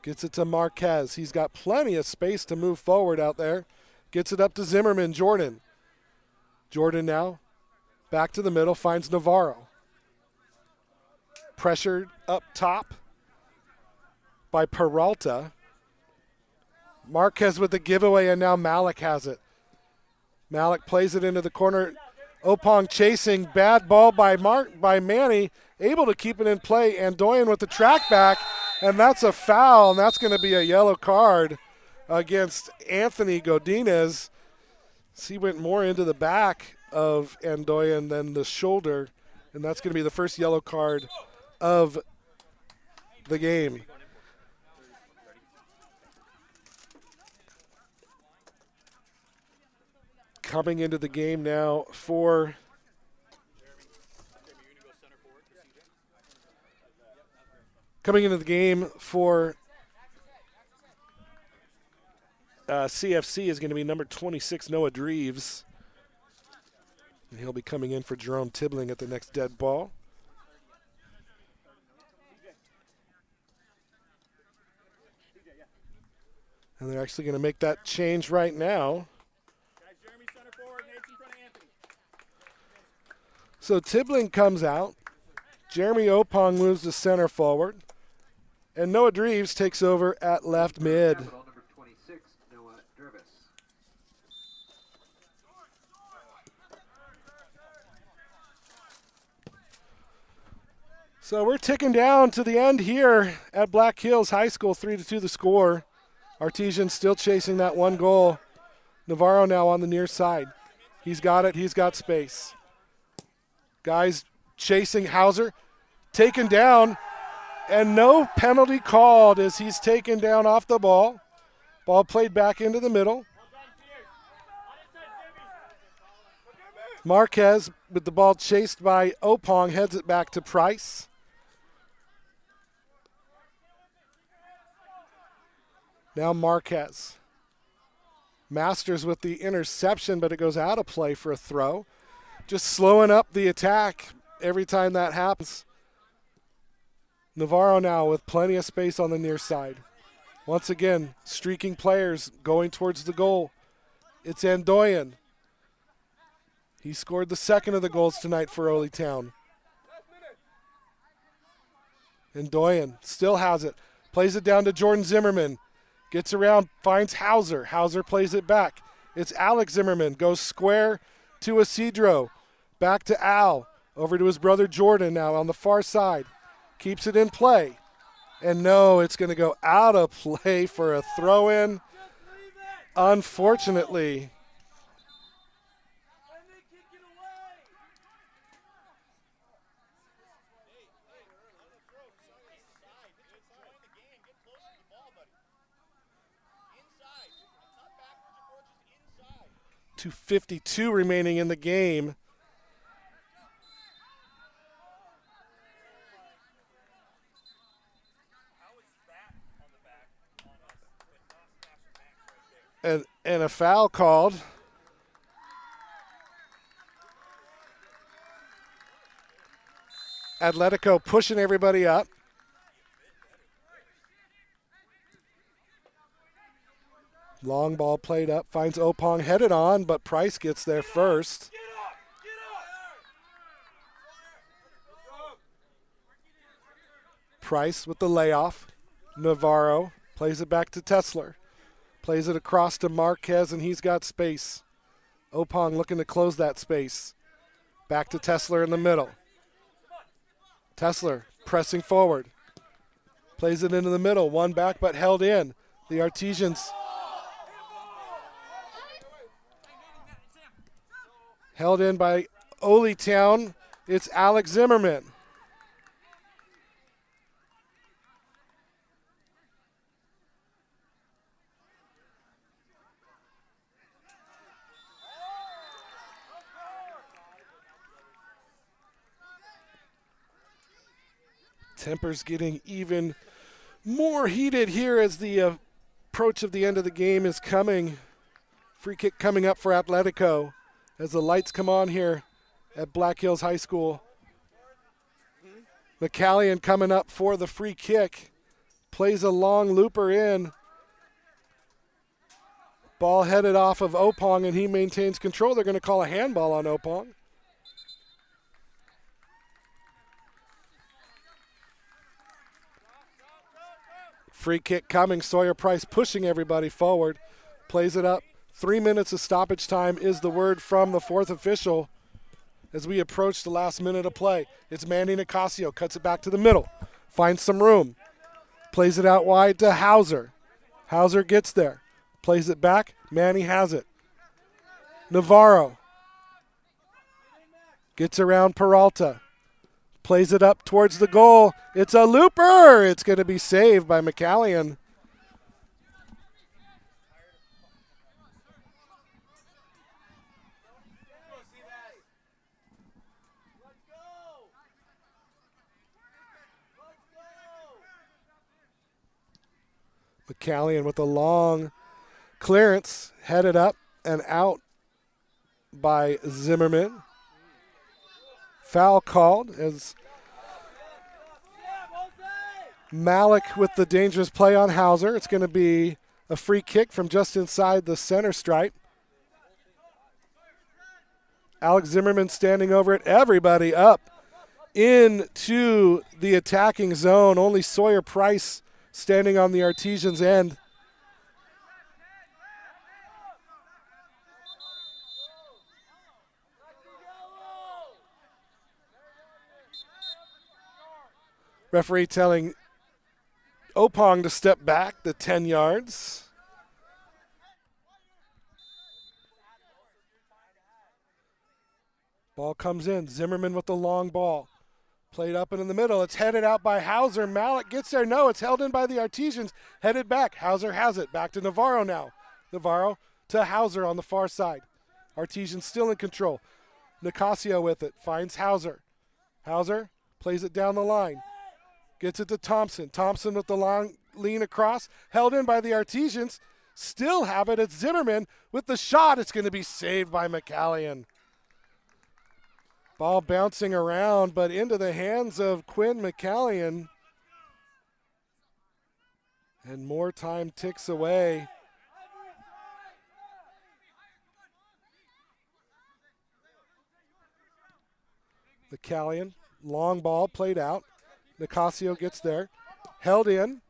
Gets it to Marquez. He's got plenty of space to move forward out there. Gets it up to Zimmerman, Jordan. Jordan now back to the middle, finds Navarro. Pressured up top by Peralta. Marquez with the giveaway, and now Malik has it. Malik plays it into the corner. Opong chasing, bad ball by Manny, able to keep it in play. Andoyan with the track back, and that's a foul, and that's going to be a yellow card against Anthony Godinez. He went more into the back of Andoyan than the shoulder, and that's going to be the first yellow card of the game. Coming into the game now for Coming into the game for CFC is going to be number 26, Noah Dreves. And he'll be coming in for Jerome Tibbling at the next dead ball. And they're actually going to make that change right now. So Tibbling comes out. Jeremy Opong moves to center forward. And Noah Dreves takes over at left mid. Number 26, Noah Dreves. So we're ticking down to the end here at Black Hills High School, 3-2 the score. Artesian still chasing that one goal. Navarro now on the near side. He's got it. He's got space. Guys chasing Hauser. Taken down. And no penalty called as he's taken down off the ball. Ball played back into the middle. Marquez with the ball chased by Opong heads it back to Price. Now Marquez. Masters with the interception, but it goes out of play for a throw. Just slowing up the attack every time that happens. Navarro now with plenty of space on the near side. Once again, streaking players going towards the goal. It's Andoyan. He scored the second of the goals tonight for Oly Town. Andoyan still has it. Plays it down to Jordan Zimmerman. Gets around, finds Hauser. Hauser plays it back. It's Alex Zimmerman. Goes square to Isidro. Back to Al. Over to his brother Jordan now on the far side. Keeps it in play. And no, it's going to go out of play for a throw-in. Unfortunately. .252 remaining in the game. And a foul called. Atletico pushing everybody up. Long ball played up, finds Opong headed on, but Price gets there first. Price with the layoff. Navarro plays it back to Tesler. Plays it across to Marquez, and he's got space. Opong looking to close that space. Back to Tesler in the middle. Tesler pressing forward. Plays it into the middle. One back, but held in. The Artesians held in by Oly Town. It's Alex Zimmerman. Tempers getting even more heated here as the approach of the end of the game is coming. Free kick coming up for Atletico as the lights come on here at Black Hills High School. McCallion coming up for the free kick. Plays a long looper in. Ball headed off of Opong, and he maintains control. They're going to call a handball on Opong. Free kick coming. Sawyer Price pushing everybody forward. Plays it up. 3 minutes of stoppage time is the word from the fourth official as we approach the last minute of play. It's Mandy Nicasio. Cuts it back to the middle. Finds some room. Plays it out wide to Hauser. Hauser gets there. Plays it back. Manny has it. Navarro. Gets around Peralta. Plays it up towards the goal. It's a looper. It's going to be saved by McCallion. McCallion with a long clearance, headed up and out by Zimmerman. Foul called as Malik with the dangerous play on Hauser. It's going to be a free kick from just inside the center stripe. Alex Zimmerman standing over it. Everybody up into the attacking zone. Only Sawyer Price standing on the Artesians' end. Referee telling Opong to step back the 10 yards. Ball comes in. Zimmerman with the long ball. Played up and in the middle. It's headed out by Hauser. Malik gets there. No, it's held in by the Artesians. Headed back. Hauser has it. Back to Navarro now. Navarro to Hauser on the far side. Artesians still in control. Nicasio with it. Finds Hauser. Hauser plays it down the line. Gets it to Thompson. Thompson with the long lean across. Held in by the Artesians. Still have it. It's Zimmerman with the shot. It's going to be saved by McCallion. Ball bouncing around, but into the hands of Quinn McCallion. And more time ticks away. McCallion, long ball played out. Nicasio gets there. Held in.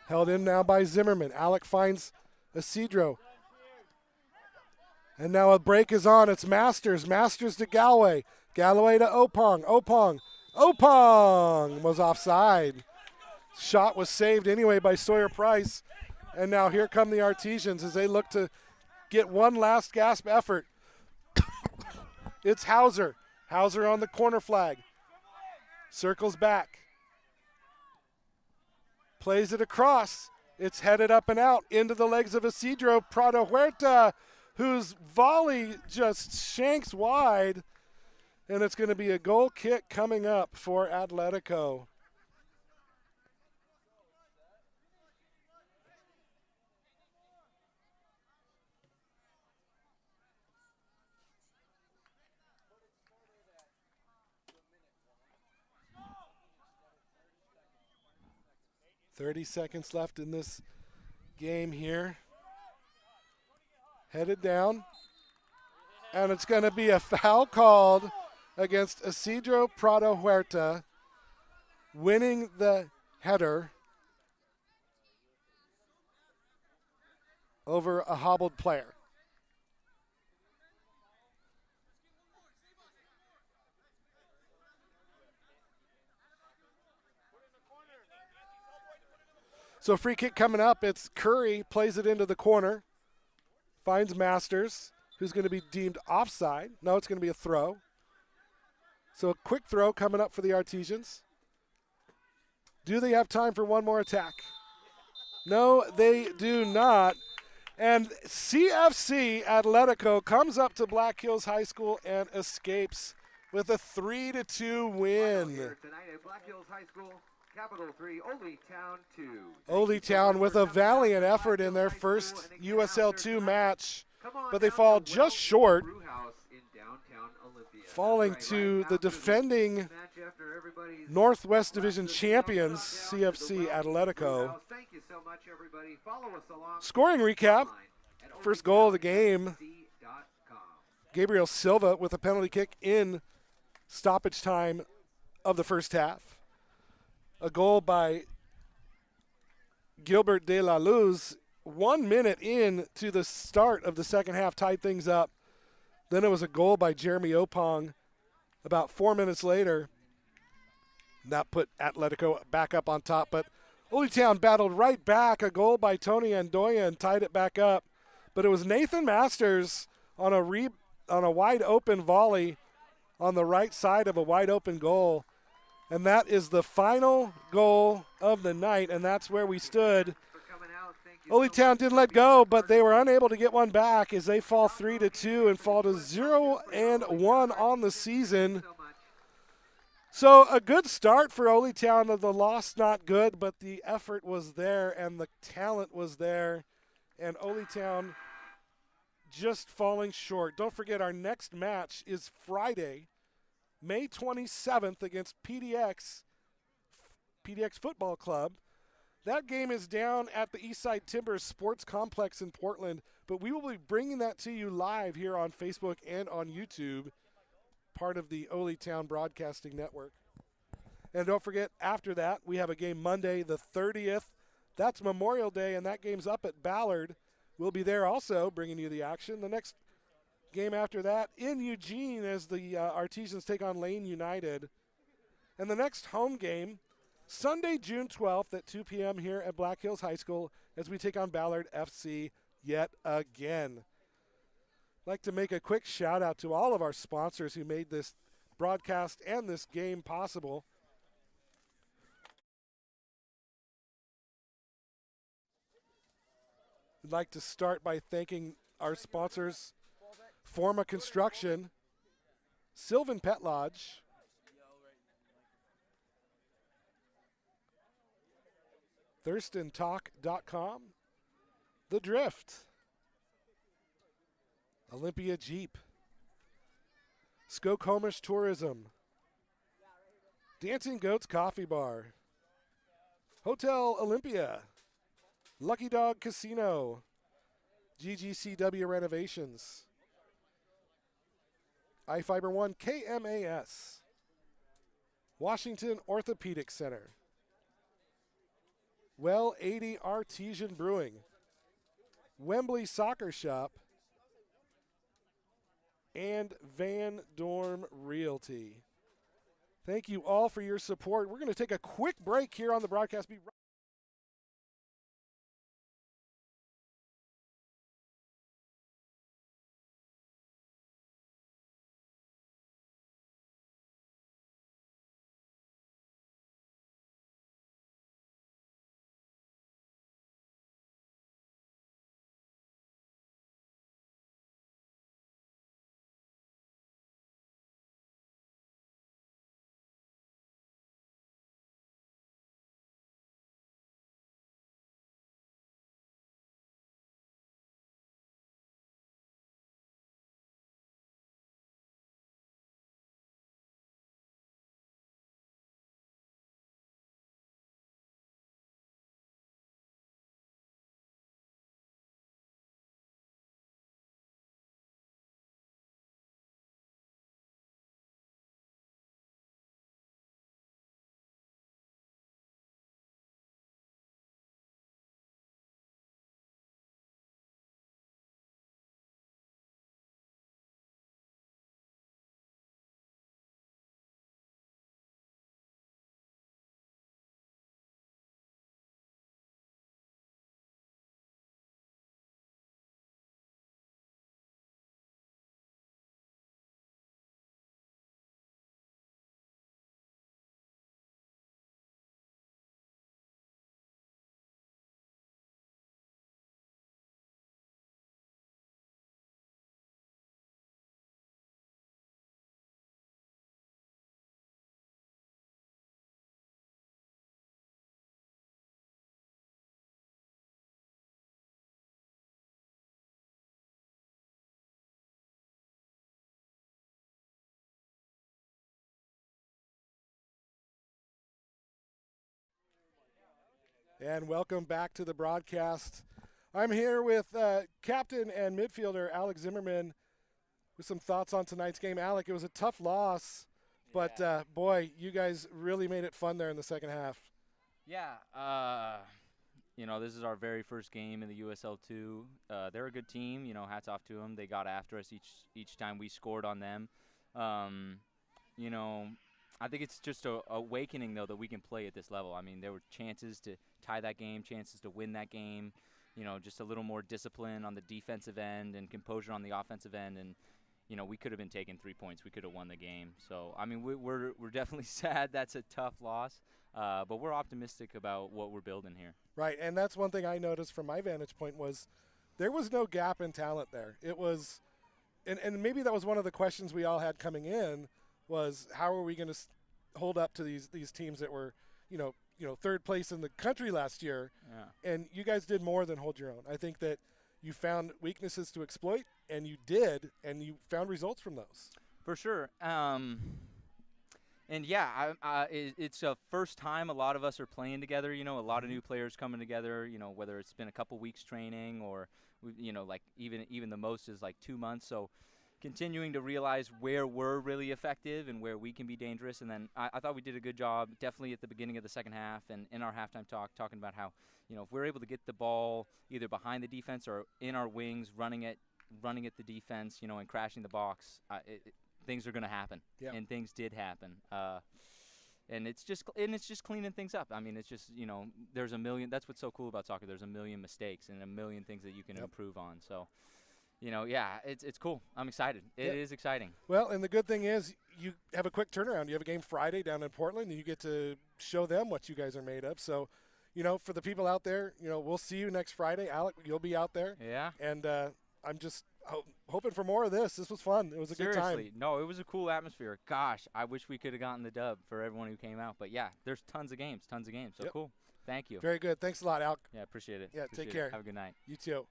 Held in now by Zimmerman. Alec finds Isidro. And now a break is on. It's Masters. Masters to Galloway. Galloway to Opong. Opong was offside. Shot was saved anyway by Sawyer Price. And now here come the Artesians as they look to get one last gasp effort. It's Hauser. Hauser on the corner flag. Circles back. Plays it across. It's headed up and out into the legs of Isidro Prado Huerta, whose volley just shanks wide. And it's going to be a goal kick coming up for Atletico. .30 seconds left in this game here. Headed down. And it's going to be a foul called against Isidro Prado Huerta, winning the header over a hobbled player. So free kick coming up. It's Curry, plays it into the corner. Finds Masters, who's going to be deemed offside. No, it's going to be a throw. So a quick throw coming up for the Artesians. Do they have time for one more attack? No, they do not. And CFC Atletico comes up to Black Hills High School and escapes with a 3-2 win. Here tonight at Black Hills High School, Capital 3, Oly Town 2. Oly Town with a valiant effort in their first USL 2 match, but they fall just short, falling to the defending Northwest Division champions, CFC Atletico. Scoring recap, first goal of the game, Gabriel Silva with a penalty kick in stoppage time of the first half. A goal by Gilbert de la Luz 1 minute in to the start of the second half, tied things up. Then it was a goal by Jeremy Opong about 4 minutes later. That put Atletico back up on top, but Oly Town battled right back. A goal by Tony Andoya and tied it back up. But it was Nathan Masters on a wide open volley on the right side of a wide open goal. And that is the final goal of the night, and that's where we stood. Oly Town didn't let go, but they were unable to get one back as they fall 3-2 and fall to 0-1 on the season. So a good start for Oly Town. The loss not good, but the effort was there and the talent was there. And Oly Town just falling short. Don't forget, our next match is Friday, May 27th against PDX Football Club. That game is down at the Eastside Timbers Sports Complex in Portland, but we will be bringing that to you live here on Facebook and on YouTube, part of the Oly Town Broadcasting Network. And don't forget, after that, we have a game Monday the 30th. That's Memorial Day, and that game's up at Ballard. We'll be there also, bringing you the action. The next game after that in Eugene as the Artesians take on Lane United. And the next home game, Sunday, June 12th at 2 p.m. here at Black Hills High School as we take on Ballard FC yet again. I'd like to make a quick shout out to all of our sponsors who made this broadcast and this game possible. I'd like to start by thanking our sponsors, Forma Construction, Sylvan Pet Lodge, ThurstonTalk.com, The Drift, Olympia Jeep, Skokomish Tourism, Dancing Goats Coffee Bar, Hotel Olympia, Lucky Dog Casino, GGCW Renovations, iFiber One KMAS, Washington Orthopedic Center, Well 80 Artesian Brewing, Wembley Soccer Shop, and Van Dorn Realty. Thank you all for your support. We're going to take a quick break here on the broadcast. And welcome back to the broadcast. I'm here with captain and midfielder Alex Zimmerman with some thoughts on tonight's game. Alec, it was a tough loss, but boy, you guys really made it fun there in the second half. Yeah, you know, this is our very first game in the USL2. They're a good team. You know, hats off to them. They got after us each time we scored on them. You know, I think it's just a awakening, though, that we can play at this level. I mean, there were chances to tie that game, chances to win that game. You know, just a little more discipline on the defensive end and composure on the offensive end. And, you know, we could have been taking 3 points. We could have won the game. So, I mean, we're definitely sad. That's a tough loss. But we're optimistic about what we're building here. Right, and that's one thing I noticed from my vantage point was there was no gap in talent there. It was, and maybe that was one of the questions we all had coming in was how are we going to hold up to these teams that were, third place in the country last year. Yeah. And you guys did more than hold your own. I think that you found weaknesses to exploit, and you did, and you found results from those. For sure. And yeah, it's a first time a lot of us are playing together. A lot of new players coming together. Whether it's been a couple weeks training or, like even the most is like 2 months. So continuing to realize where we're really effective and where we can be dangerous. And then I thought we did a good job, definitely at the beginning of the second half and in our halftime talk, talking about how if we're able to get the ball either behind the defense or in our wings, running at the defense, and crashing the box. Things are going to happen, and things did happen. And it's just cleaning things up. I mean, it's just there's a million. That's what's so cool about soccer. There's a million mistakes and a million things that you can improve on. So, it's cool. I'm excited. It is exciting. Well, and the good thing is you have a quick turnaround. You have a game Friday down in Portland, and you get to show them what you guys are made of. So, for the people out there, we'll see you next Friday. Alec, you'll be out there. Yeah. And I'm just hoping for more of this. This was fun. It was a good time. Seriously. No, it was a cool atmosphere. Gosh, I wish we could have gotten the dub for everyone who came out. But, yeah, there's tons of games. So cool. Thank you. Very good. Thanks a lot, Alec. Yeah, appreciate it. Yeah, Appreciate take care. Have a good night. You too.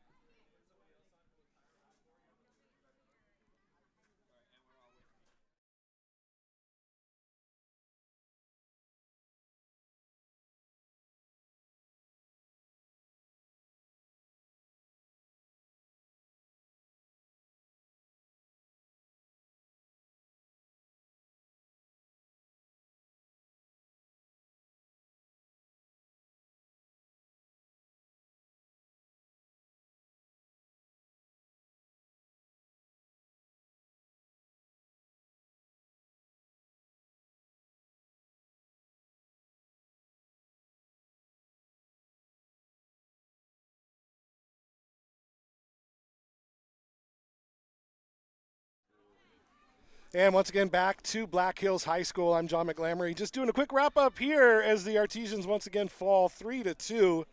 And once again, back to Black Hills High School. I'm John McGlamory. Just doing a quick wrap-up here as the Artesians once again fall 3-2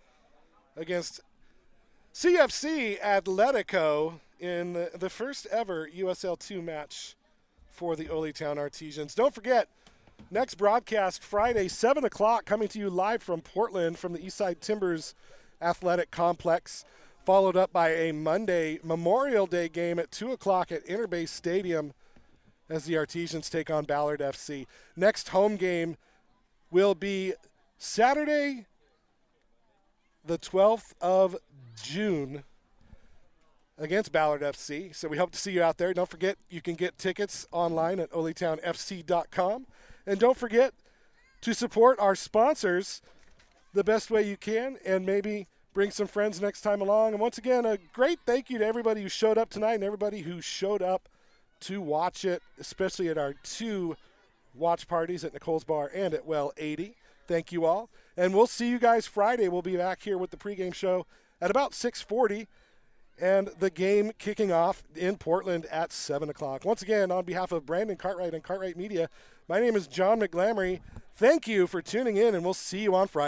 against CFC Athletica in the first ever USL2 match for the Oly Town Artesians. Don't forget, next broadcast Friday, 7 o'clock, coming to you live from Portland from the Eastside Timbers Athletic Complex, followed up by a Monday Memorial Day game at 2 o'clock at Interbase Stadium as the Artesians take on Ballard FC. Next home game will be Saturday, the 12th of June against Ballard FC. So we hope to see you out there. Don't forget, you can get tickets online at olytownfc.com. And don't forget to support our sponsors the best way you can and maybe bring some friends next time along. And once again, a great thank you to everybody who showed up tonight and everybody who showed up to watch it, especially at our 2 watch parties at Nicole's Bar and at Well 80. Thank you all. And we'll see you guys Friday. We'll be back here with the pregame show at about 6:40 and the game kicking off in Portland at 7 o'clock. Once again, on behalf of Brandon Cartwright and Cartwright Media, my name is John McGlamory. Thank you for tuning in, and we'll see you on Friday.